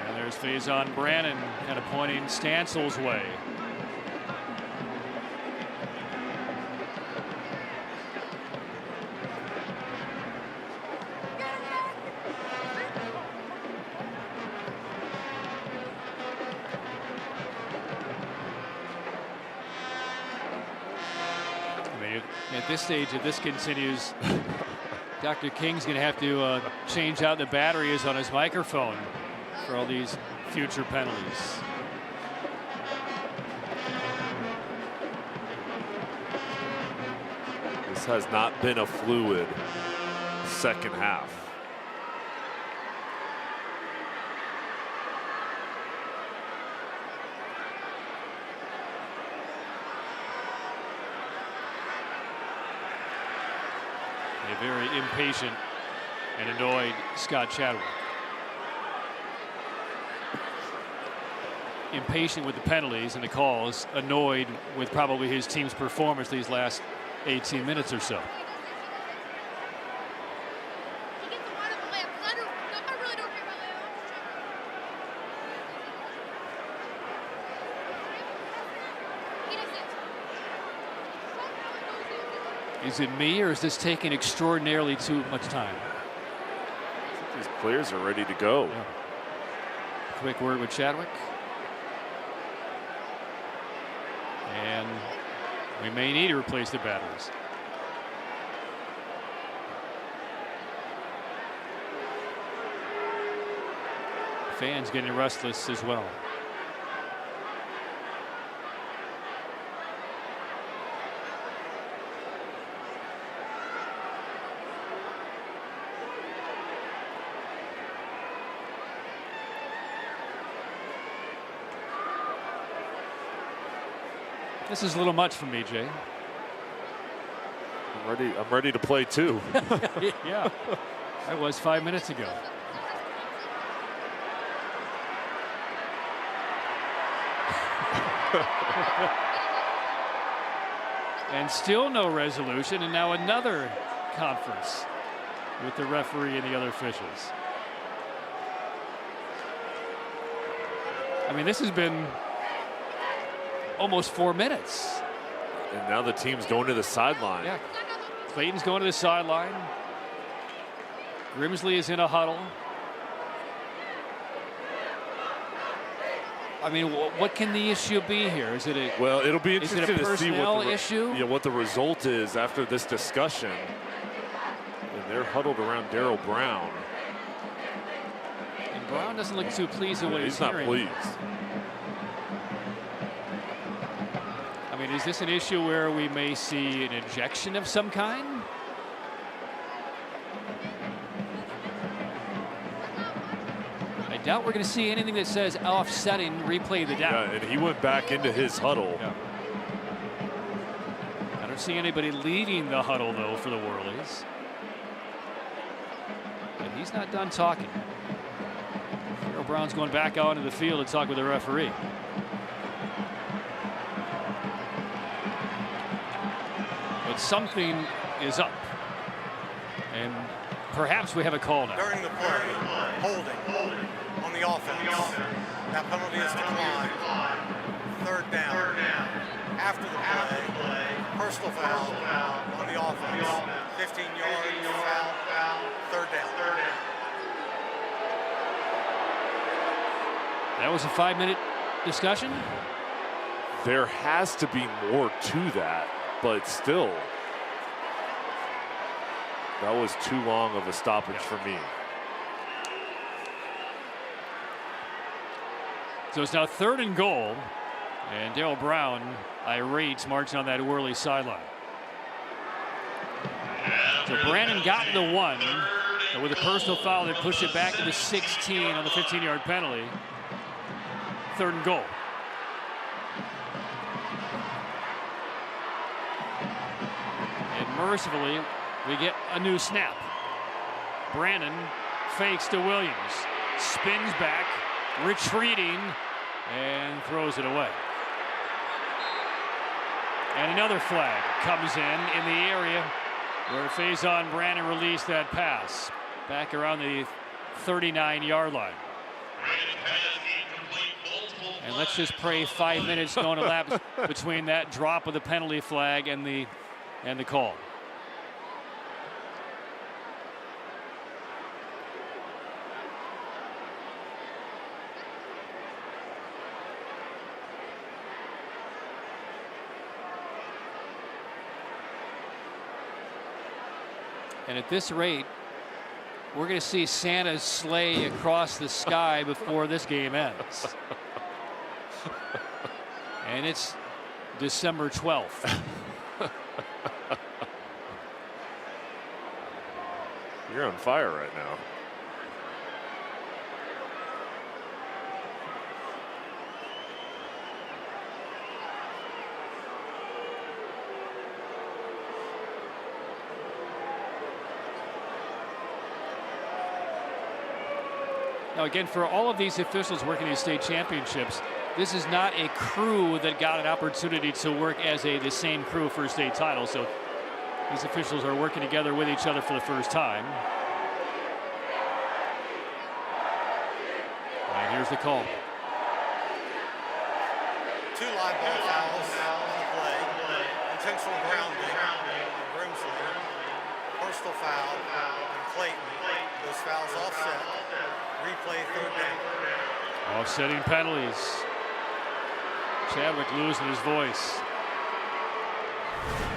S1: And there's Faison Brannon kind of pointing Stansel's way. At this stage, if this continues, Dr. King's going to have to change out the batteries on his microphone for all these future penalties.
S2: This has not been a fluid second half.
S1: A very impatient and annoyed Scott Chadwick. Impatient with the penalties and the calls, annoyed with probably his team's performance these last 18 minutes or so. Is it me, or is this taking extraordinarily too much time?
S2: I think these players are ready to go.
S1: Yeah. Quick word with Chadwick. And we may need to replace the batteries. Fans getting restless as well. This is a little much for me, Jay.
S2: I'm ready to play too.
S1: Yeah, I was 5 minutes ago. And still no resolution, and now another conference with the referee and the other officials. I mean, this has been almost 4 minutes.
S2: And now the team's going to the sideline.
S1: Yeah. Clayton's going to the sideline. Grimsley is in a huddle. I mean, what can the issue be here? Is it a
S2: well? It'll be interesting to see what the result is after this discussion. And they're huddled around Darryl Brown.
S1: And Brown doesn't look too pleased with what he's
S2: not
S1: hearing.
S2: Pleased.
S1: I mean, is this an issue where we may see an ejection of some kind? I doubt we're going to see anything that says offsetting, replay the down.
S2: Yeah, and he went back into his huddle.
S1: Yeah. I don't see anybody leaving the huddle, though, for the Whirlies. And he's not done talking. Darryl Brown's going back out into the field to talk with the referee. But something is up. And perhaps we have a call now.
S8: During the play, holding on the offense. That penalty is declined. Third down. After the play, personal foul on the offense. 15 yards, foul, third down.
S1: That was a 5-minute discussion.
S2: There has to be more to that, but still, that was too long of a stoppage for me.
S1: So it's now 3rd and goal, and Darryl Brown, irate, marching on that Whirly sideline. So Brandon got the 1, and with a personal foul, they push it back to the 16 on the 15-yard penalty. 3rd and goal. And mercifully, we get a new snap. Brandon fakes to Williams, spins back, retreating, and throws it away. And another flag comes in the area where Faison Brandon released that pass back around the 39-yard line. And let's just pray 5 minutes don't elapse between that drop of the penalty flag and the call. And at this rate, we're going to see Santa's sleigh across the sky before this game ends. And it's December 12th.
S2: You're on fire right now.
S1: Now, again, for all of these officials working these state championships, this is not a crew that got an opportunity to work as the same crew for a state title. So these officials are working together with each other for the first time. And here's the call.
S8: 2 live ball fouls on the play. Intentional grounding on Grimsley. Personal foul on Clayton. Those fouls offset. Replay, 3rd down.
S1: Offsetting penalties. Chadwick losing his voice.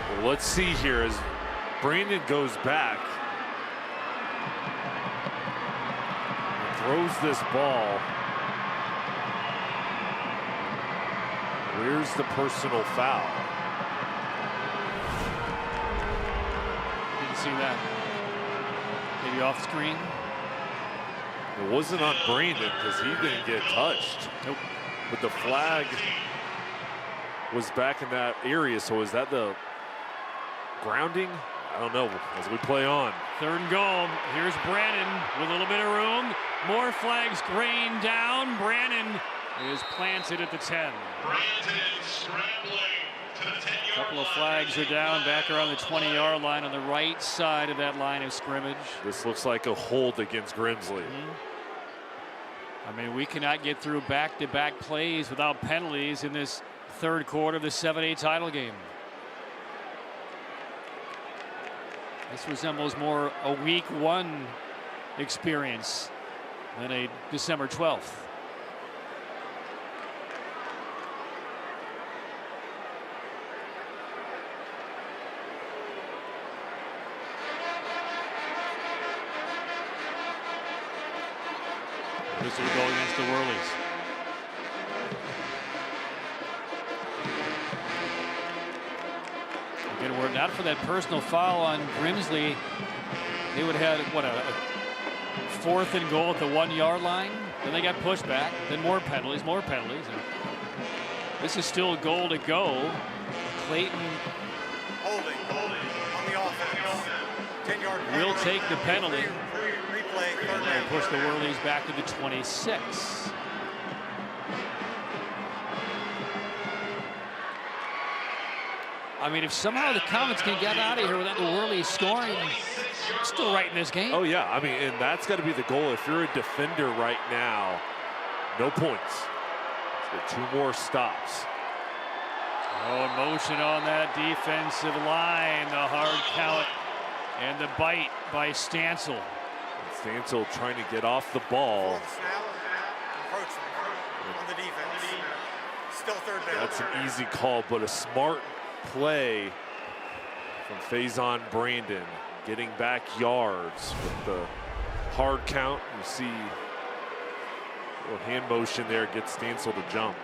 S2: Well, let's see here as Brandon goes back and throws this ball. Where's the personal foul?
S1: Didn't see that. Maybe off screen.
S2: It wasn't on Brandon because he didn't get touched.
S1: Nope.
S2: But the flag was back in that area. So is that the grounding? I don't know. As we play on.
S1: 3rd and goal. Here's Brandon with a little bit of room. More flags rain down. Brandon is planted at the 10.
S6: Brandon scrambling to the 10-yard line.
S1: A couple of flags are down back around the 20-yard line on the right side of that line of scrimmage.
S2: This looks like a hold against Grimsley.
S1: I mean, we cannot get through back-to-back plays without penalties in this 3rd quarter of the 7A title game. This resembles more a week 1 experience than a December 12th. This will go against the Whirlies. Again, were it not for that personal foul on Grimsley, they would have had, what, a 4th and goal at the 1-yard line. Then they got pushed back. Then more penalties. And this is still a goal to go. Clayton
S8: Holding on the offense. 10-yard penalty.
S1: Will take the penalty.
S8: Replay, 3rd down.
S1: And push the Whirlies back to the 26. I mean, if somehow the Comets can get out of here without the Whirlies scoring, still right in this game.
S2: Oh, yeah. I mean, and that's got to be the goal. If you're a defender right now, no points. Let's get 2 more stops.
S1: Oh, motion on that defensive line. The hard count and the bite by Stansel.
S2: Stansel trying to get off the ball.
S8: Approaching on the defense. Still 3rd down.
S2: That's an easy call, but a smart play from Faison Brandon, getting back yards with the hard count. You see a little hand motion there, gets Stansel to jump.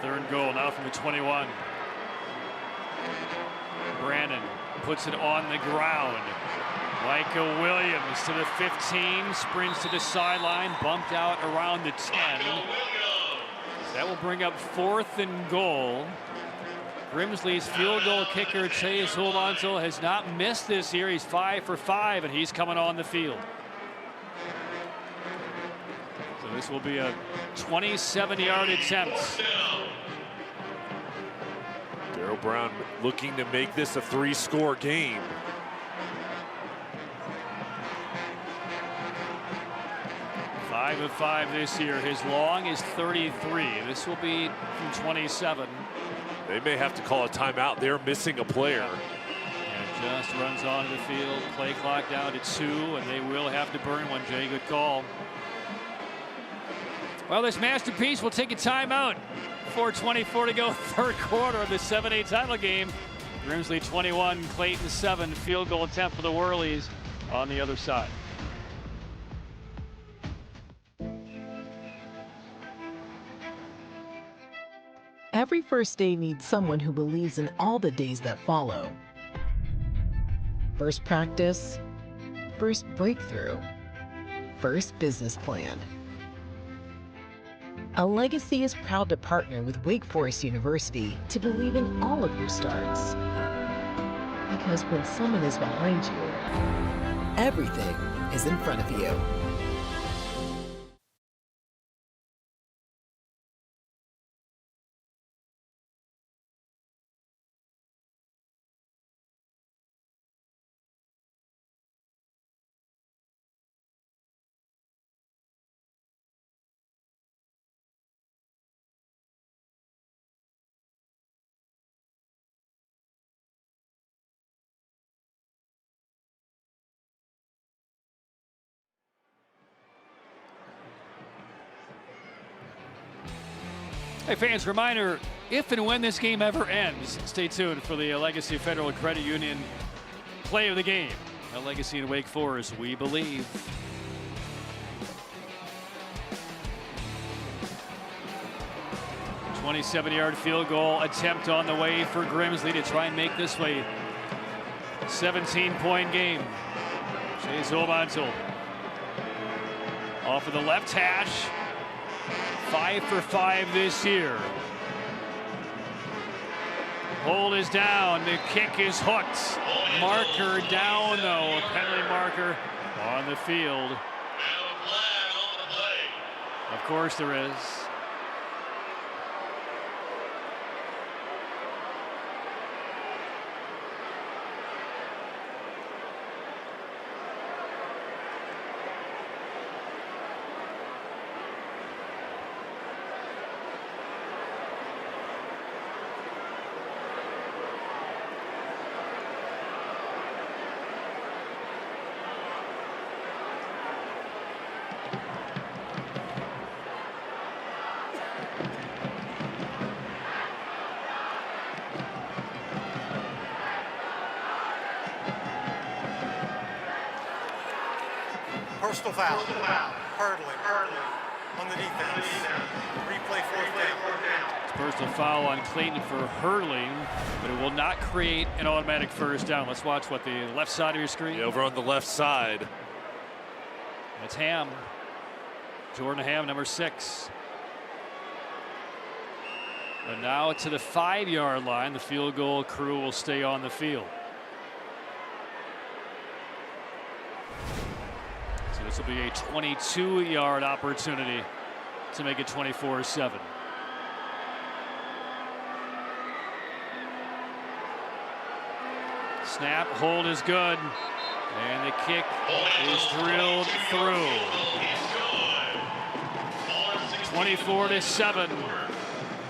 S1: 3rd and goal now from the 21. Brandon puts it on the ground. Micah Williams to the 15, sprints to the sideline, bumped out around the 10. That will bring up 4th and goal. Grimsley's field goal kicker, Chase Hulonzel, has not missed this year. He's 5 for 5, and he's coming on the field. So this will be a 27-yard attempt
S2: Darryl Brown looking to make this a 3-score game.
S1: Five of 5 this year. His long is 33. This will be from 27.
S2: They may have to call a timeout. They're missing a player.
S1: And just runs onto the field. Play clock down to 2, and they will have to burn one. Jay, good call. Well, this masterpiece will take a timeout. 4:24 to go, third quarter of the 7A title game. Grimsley 21, Clayton 7. Field goal attempt for the Whirlies on the other side.
S11: Every first day needs someone who believes in all the days that follow. First practice, first breakthrough, first business plan. A Legacy is proud to partner with Wake Forest University to believe in all of your starts. Because when someone is behind you, everything is in front of you.
S1: Hey fans, reminder, if and when this game ever ends, stay tuned for the Legacy Federal Credit Union play of the game. A Legacy in Wake Forest, we believe. A 27-yard field goal attempt on the way for Grimsley to try and make this a 17-point game. Jay Zolmantel off of the left hash. 5 for 5 this year. Hold is down. The kick is hooked. Marker down, though. A penalty marker on the field. Of course there is.
S8: Personal foul. Hurdling. On the defense. Replay, fourth down.
S1: It's personal foul on Clayton for hurdling, but it will not create an automatic first down. Let's watch what the left side of your screen.
S2: Yeah, over on the left side.
S1: That's Ham. Jordan Ham, number 6. And now to the 5-yard line. The field goal crew will stay on the field. So this will be a 22-yard opportunity to make it 24-7. Snap, hold is good. And the kick is drilled through. 24-7.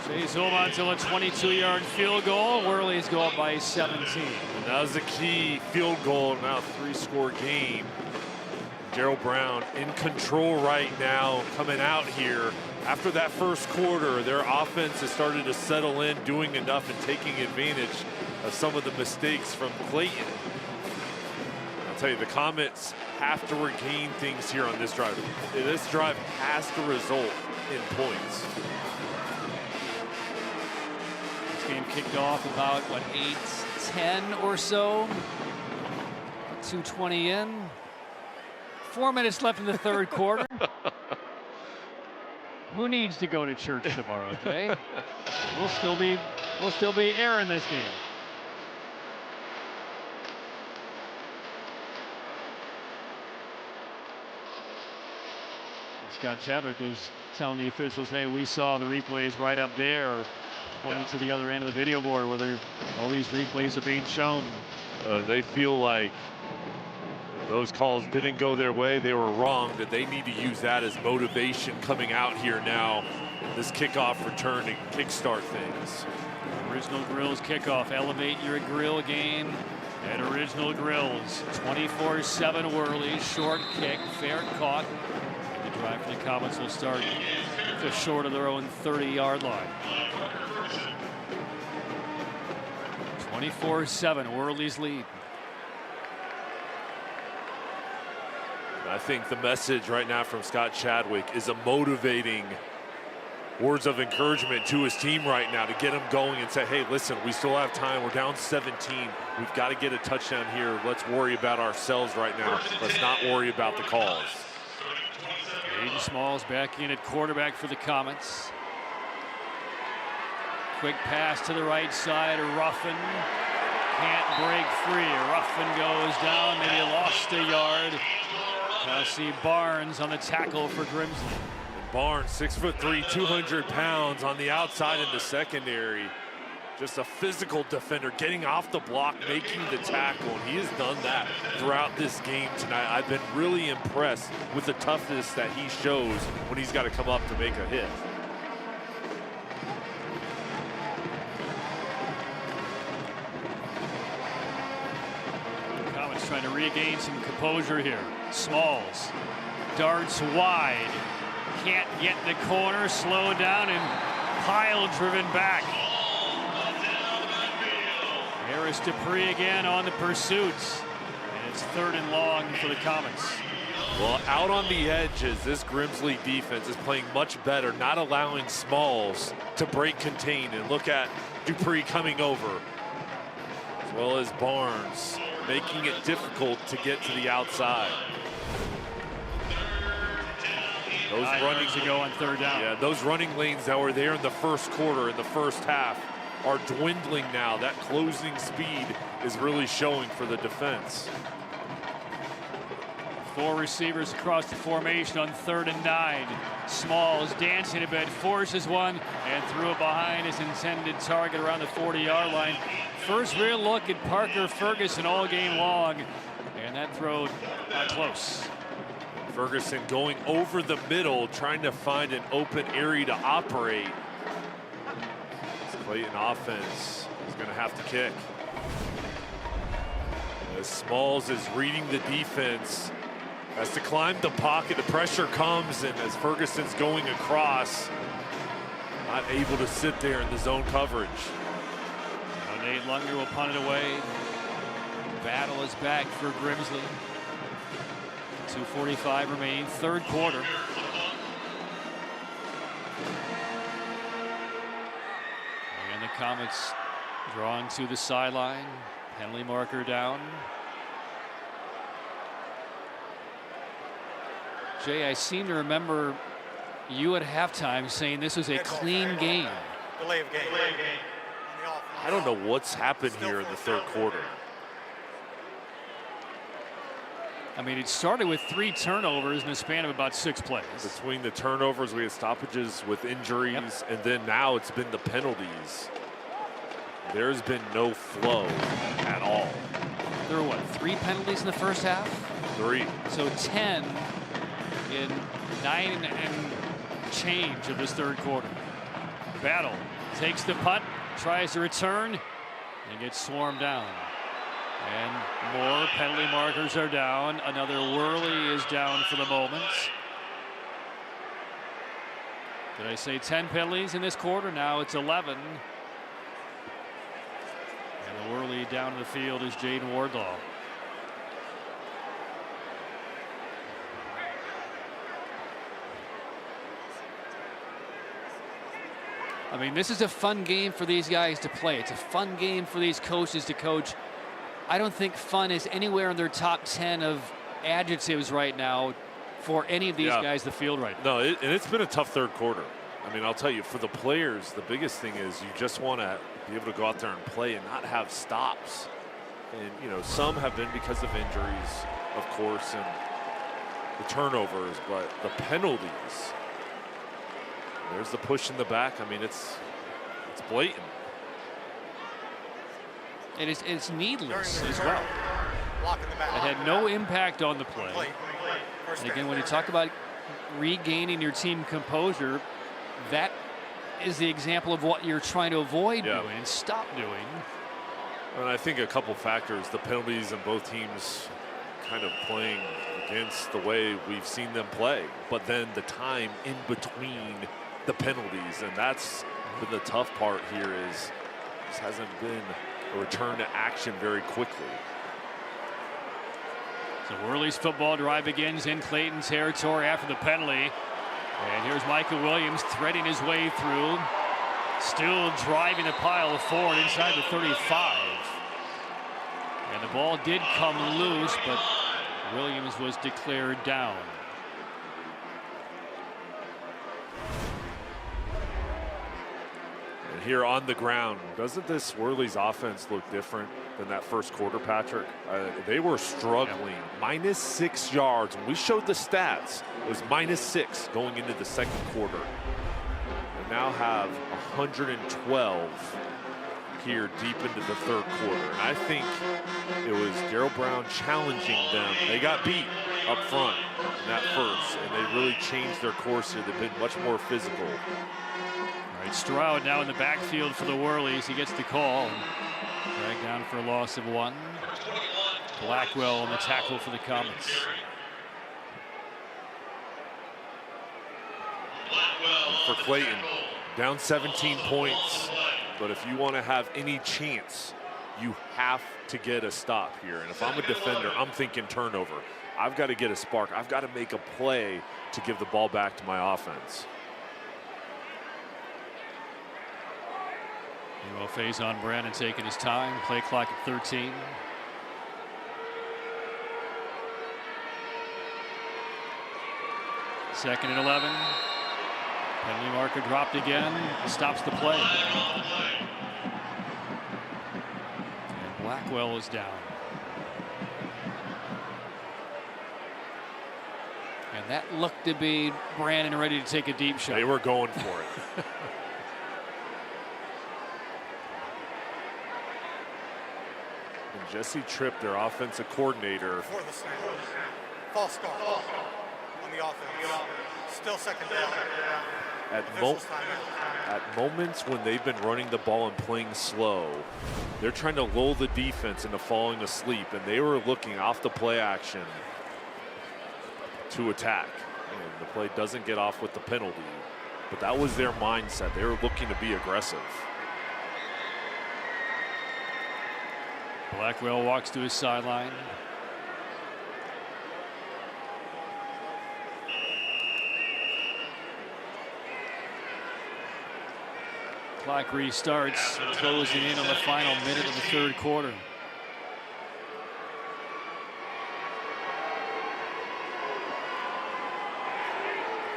S1: Jay Zolmantel, a 22-yard field goal. Whirlies go up by 17.
S2: And that was the key field goal, now 3-score game. Darryl Brown in control right now, coming out here. After that first quarter, their offense has started to settle in, doing enough and taking advantage of some of the mistakes from Clayton. I'll tell you, the Comets have to regain things here on this drive. This drive has to result in points.
S1: This game kicked off about, 8:10 or so. 2:20 in. 4 minutes left in the third quarter. Who needs to go to church tomorrow, Jay? We'll still be airing this game. Scott Chadwick was telling the officials, hey, we saw the replays right up there. Pointing to the other end of the video board where all these replays are being shown.
S2: They feel like those calls didn't go their way. They were wrong, that they need to use that as motivation coming out here now. This kickoff return to kickstart things.
S1: Original Grills kickoff. Elevate your grill game at Original Grills. 24/7 Whirlies. Short kick. Fair caught. And the drive for the Comets will start just short of their own 30-yard line. 24/7 Whirlies lead.
S2: I think the message right now from Scott Chadwick is a motivating words of encouragement to his team right now to get him going and say, hey, listen, we still have time. We're down 17. We've got to get a touchdown here. Let's worry about ourselves right now. Let's not worry about the calls.
S1: Aiden Smalls back in at quarterback for the Comets. Quick pass to the right side. Ruffin can't break free. Ruffin goes down. Maybe lost a yard. Now see Barnes on the tackle for Grimsley.
S2: Barnes, 6'3", 200 pounds on the outside in the secondary. Just a physical defender, getting off the block, making the tackle, and he has done that throughout this game tonight. I've been really impressed with the toughness that he shows when he's got to come up to make a hit.
S1: Comets trying to regain some composure here. Smalls darts wide. Can't get the corner, slowed down and pile driven back. Harris Dupree again on the pursuit. And it's 3rd and long for the Comets.
S2: Well, out on the edges, this Grimsley defense is playing much better, not allowing Smalls to break contain. And look at Dupree coming over, as well as Barnes, making it difficult to get to the outside. Those running
S1: to go on 3rd down.
S2: Yeah, those running lanes that were there in the first quarter, in the first half, are dwindling now. That closing speed is really showing for the defense.
S1: 4 receivers across the formation on 3rd and 9. Smalls dancing a bit, forces one, and threw it behind his intended target around the 40-yard line. First real look at Parker Ferguson all game long, and that throw not close.
S2: Ferguson going over the middle, trying to find an open area to operate. This Clayton offense is going to have to kick. As Smalls is reading the defense, has to climb the pocket. The pressure comes, and as Ferguson's going across, not able to sit there in the zone coverage.
S1: Now Nate Lunger will punt it away. Battle is back for Grimsley. 2:45 remaining, 3rd quarter. And the Comets drawn to the sideline. Penalty marker down. Jay, I seem to remember you at halftime saying this was a clean game.
S8: Delay of game.
S2: I don't know what's happened here in the 3rd quarter.
S1: I mean, it started with 3 turnovers in a span of about 6 plays.
S2: Between the turnovers, we had stoppages with injuries, and then now it's been the penalties. There's been no flow at all.
S1: There were, what, 3 penalties in the first half?
S2: 3.
S1: So 10 in 9 and change of this 3rd quarter. Battle takes the punt, tries to return, and gets swarmed down. And more penalty markers are down. Another Whirly is down for the moment. Did I say 10 penalties in this quarter? Now it's 11. And the Whirly down to the field is Jaden Wardlaw. I mean, this is a fun game for these guys to play. It's a fun game for these coaches to coach. I don't think fun is anywhere in their top 10 of adjectives right now for any of these guys in the field right now.
S2: No, and it's been a tough 3rd quarter. I mean, I'll tell you, for the players, the biggest thing is you just want to be able to go out there and play and not have stops. And, you know, some have been because of injuries, of course, and the turnovers, but the penalties. There's the push in the back. I mean, it's It's blatant.
S1: And it's needless as well.
S8: Blocking the back.
S1: It had no impact on the play. And again, when you talk about regaining your team composure, that is the example of what you're trying to avoid doing and stop doing.
S2: And I think a couple factors, the penalties and both teams kind of playing against the way we've seen them play, but then the time in between the penalties, and that's been the tough part here. Is this hasn't been a return to action very quickly.
S1: So Whirlies football drive begins in Clayton territory after the penalty. And here's Michael Williams threading his way through. Still driving the pile forward inside the 35. And the ball did come loose, but Williams was declared down.
S2: And here on the ground, doesn't this Whirlies offense look different than that first quarter, Patrick? They were struggling. -6 yards. When we showed the stats, it was -6 going into the second quarter. They now have 112 here deep into the third quarter. And I think it was Darryl Brown challenging them. They got beat up front in that first, and they really changed their course here. They've been much more physical.
S1: All right, Stroud now in the backfield for the Whirlies. He gets the call. Dragged down for a loss of 1. Blackwell on the tackle for the Comets.
S2: For Clayton, down 17 points. But if you want to have any chance, you have to get a stop here. And if I'm a defender, I'm thinking turnover. I've got to get a spark. I've got to make a play to give the ball back to my offense.
S1: Meanwhile, Faison Brandon taking his time. Play clock at 13. Second and 11. Penalty marker dropped again. Stops the play. And Blackwell is down. And that looked to be Brandon ready to take a deep shot.
S2: They were going for it. And Jesse Tripp, their offensive coordinator.
S8: Before the snap. False start on the offense. Still second down.
S2: At moments when they've been running the ball and playing slow, they're trying to lull the defense into falling asleep, and they were looking off the play action to attack. And the play doesn't get off with the penalty, but that was their mindset. They were looking to be aggressive.
S1: Blackwell walks to his sideline. Clock restarts, closing in on the final minute of the third quarter.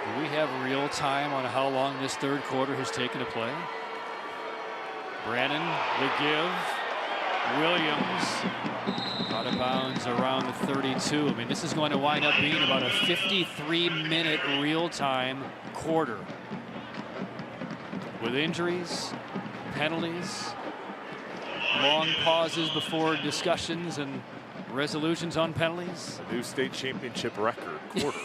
S1: Do we have real time on how long this third quarter has taken to play? Brandon, the give. Williams out of bounds around the 32. I mean, this is going to wind up being about a 53-minute real-time quarter. With injuries, penalties, long pauses before discussions and resolutions on penalties.
S2: A new state championship record quarter.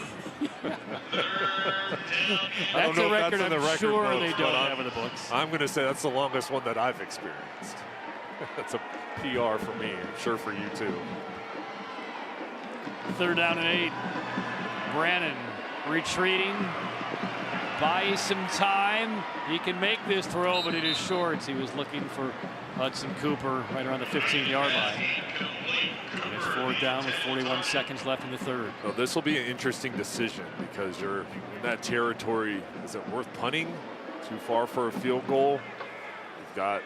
S1: That's a record I'm sure they don't have in the books.
S2: I'm going to say that's the longest one that I've experienced. That's a PR for me, I'm sure for you too.
S1: Third down and 8. Brandon retreating. Buys some time. He can make this throw, but it is short. He was looking for Hudson Cooper right around the 15-yard line. And it's 4th down with 41 seconds left in the third.
S2: Well, this will be an interesting decision because you're in that territory. Is it worth punting? Too far for a field goal? You've got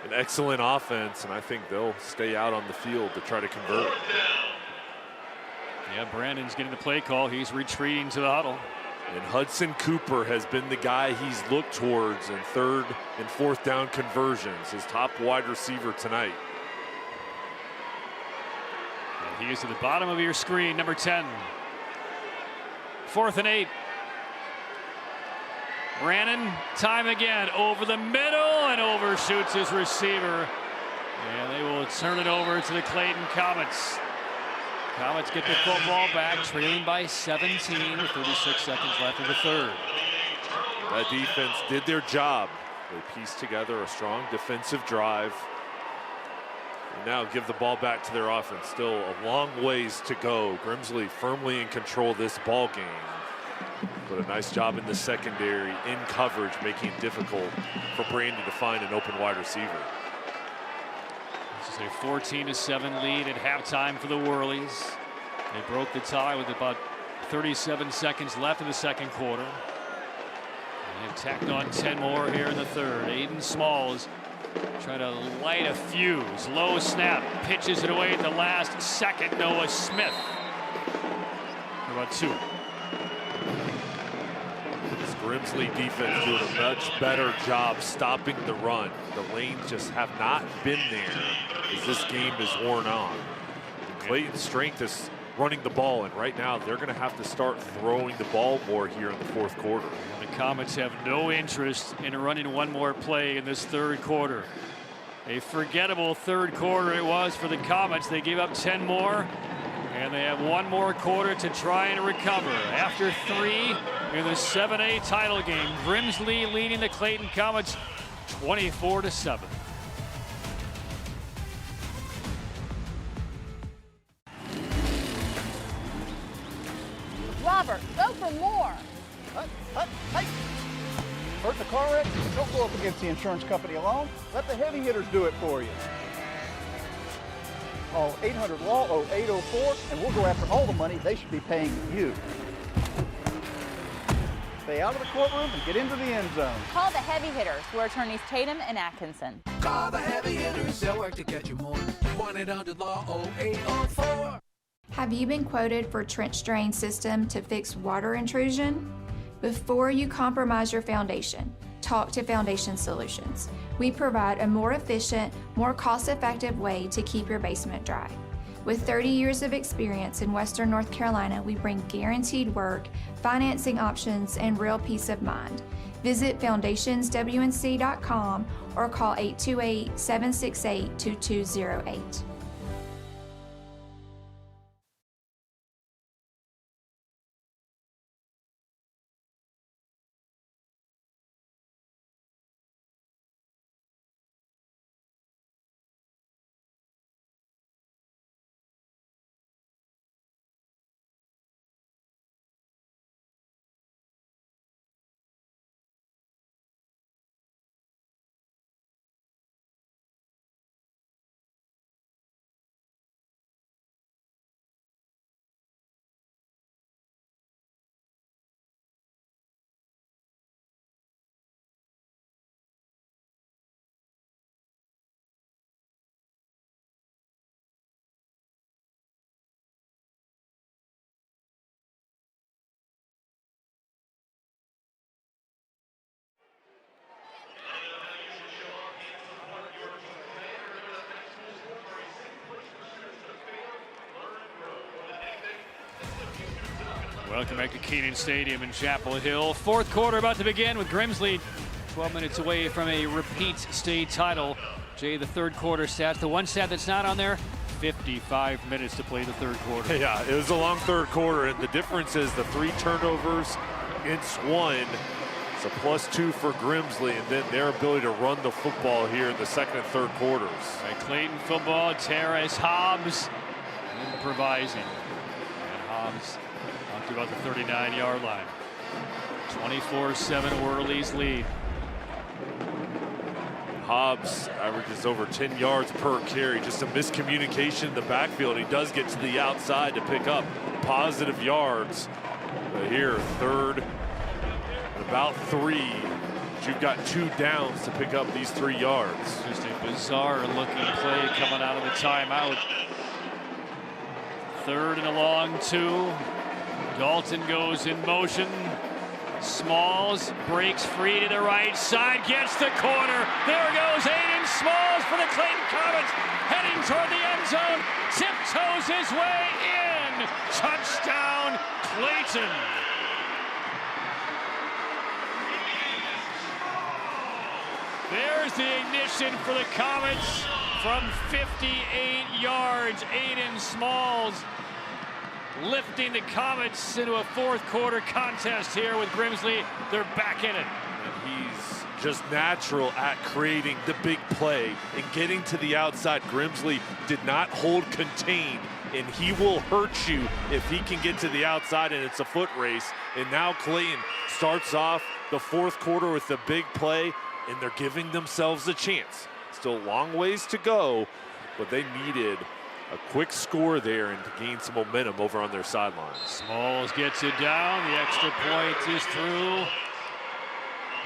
S2: an excellent offense, and I think they'll stay out on the field to try to convert.
S1: Yeah, Brandon's getting the play call. He's retreating to the huddle.
S2: And Hudson Cooper has been the guy he's looked towards in 3rd and 4th down conversions, his top wide receiver tonight.
S1: And he is at the bottom of your screen, number 10. 4th and 8. Brannon, time again, over the middle and overshoots his receiver. And they will turn it over to the Clayton Comets. Comets get the football back, trailing by 17 with 36 seconds left in the third.
S2: That defense did their job. They pieced together a strong defensive drive. And now give the ball back to their offense. Still a long ways to go. Grimsley firmly in control of this ball game. But a nice job in the secondary, in coverage, making it difficult for Brandon to find an open wide receiver.
S1: This is a 14-7 lead at halftime for the Whirlies. They broke the tie with about 37 seconds left in the second quarter. They've tacked on 10 more here in the third. Aiden Smalls trying to light a fuse. Low snap, pitches it away at the last second. Noah Smith. About 2.
S2: This Grimsley defense doing a much better job stopping the run. The lanes just have not been there as this game is worn on. Clayton's strength is running the ball, and right now they're going to have to start throwing the ball more here in the fourth quarter.
S1: The Comets have no interest in running one more play in this third quarter. A forgettable third quarter it was for the Comets. They gave up 10 more, and they have one more quarter to try and recover. After 3 in the 7A title game, Grimsley leading the Clayton Comets 24-7.
S12: Robert, go for more.
S7: Hey! Hurt in a car wreck? Don't go up against the insurance company alone. Let the heavy hitters do it for you. Call 800-LAW-0804 and we'll go after all the money they should be paying you. Stay out of the courtroom and get into the end zone.
S12: Call the heavy hitters, where attorneys Tatum and Atkinson.
S14: Call the heavy hitters, they'll work to get you more. 1-800-LAW-0804.
S15: Have you been quoted for trench drain system to fix water intrusion? Before you compromise your foundation, talk to Foundation Solutions. We provide a more efficient, more cost-effective way to keep your basement dry. With 30 years of experience in Western North Carolina, we bring guaranteed work, financing options, and real peace of mind. Visit foundationswnc.com or call 828-768-2208.
S1: Welcome back to Kenan Stadium in Chapel Hill. Fourth quarter about to begin with Grimsley 12 minutes away from a repeat state title. Jay, the third quarter stats. The one stat that's not on there, 55 minutes to play the third quarter.
S2: Yeah, it was a long third quarter, and the difference is the 3 turnovers against 1. It's a +2 for Grimsley, and then their ability to run the football here in the second and third quarters.
S1: Right, Clayton football, Terrace Hobbs improvising. And Hobbs up to about the 39-yard line. 24-7 Whirlies lead.
S2: Hobbs averages over 10 yards per carry. Just a miscommunication in the backfield. He does get to the outside to pick up positive yards. But here, third, about 3. You've got 2 downs to pick up these 3 yards.
S1: Just a bizarre looking play coming out of the timeout. Third and a long 2. Dalton goes in motion. Smalls breaks free to the right side, gets the corner. There goes Aiden Smalls for the Clayton Comets, heading toward the end zone, tiptoes his way in. Touchdown, Clayton. There's the ignition for the Comets from 58 yards. Aiden Smalls lifting the Comets into a fourth quarter contest here with Grimsley. They're back in it.
S2: And he's just natural at creating the big play and getting to the outside. Grimsley did not hold contained, and he will hurt you if he can get to the outside, and it's a foot race. And now Clayton starts off the fourth quarter with the big play, and they're giving themselves a chance. Still a long ways to go, but they needed a quick score there and to gain some momentum over on their sidelines.
S1: Smalls gets it down. The extra point is through.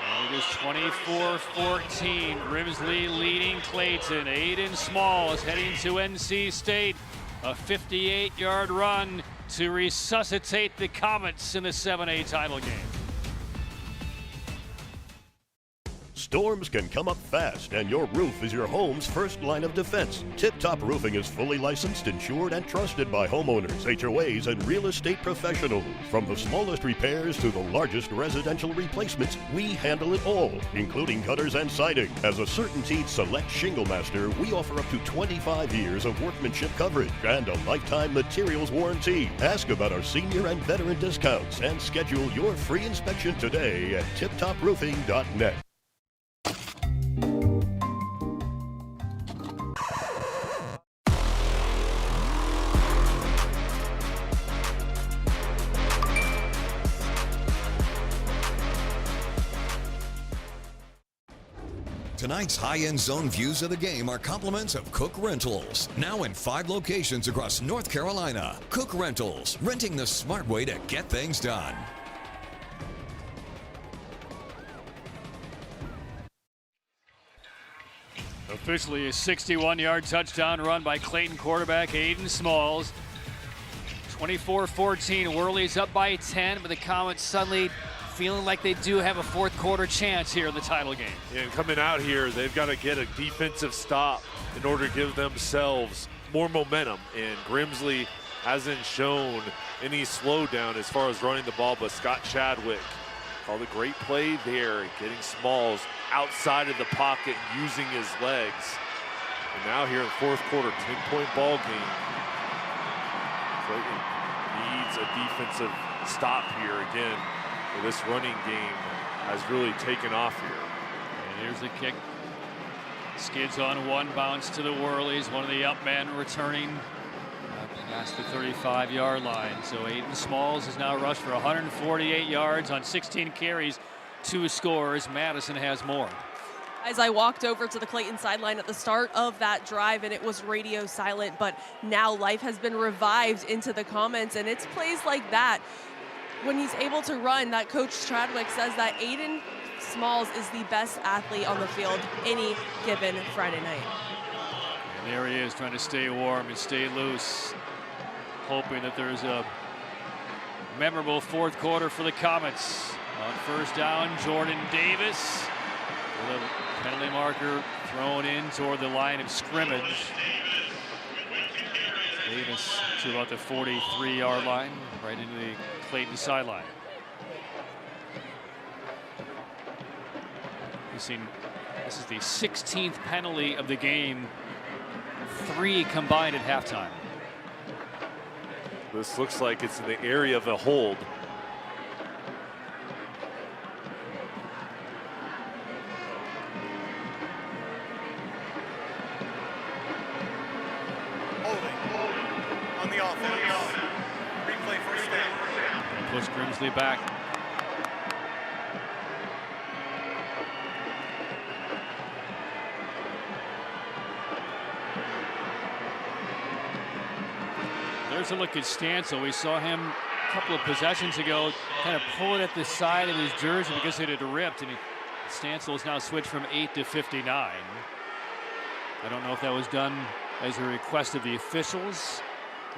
S1: And it is 24-14. Grimsley leading Clayton. Aiden Smalls heading to NC State. A 58-yard run to resuscitate the Comets in the 7A title game.
S4: Storms can come up fast, and your roof is your home's first line of defense. Tip Top Roofing is fully licensed, insured, and trusted by homeowners, HOAs, and real estate professionals. From the smallest repairs to the largest residential replacements, we handle it all, including gutters and siding. As a CertainTeed Select Shingle Master, we offer up to 25 years of workmanship coverage and a lifetime materials warranty. Ask about our senior and veteran discounts and schedule your free inspection today at tiptoproofing.net.
S17: Tonight's high-end zone views of the game are compliments of Cook Rentals. Now in 5 locations across North Carolina. Cook Rentals, renting the smart way to get things done.
S1: Officially a 61-yard touchdown run by Clayton quarterback Aiden Smalls. 24-14, Whirlies up by 10, but the Comets suddenly feeling like they do have a fourth quarter chance here in the title game.
S2: And coming out here, they've got to get a defensive stop in order to give themselves more momentum. And Grimsley hasn't shown any slowdown as far as running the ball, but Scott Chadwick called a great play there, getting Smalls outside of the pocket, using his legs. And now here in the fourth quarter, 10-point ball game. Clayton needs a defensive stop here again. This running game has really taken off here.
S1: And here's the kick. Skids on one, bounce to the Whirlies. One of the up men returning past the 35-yard line. So Aiden Smalls has now rushed for 148 yards on 16 carries, 2 scores. Madison has more.
S3: As I walked over to the Clayton sideline at the start of that drive, and it was radio silent, but now life has been revived into the comments, and it's plays like that. When he's able to run, that Coach Chadwick says that Aiden Smalls is the best athlete on the field any given Friday night.
S1: And there he is, trying to stay warm and stay loose, hoping that there's a memorable fourth quarter for the Comets. On first down, Jordan Davis with a penalty marker thrown in toward the line of scrimmage. Davis to about the 43-yard line, right into the Clayton sideline. You've seen this is the 16th penalty of the game, 3 combined at halftime.
S2: This looks like it's in the area of a hold.
S8: On the offense. Replay first down.
S1: And push Grimsley back. There's a look at Stansel. We saw him a couple of possessions ago kind of pull it at the side of his jersey because it had ripped, and Stansel has now switched from 8 to 59. I don't know if that was done as a request of the officials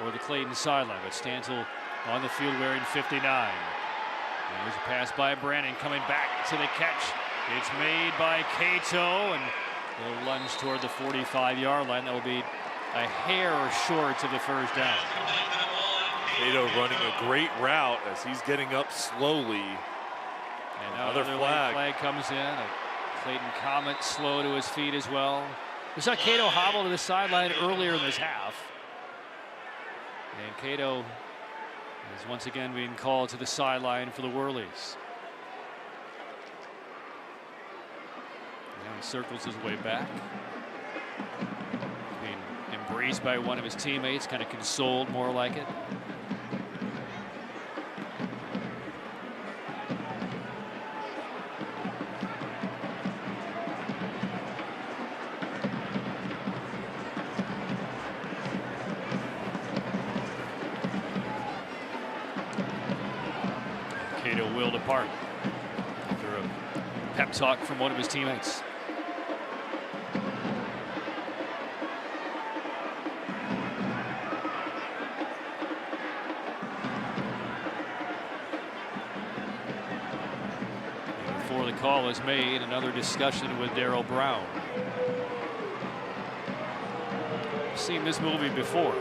S1: or the Clayton sideline, but Stansel on the field wearing 59. And there's a pass by Brandon coming back to the catch. It's made by Cato, and they'll lunge toward the 45-yard line. That will be a hair short of the first down.
S2: Cato running a great route as he's getting up slowly.
S1: And now another flag comes in. A Clayton Comet slow to his feet as well. We saw Cato hobble to the sideline earlier in this half. And Cato is once again being called to the sideline for the Whirlies. Now he circles his way back. Being embraced by one of his teammates, kind of consoled more like it. Cato willed apart after a pep talk from one of his teammates. Before the call is made, another discussion with Darryl Brown. I've seen this movie before.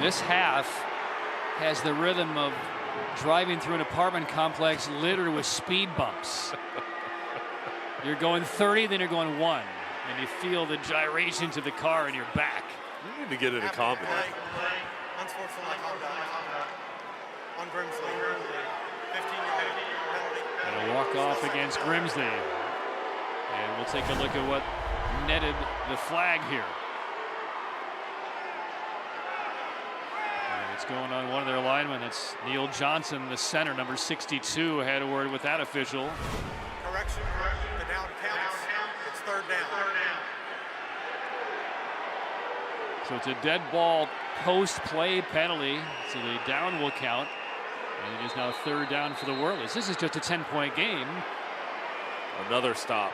S1: This half has the rhythm of driving through an apartment complex littered with speed bumps. You're going 30, then you're going 1, and you feel the gyrations of the car in your back.
S2: You need to get it a combat.
S8: Unsportsmanlike conduct on Grimsley. 15-yard penalty.
S1: And a walk-off against Grimsley. And we'll take a look at what netted the flag here. It's going on one of their linemen. That's Neil Johnson, the center, number 62, had a word with that official.
S8: Correction. The down counts. It's third down.
S1: So it's a dead ball post-play penalty. So the down will count. And it is now third down for the Whirlies. This is just a 10-point game.
S2: Another stop.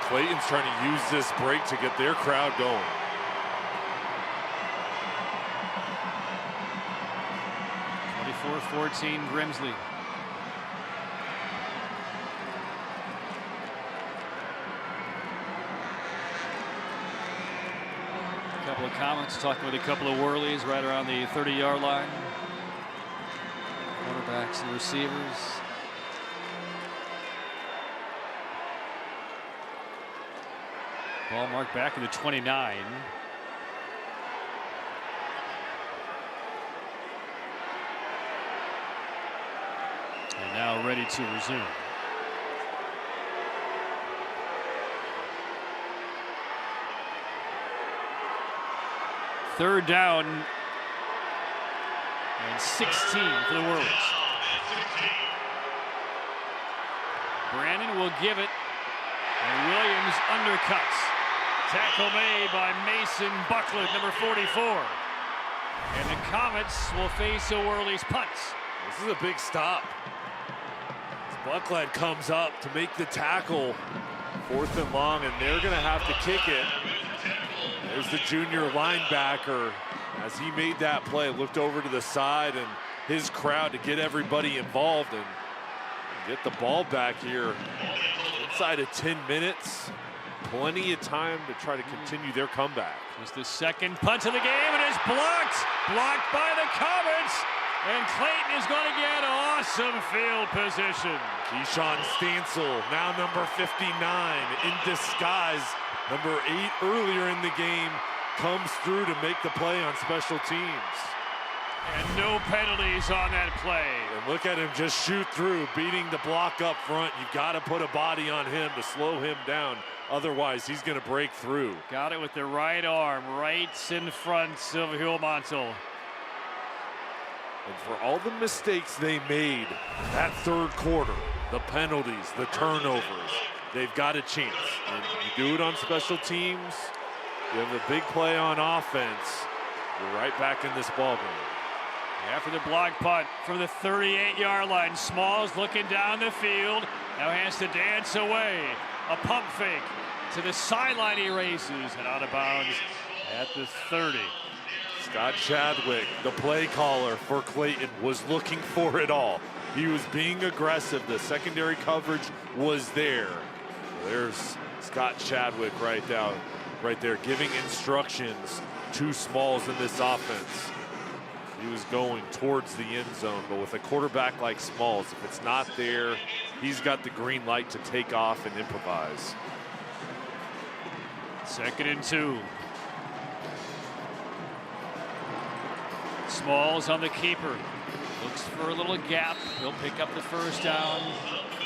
S2: Clayton's trying to use this break to get their crowd going.
S1: (24-14) Grimsley. A couple of comments talking with a couple of Whirlies right around the 30-yard line. Quarterbacks and receivers. Ball marked back in the 29. And now ready to resume. Third down and 16 for the Whirlies. Brandon will give it, and Williams undercuts. Tackle made by Mason Buckland, number 44. And the Comets will face a Whirlies punt.
S2: This is a big stop. Buckland comes up to make the tackle. 4th and long, and they're going to have to kick it. There's the junior linebacker. As he made that play, looked over to the side and his crowd to get everybody involved and get the ball back here inside of 10 minutes. Plenty of time to try to continue their comeback.
S1: It's the second punt of the game, and it's blocked. Blocked by the Comets. And Clayton is going to get awesome field position.
S2: Keyshawn Stansel, now number 59, in disguise. Number 8 earlier in the game, comes through to make the play on special teams.
S1: And no penalties on that play.
S2: And look at him just shoot through, beating the block up front. You've got to put a body on him to slow him down. Otherwise, he's going to break through.
S1: Got it with the right arm, right in front of Hulmantel.
S2: And for all the mistakes they made that third quarter, the penalties, the turnovers, they've got a chance. And you do it on special teams, you have a big play on offense, you're right back in this ballgame.
S1: After the block punt from the 38-yard line, Smalls looking down the field, now has to dance away. A pump fake to the sideline, he races and out of bounds at the 30.
S2: Scott Chadwick, the play caller for Clayton, was looking for it all. He was being aggressive. The secondary coverage was there. There's Scott Chadwick right there, giving instructions to Smalls in this offense. He was going towards the end zone, but with a quarterback like Smalls, if it's not there, he's got the green light to take off and improvise.
S1: 2nd and 2. Smalls on the keeper. Looks for a little gap. He'll pick up the first down.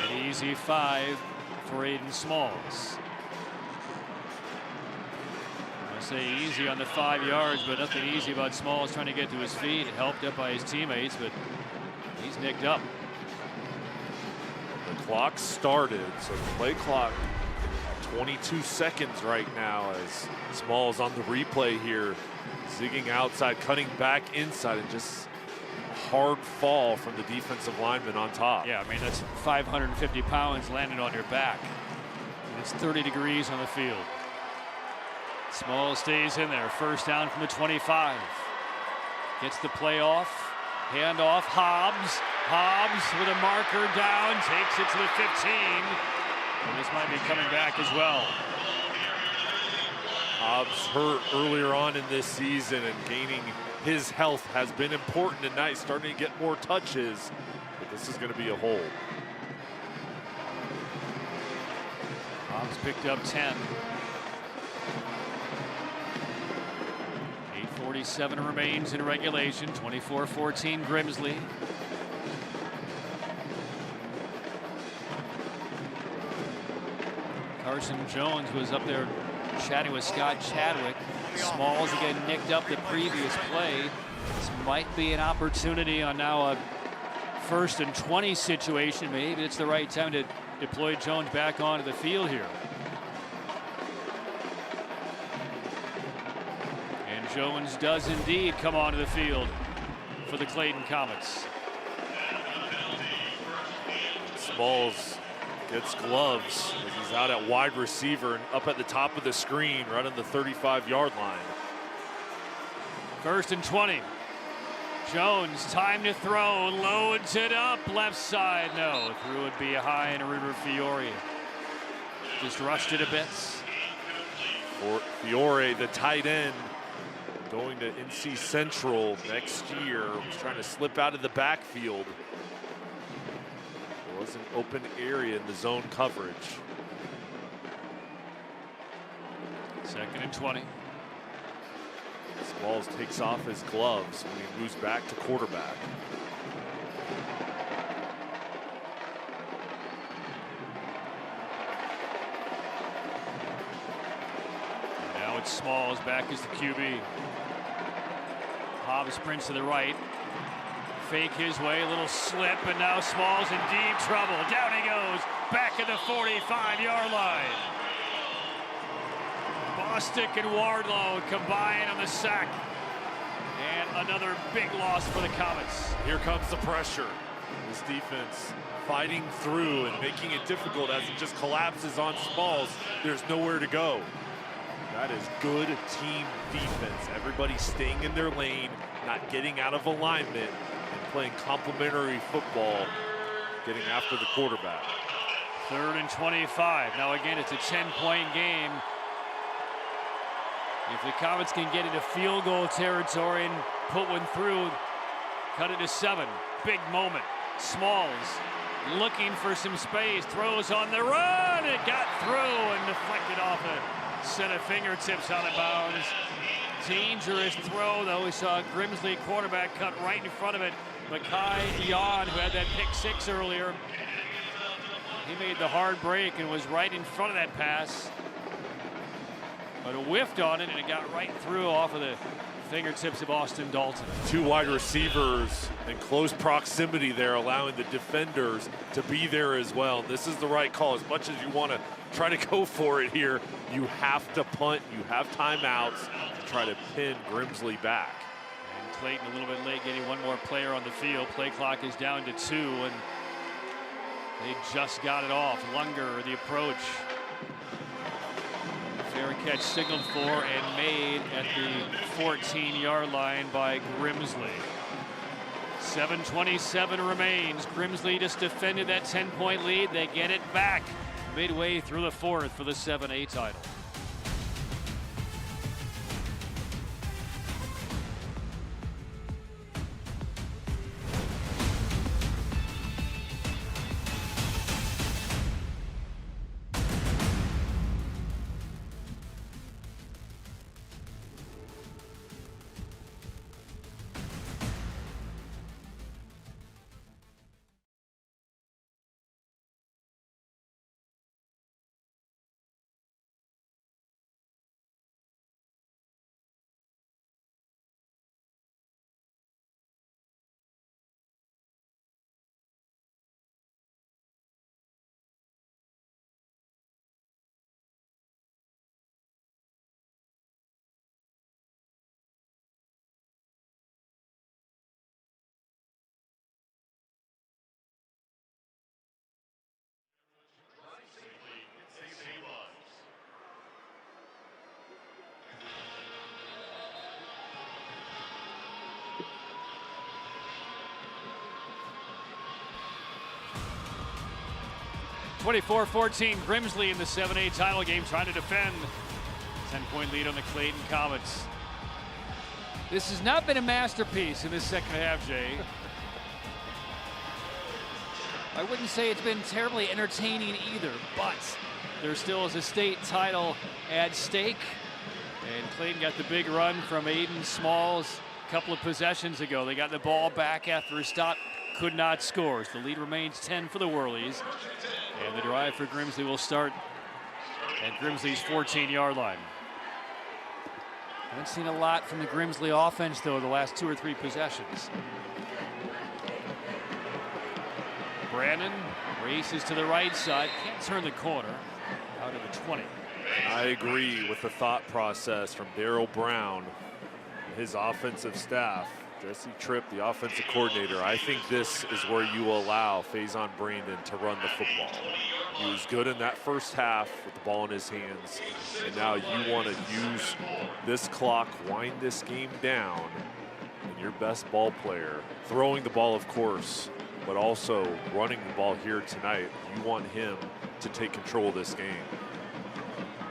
S1: An easy 5 for Aiden Smalls. I say easy on the 5 yards, but nothing easy about Smalls trying to get to his feet. Helped up by his teammates, but he's nicked up.
S2: The clock started, so the play clock 22 seconds right now as Smalls on the replay here, zigging outside, cutting back inside, and just a hard fall from the defensive lineman on top.
S1: Yeah, I mean, that's 550 pounds landed on your back. And it's 30 degrees on the field. Smalls stays in there. First down from the 25. Gets the play off. Hand off. Hobbs. Hobbs with a marker down. Takes it to the 15. And this might be coming back as well.
S2: Hobbs hurt earlier on in this season, and gaining his health has been important tonight, starting to get more touches, but this is going to be a hold.
S1: Hobbs picked up 10. 8:47 remains in regulation. 24-14 Grimsley. Carson Jones was up there chatting with Scott Chadwick. Smalls again nicked up the previous play. This might be an opportunity on now a 1st and 20 situation. Maybe it's the right time to deploy Jones back onto the field here. And Jones does indeed come onto the field for the Clayton Comets.
S2: Smalls gets gloves. He's out at wide receiver and up at the top of the screen, right on the 35-yard line.
S1: 1st and 20. Jones, time to throw, loads it up, left side, no. Threw would be high and River Fiore just rushed it a bit.
S2: For Fiore, the tight end, going to NC Central next year, was trying to slip out of the backfield. There was an open area in the zone coverage.
S1: 2nd and 20.
S2: Smalls takes off his gloves when he moves back to quarterback.
S1: Now it's Smalls back as the QB. Hobbs sprints to the right. Fake his way, a little slip, and now Smalls in deep trouble. Down he goes, back at the 45-yard line. Bostic and Wardlow combine on the sack. And another big loss for the Comets.
S2: Here comes the pressure. This defense fighting through and making it difficult as it just collapses on Smalls. There's nowhere to go. That is good team defense. Everybody staying in their lane, not getting out of alignment, and playing complementary football, getting after the quarterback.
S1: 3rd and 25. Now again, it's a 10-point game. If the Comets can get into field goal territory and put one through, cut it to 7. Big moment. Smalls looking for some space, throws on the run. It got through and deflected off a set of fingertips out of bounds. Dangerous throw, though. We saw Grimsley quarterback cut right in front of it. Makai Yon, who had that pick 6 earlier, he made the hard break and was right in front of that pass. But whiffed on it, and it got right through off of the fingertips of Austin Dalton.
S2: 2 wide receivers in close proximity there, allowing the defenders to be there as well. This is the right call. As much as you want to try to go for it here, you have to punt. You have timeouts to try to pin Grimsley back.
S1: And Clayton a little bit late getting one more player on the field. Play clock is down to 2, and they just got it off. Lunger, the approach. Fair catch signaled for and made at the 14-yard line by Grimsley. 7:27 remains. Grimsley just defended that 10-point lead. They get it back. midway through the fourth for the 7A title. (24-14) Grimsley in the 7A title game, trying to defend. 10-point lead on the Clayton Comets. This has not been a masterpiece in this second half, Jay. I wouldn't say it's been terribly entertaining either, but there still is a state title at stake. And Clayton got the big run from Aiden Smalls a couple of possessions ago. They got the ball back after a stop, could not score. So the lead remains 10 for the Whirlies. And the drive for Grimsley will start at Grimsley's 14-yard line. Haven't seen a lot from the Grimsley offense, though, the last 2 or 3 possessions. Brandon races to the right side, can't turn the corner, out of the 20.
S2: I agree with the thought process from Darryl Brown, his offensive staff. Jesse Tripp, the offensive coordinator. I think this is where you allow Faison Brandon to run the football. He was good in that first half with the ball in his hands, and now you want to use this clock, wind this game down, and your best ball player, throwing the ball, of course, but also running the ball here tonight. You want him to take control of this game.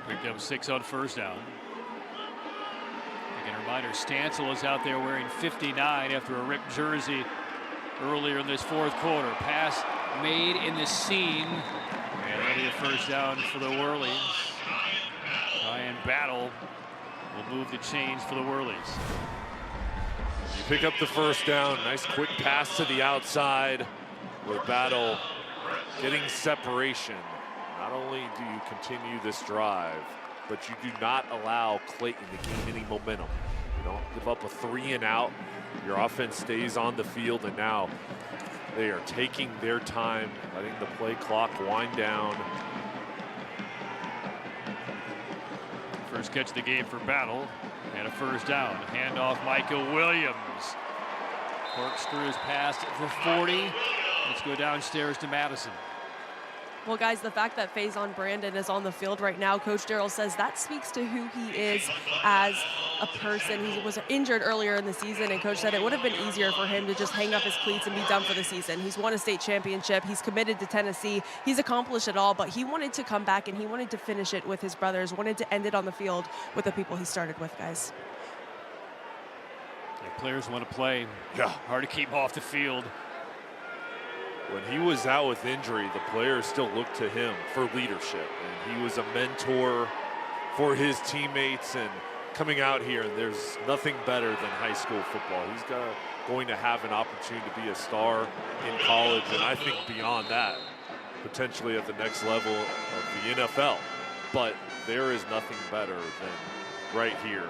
S1: Picked up 6 on first down. Again, a reminder, Stansel is out there wearing 59 after a ripped jersey earlier in this fourth quarter. Pass made in the seam. And that'll be a first down for the Whirlies. Ryan Battle will move the chains for the Whirlies.
S2: You pick up the first down. Nice quick pass to the outside with Battle getting separation. Not only do you continue this drive, but you do not allow Clayton to gain any momentum. You don't give up a 3 and out. Your offense stays on the field, and now they are taking their time, letting the play clock wind down.
S1: First catch of the game for Battle, and a first down. Handoff Micah Williams. Corkscrews past the 40. Let's go downstairs to Madison.
S3: Well, guys, the fact that Faison Brandon is on the field right now, Coach Darryl says that speaks to who he is as a person. He was injured earlier in the season, and Coach said it would have been easier for him to just hang up his cleats and be done for the season. He's won a state championship. He's committed to Tennessee. He's accomplished it all, but he wanted to come back, and he wanted to finish it with his brothers, wanted to end it on the field with the people he started with, guys.
S1: Yeah, players want to play.
S2: Yeah.
S1: Hard to keep off the field.
S2: When he was out with injury, the players still looked to him for leadership, and he was a mentor for his teammates. And coming out here, and there's nothing better than high school football. He's going to have an opportunity to be a star in college, and I think beyond that, potentially at the next level of the NFL. But there is nothing better than right here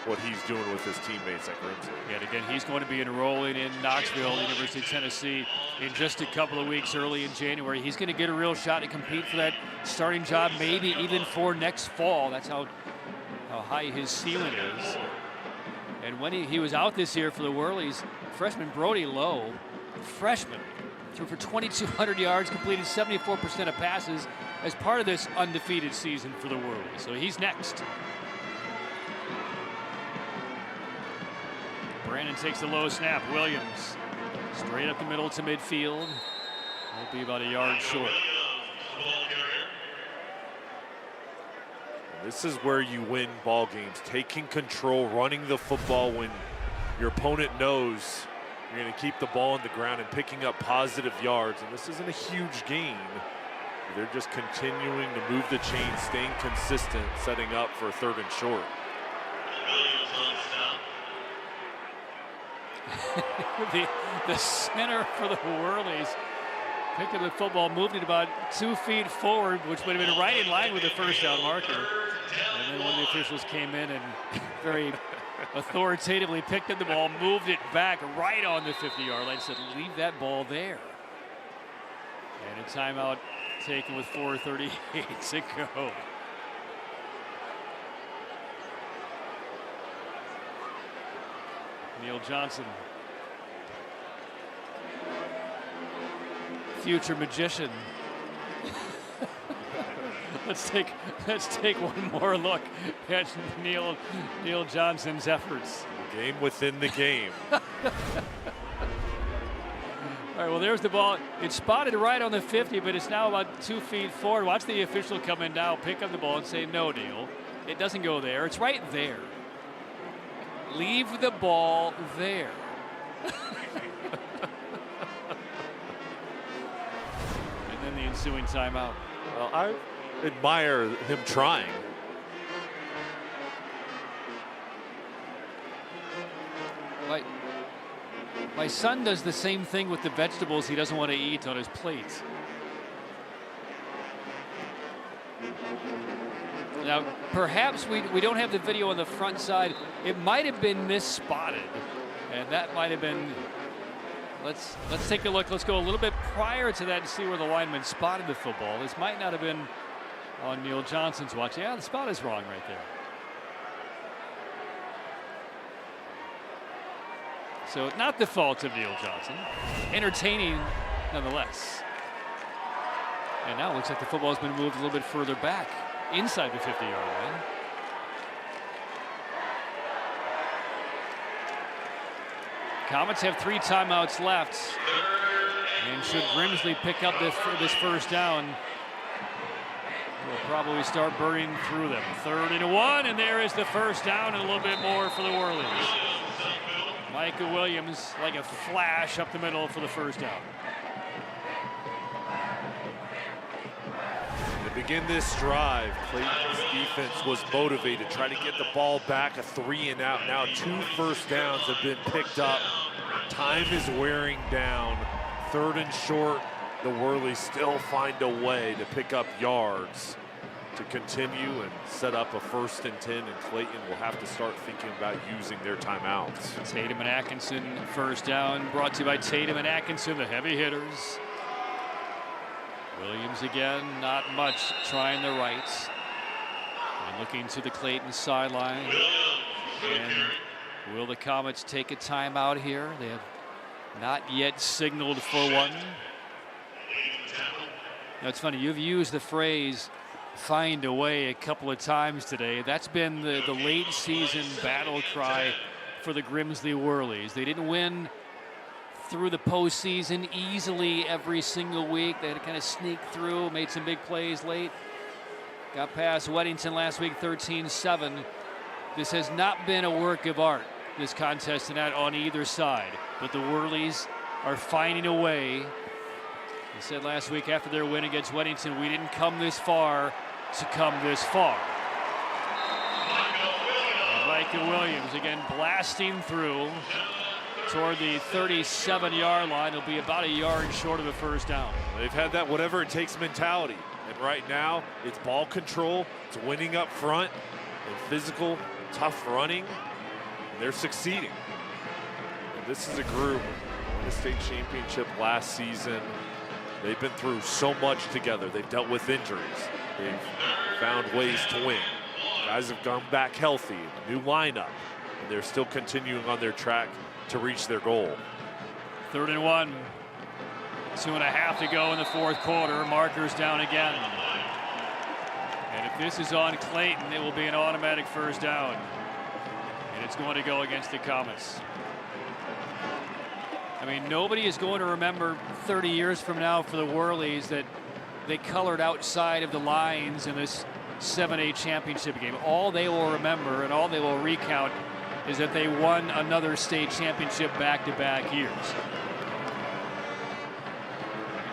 S2: what he's doing with his teammates at Grimsley.
S1: And again, he's going to be enrolling in Knoxville, University of Tennessee, in just a couple of weeks early in January. He's going to get a real shot to compete for that starting job, maybe even for next fall. That's how high his ceiling is. And when he was out this year for the Whirlies, freshman Brody Lowe, freshman, threw for 2,200 yards, completed 74% of passes as part of this undefeated season for the Whirlies. So he's next. Brandon takes the low snap. Williams straight up the middle to midfield. Will be about a yard short.
S2: This is where you win ball games, taking control, running the football when your opponent knows you're going to keep the ball on the ground and picking up positive yards. And this isn't a huge gain. They're just continuing to move the chain, staying consistent, setting up for 3rd and short.
S1: the center for the Whirlies picked up the football, moved it about 2 feet forward, which would have been right in line with the first down marker. And then one of the officials came in and very authoritatively picked up the ball, moved it back right on the 50-yard line, said, leave that ball there. And a timeout taken with 4:38 to go. Neil Johnson, future magician. Let's take one more look at Neil Johnson's efforts.
S2: The game within the game.
S1: All right, well, there's the ball. It's spotted right on the 50, but it's now about 2 feet forward. Watch the official come in now, pick up the ball and say, no, Neil, it doesn't go there. It's right there. Leave the ball there. And then the ensuing timeout.
S2: Well, I admire him trying.
S1: My son does the same thing with the vegetables he doesn't want to eat on his plate. Now, perhaps we don't have the video on the front side. It might have been misspotted, and that might have been. Let's take a look. Let's go a little bit prior to that and see where the lineman spotted the football. This might not have been on Neil Johnson's watch. Yeah, the spot is wrong right there. So not the fault of Neil Johnson. Entertaining nonetheless. And now it looks like the football has been moved a little bit further back inside the 50-yard line. Comets have 3 timeouts left. And should Grimsley pick up this first down, we'll probably start burning through them. 3rd and 1, and there is the first down and a little bit more for the Whirlies. Micah Williams like a flash up the middle for the first down.
S2: To begin this drive, Clayton's defense was motivated, try to get the ball back, a 3 and out. Now 2 first downs have been picked up. Time is wearing down. 3rd and short. The Whirlies still find a way to pick up yards to continue and set up a 1st and 10, and Clayton will have to start thinking about using their timeouts.
S1: Tatum and Atkinson first down, brought to you by Tatum and Atkinson, the heavy hitters. Williams again, not much, trying the right. And looking to the Clayton sideline. And will the Comets take a timeout here? They have not yet signaled for one. Now it's funny, you've used the phrase find a way a couple of times today. That's been the late season battle cry for the Grimsley Whirlies. They didn't win through the postseason easily every single week. They had to kind of sneak through, made some big plays late. Got past Weddington last week, 13-7. This has not been a work of art, this contest tonight on either side. But the Whirlies are finding a way. They said last week after their win against Weddington, we didn't come this far to come this far. And Micah Williams again blasting through toward the 37-yard line. It'll be about a yard short of a first down.
S2: They've had that whatever it takes mentality. And right now, it's ball control, it's winning up front, and physical, tough running. And they're succeeding. And this is a group in the state championship last season. They've been through so much together. They've dealt with injuries. They've found ways to win. Guys have gone back healthy, new lineup, and they're still continuing on their track to reach their goal.
S1: 3rd and 1. 2.5 to go in the 4th quarter. Markers down again. And if this is on Clayton, it will be an automatic first down. And it's going to go against the Comets. I mean, nobody is going to remember 30 years from now for the Whirlies that they colored outside of the lines in this 7A championship game. All they will remember and all they will recount is that they won another state championship back-to-back years.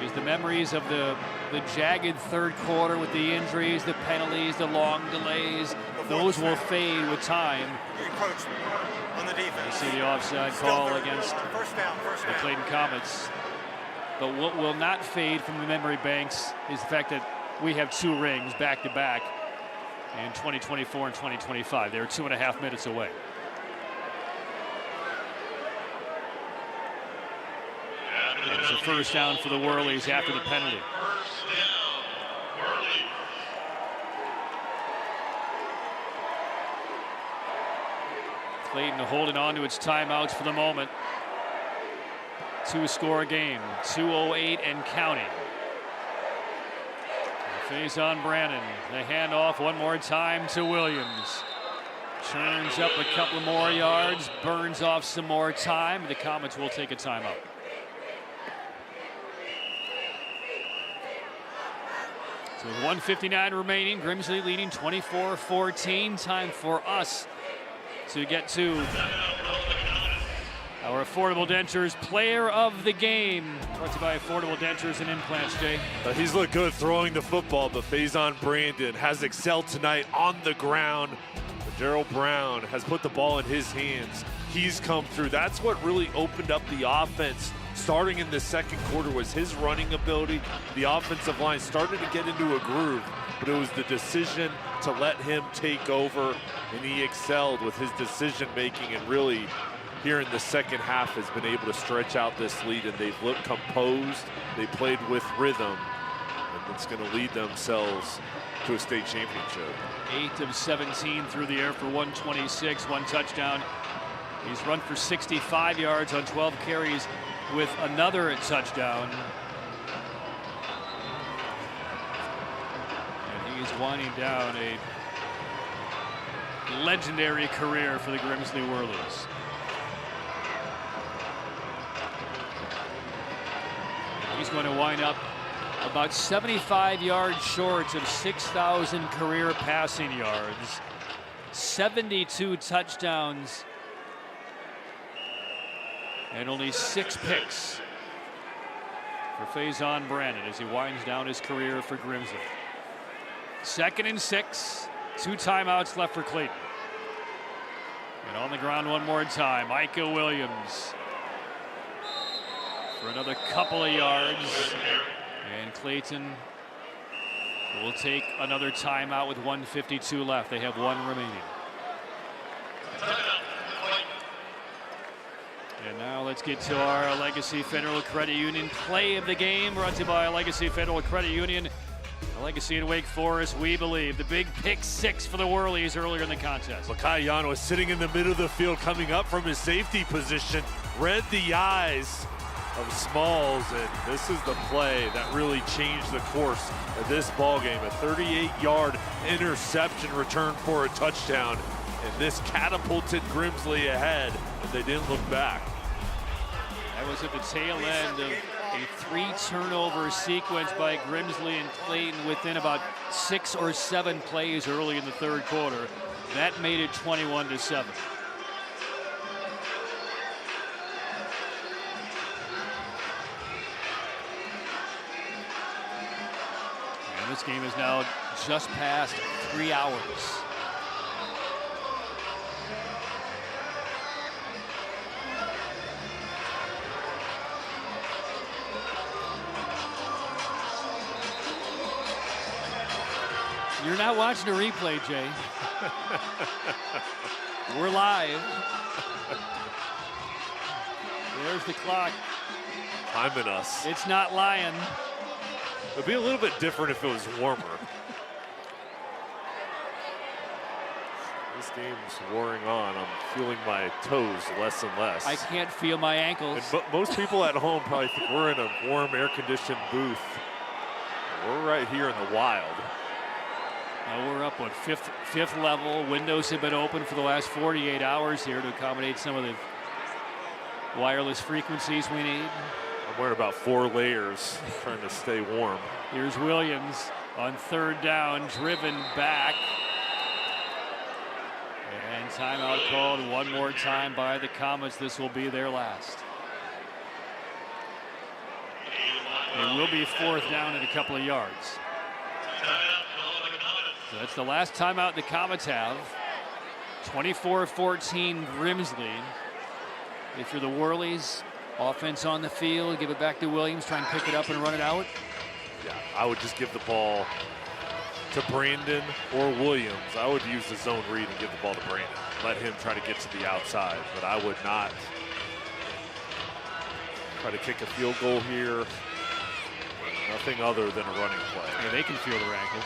S1: It is the memories of the jagged third quarter with the injuries, the penalties, the long delays. Those will fade with time.
S8: Encroachment on the defense.
S1: You see the offside call against
S8: first down.
S1: the Clayton Comets. But what will not fade from the memory banks is the fact that we have 2 rings back-to-back in 2024 and 2025. They're 2.5 minutes away. It's a first down for the Whirlies after the penalty. Clayton holding on to its timeouts for the moment. 2-score game, 2:08 and counting. Face on Brandon. The handoff one more time to Williams. Churns up a couple more yards, burns off some more time. The Comets will take a timeout. So with 1:59 remaining, Grimsley leading 24-14. Time for us to get to our Affordable Dentures Player of the Game. Brought to you by Affordable Dentures and Implants, Jay.
S2: He's looked good throwing the football, but Faison Brandon has excelled tonight on the ground. Darryl Brown has put the ball in his hands. He's come through. That's what really opened up the offense. Starting in the second quarter was his running ability. The offensive line started to get into a groove, but it was the decision to let him take over, and he excelled with his decision making, and really here in the second half has been able to stretch out this lead, and they've looked composed. They played with rhythm, and it's going to lead themselves to a state championship.
S1: 8 of 17 through the air for 126, 1 touchdown. He's run for 65 yards on 12 carries with another touchdown. And he's winding down a legendary career for the Grimsley Whirlies. He's going to wind up about 75 yards short of 6,000 career passing yards, 72 touchdowns, and only 6 picks for Faison Brandon as he winds down his career for Grimsley. 2nd and 6, 2 timeouts left for Clayton. And on the ground one more time, Micah Williams for another couple of yards. And Clayton will take another timeout with 1:52 left. They have 1 remaining. And now let's get to our Legacy Federal Credit Union play of the game, brought to you by Legacy Federal Credit Union. Legacy in Wake Forest, we believe. The big pick 6 for the Whirlies earlier in the contest.
S2: Makai Yano is sitting in the middle of the field, coming up from his safety position, read the eyes of Smalls, and this is the play that really changed the course of this ball game. A 38-yard interception return for a touchdown, and this catapulted Grimsley ahead, and they didn't look back.
S1: That was at the tail end of a 3-turnover sequence by Grimsley and Clayton within about 6 or 7 plays early in the third quarter. That made it 21-7. And this game is now just past 3 hours. You're not watching a replay, Jay. We're live. There's the clock.
S2: Timing us.
S1: It's not lying.
S2: It'd be a little bit different if it was warmer. This game's wearing on. I'm feeling my toes less and less.
S1: I can't feel my ankles.
S2: And most people at home probably think we're in a warm, air-conditioned booth. We're right here in the wild.
S1: Now we're up on fifth level. Windows have been open for the last 48 hours here to accommodate some of the wireless frequencies we need.
S2: I'm wearing about 4 layers trying to stay warm.
S1: Here's Williams. on third down, driven back. And timeout called one more time by the Comets. This will be their last. It will be fourth down and a couple of yards. So that's the last timeout the Comets have. 24-14 Grimsley. If you're the Whirlies, offense on the field, give it back to Williams, try and pick it up and run it out.
S2: Yeah, I would just give the ball to Brandon or Williams. I would use the zone read and give the ball to Brandon. Let him try to get to the outside, but I would not try to kick a field goal here. Nothing other than a running play.
S1: Yeah, they can feel their ankles.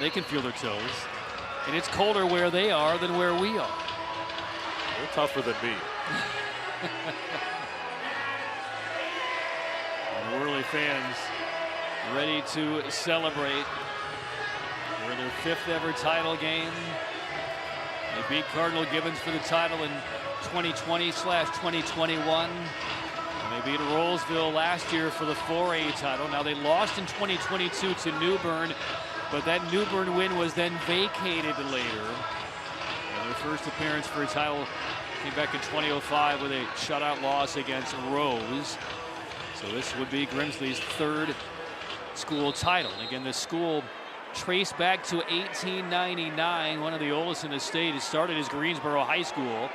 S1: They can feel their toes. And it's colder where they are than where we are.
S2: They're tougher than me.
S1: And Whirly fans ready to celebrate. We're their fifth ever title game. They beat Cardinal Gibbons for the title in 2020/2021. And they beat Rollsville last year for the 4A title. Now they lost in 2022 to Newbern, but that Newbern win was then vacated later. And their first appearance for a title came back in 2005 with a shutout loss against Rose. So this would be Grimsley's third school title. Again, the school traced back to 1899, one of the oldest in the state. It started as Greensboro High School,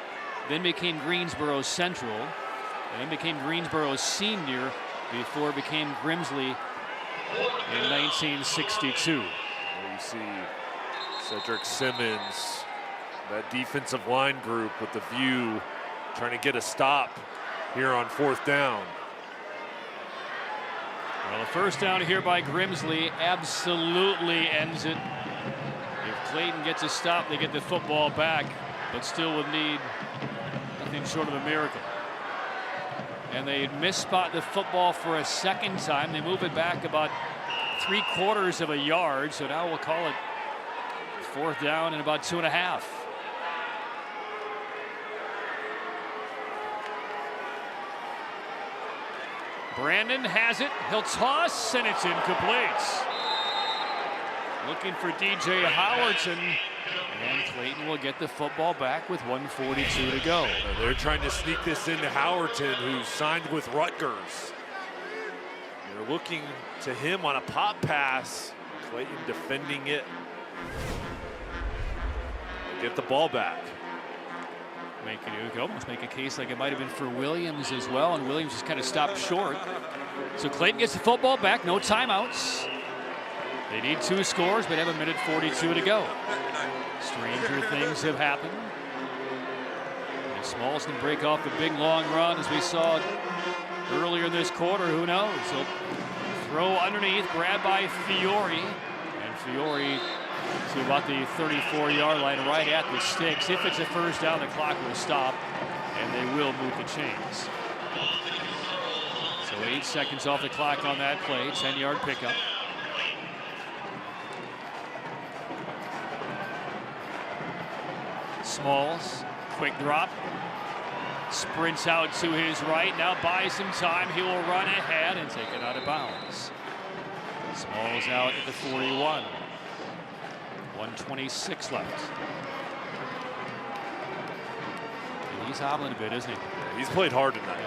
S1: then became Greensboro Central, and then became Greensboro Senior before it became Grimsley in 1962.
S2: You see Cedric Simmons, that defensive line group with the view, trying to get a stop here on fourth down.
S1: Well, the first down here by Grimsley absolutely ends it. If Clayton gets a stop, they get the football back, but still would need nothing short of a miracle. And they misspot the football for a second time. They move it back about 3/4 of a yard, so now we'll call it fourth down and about 2.5. Brandon has it. He'll toss, and it's incomplete. Looking for DJ Howerton, and Clayton will get the football back with 1:42 to go.
S2: They're trying to sneak this into Howerton, who signed with Rutgers. They're looking to him on a pop pass. Clayton defending it. Get the ball back.
S1: You could almost make a case like it might have been for Williams as well, and Williams just kind of stopped short. So Clayton gets the football back, no timeouts. They need 2 scores, but have 1:42 to go. Stranger things have happened. And Smalls can break off a big long run as we saw earlier this quarter. Who knows? He'll throw underneath, grabbed by Fiore, and Fiore to about the 34-yard line, right at the sticks. If it's a first down, the clock will stop, and they will move the chains. So 8 seconds off the clock on that play, 10-yard pickup. Smalls, quick drop, sprints out to his right, now buys some time. He will run ahead and take it out of bounds. Smalls out at the 41. 1:26 left. And he's hobbling a bit, isn't he?
S2: Yeah, he's played hard tonight.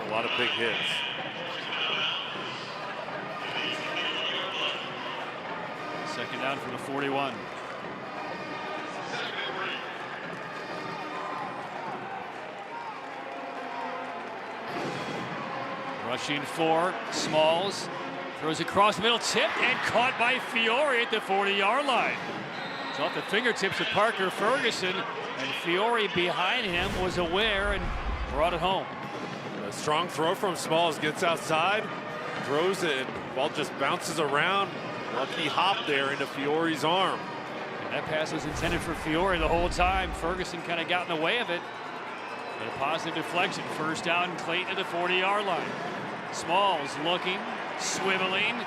S2: A lot of big hits.
S1: Second down from the 41. Rushing for Smalls. Throws across the middle, tipped and caught by Fiore at the 40-yard line. It's off the fingertips of Parker Ferguson, and Fiore behind him was aware and brought it home.
S2: A strong throw from Smalls, gets outside, throws it, and ball just bounces around. Lucky hop there into Fiore's arm.
S1: And that pass was intended for Fiore the whole time. Ferguson kind of got in the way of it. But a positive deflection. First down, Clayton at the 40-yard line. Smalls looking, swiveling.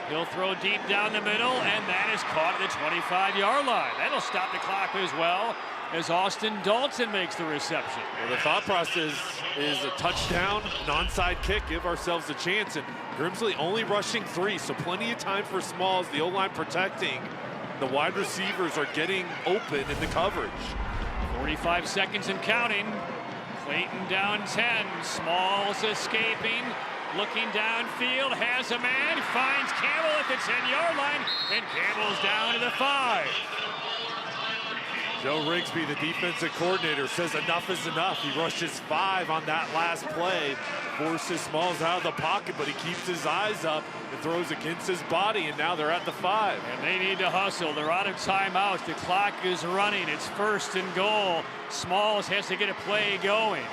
S1: He'll throw deep down the middle, and that is caught at the 25-yard line. That'll stop the clock as well. as Austin Dalton makes the reception.
S2: Well, the thought process is a touchdown, an onside kick, give ourselves a chance. And Grimsley only rushing 3, so plenty of time for Smalls. The O-line protecting. The wide receivers are getting open in the coverage.
S1: 45 seconds and counting. Clayton down 10. Smalls escaping. Looking downfield, has a man, finds Campbell at the 10-yard line, and Campbell's down to the 5.
S2: Joe Rigsby, the defensive coordinator, says enough is enough. He rushes 5 on that last play, forces Smalls out of the pocket, but he keeps his eyes up and throws against his body, and now they're at the 5.
S1: And they need to hustle. They're out of timeouts. The clock is running. It's 1st and goal. Smalls has to get a play going.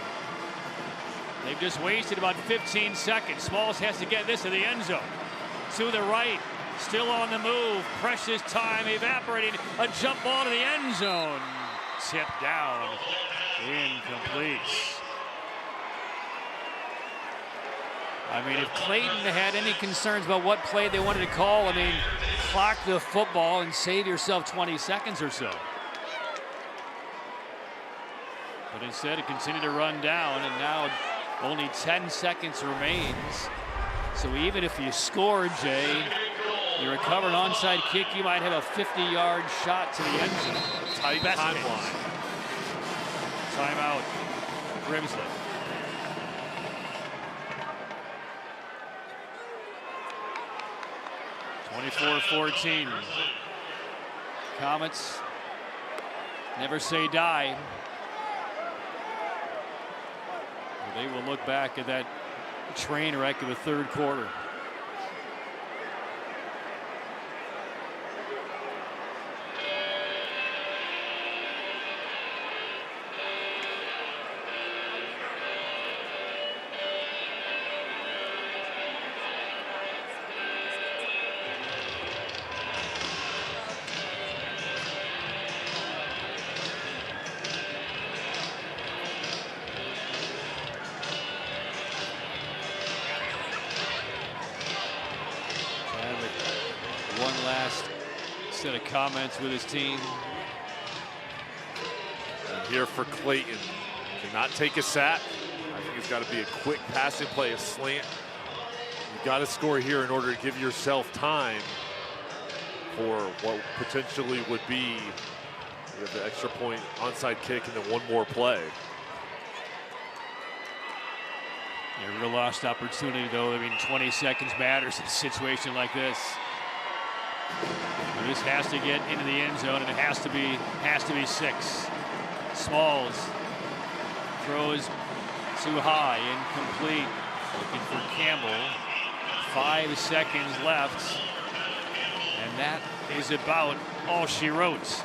S1: They've just wasted about 15 seconds. Smalls has to get this to the end zone. To the right, still on the move. Precious time evaporating. A jump ball to the end zone. Tipped down. Incomplete. I mean, if Clayton had any concerns about what play they wanted to call, I mean, clock the football and save yourself 20 seconds or so. But instead, it continued to run down, and now only 10 seconds remains. So even if you score, Jay, you recover an onside kick, you might have a 50-yard shot to the end zone.
S2: Tight timeline.
S1: Timeout, Grimsley. (24-14). Comets never say die. They will look back at that train wreck of the 3rd quarter. One last set of comments with his team.
S2: And here for Clayton. Cannot take a sack. I think it's got to be a quick passing play, a slant. You've got to score here in order to give yourself time for what potentially would be the extra point onside kick and then one more play.
S1: A real lost opportunity, though. I mean, 20 seconds matters in a situation like this. This has to get into the end zone, and it has to be 6. Smalls throws too high, incomplete. Looking for Campbell. 5 seconds left, and that is about all she wrote.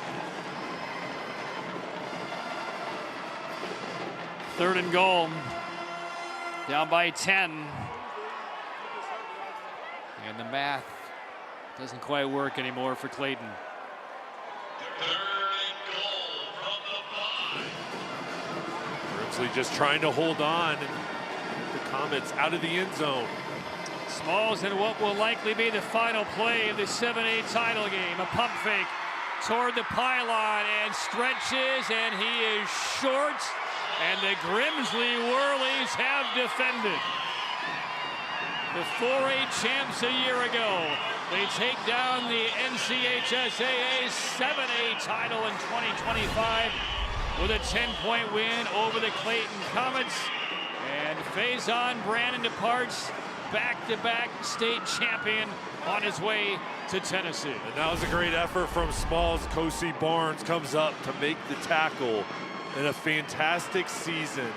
S1: 3rd and goal. Down by 10. And the math doesn't quite work anymore for Clayton.
S2: Grimsley just trying to hold on, and the Comets out of the end zone.
S1: Smalls in what will likely be the final play of the 7A title game. A pump fake toward the pylon and stretches, and he is short, and the Grimsley Whirlies have defended. The 4A champs a year ago. They take down the NCHSAA 7A title in 2025 with a 10-point win over the Clayton Comets. And Faison Brandon departs back-to-back state champion on his way to Tennessee.
S2: And that was a great effort from Smalls. Kosi Barnes comes up to make the tackle in a fantastic season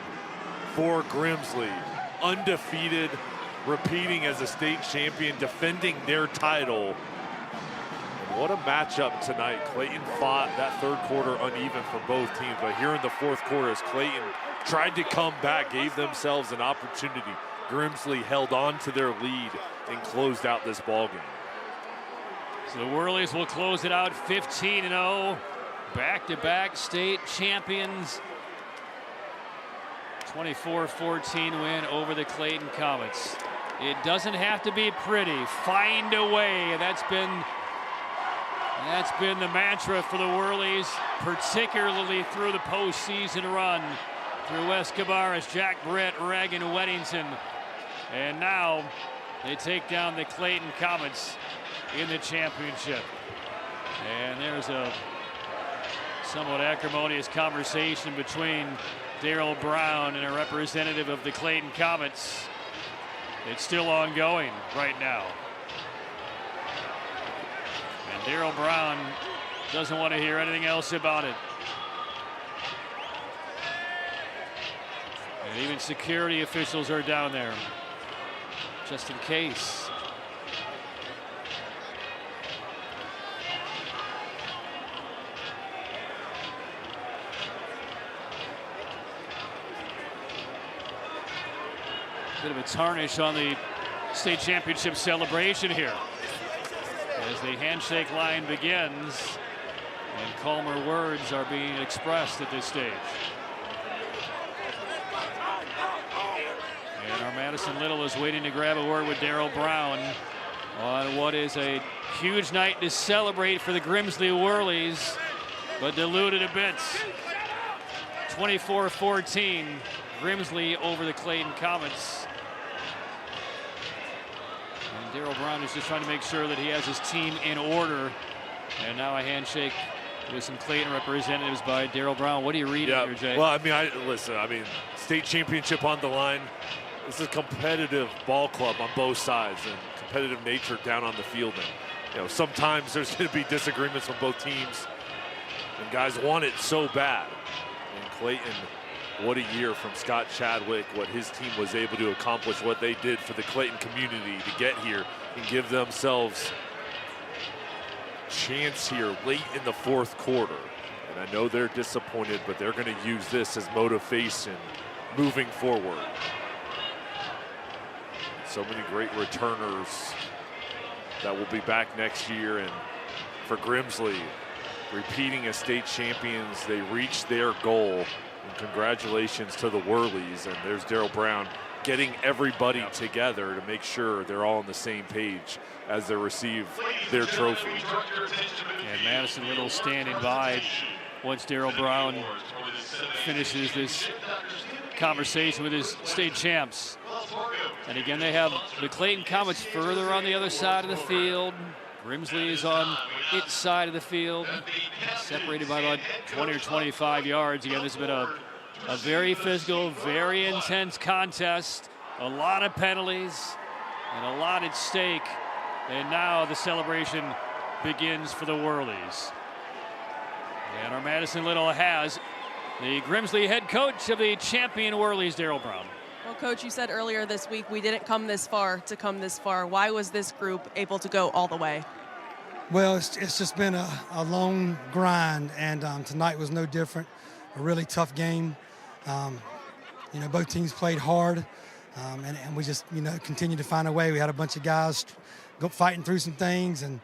S2: for Grimsley. Undefeated, repeating as a state champion, defending their title. And what a matchup tonight. Clayton fought that 3rd quarter uneven for both teams, but here in the 4th quarter, as Clayton tried to come back, gave themselves an opportunity, Grimsley held on to their lead and closed out this ball game.
S1: So the Whirlies will close it out 15-0. Back-to-back state champions. 24-14 win over the Clayton Comets. It doesn't have to be pretty. Find a way. That's been That's been the mantra for the Whirlies, particularly through the postseason run. Through Wes Cabarrus, Jack Britt, Reagan Weddington. And now they take down the Clayton Comets in the championship. And there's a somewhat acrimonious conversation between Darryl Brown and a representative of the Clayton Comets. It's still ongoing right now. And Darryl Brown doesn't want to hear anything else about it. And even security officials are down there, just in case. Bit of a tarnish on the state championship celebration here as the handshake line begins and calmer words are being expressed at this stage. And our Madison Little is waiting to grab a word with Darryl Brown on what is a huge night to celebrate for the Grimsley Whirlies, but diluted a bit. 24-14, Grimsley over the Clayton Comets. And Darryl Brown is just trying to make sure that he has his team in order. And now a handshake with some Clayton representatives by Darryl Brown. What do you read here, Jay?
S2: Well, I mean, state championship on the line. This is a competitive ball club on both sides and competitive nature down on the field. And, sometimes there's going to be disagreements from both teams. And guys want it so bad. And Clayton, what a year from Scott Chadwick, what his team was able to accomplish, what they did for the Clayton community to get here and give themselves a chance here late in the fourth quarter. And I know they're disappointed, but they're going to use this as motivation moving forward. So many great returners that will be back next year. And for Grimsley, repeating as state champions, they reached their goal. And congratulations to the Whirlies. And there's Darryl Brown getting everybody together to make sure they're all on the same page as they receive their trophy.
S1: And Madison Little standing by once Darryl Brown finishes this conversation with his state champs. And again, they have the Clayton Comets further on the other side of the field. Grimsley is on its side of the field, separated by about 20 or 25 yards. Again, this has been a very physical, very intense contest. A lot of penalties and a lot at stake. And now the celebration begins for the Whirlies. And our Madison Little has the Grimsley head coach of the champion Whirlies, Darryl Brown.
S3: Well, Coach, you said earlier this week we didn't come this far to come this far. Why was this group able to go all the way?
S18: Well, it's just been a long grind, and tonight was no different. A really tough game. Both teams played hard, and we just, continued to find a way. We had a bunch of guys fighting through some things, and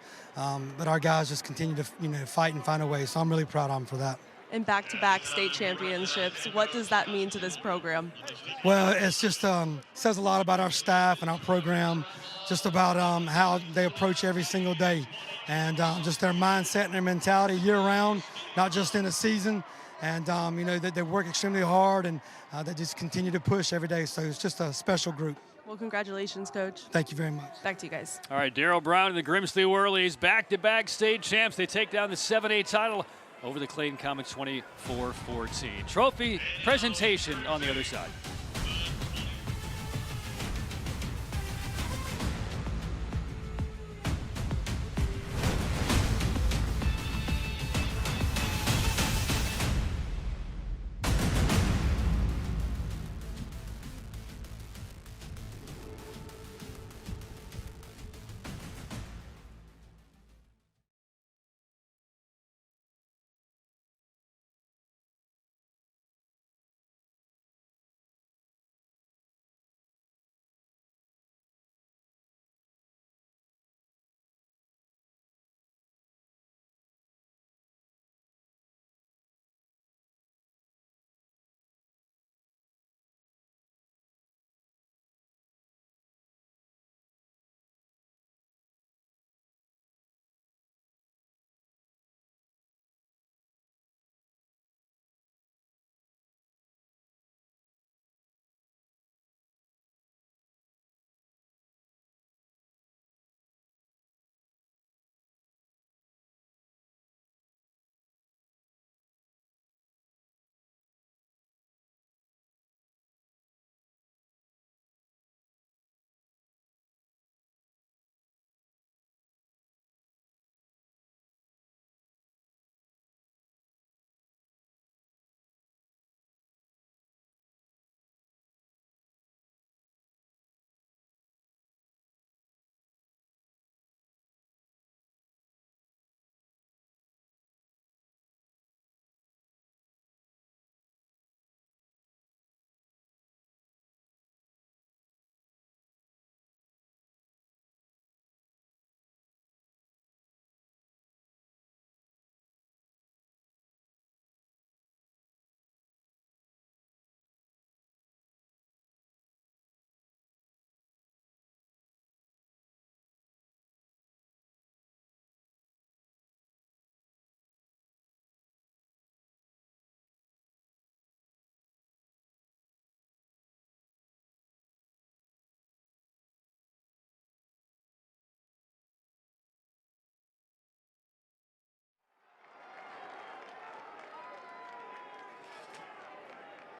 S18: but our guys just continued to, fight and find a way. So I'm really proud of them for that.
S3: In back-to-back state championships, what does that mean to this program?
S18: Well, it's just says a lot about our staff and our program, just about how they approach every single day, and just their mindset and their mentality year-round, not just in the season. And that they work extremely hard, and they just continue to push every day. So it's just a special group.
S3: Well, congratulations, Coach.
S18: Thank you very much.
S3: Back to you guys.
S1: All right, Darryl Brown and the Grimsley Whirlies, back-to-back state champs. They take down the 7A title over the Clayton Comets 24-14. Trophy presentation on the other side.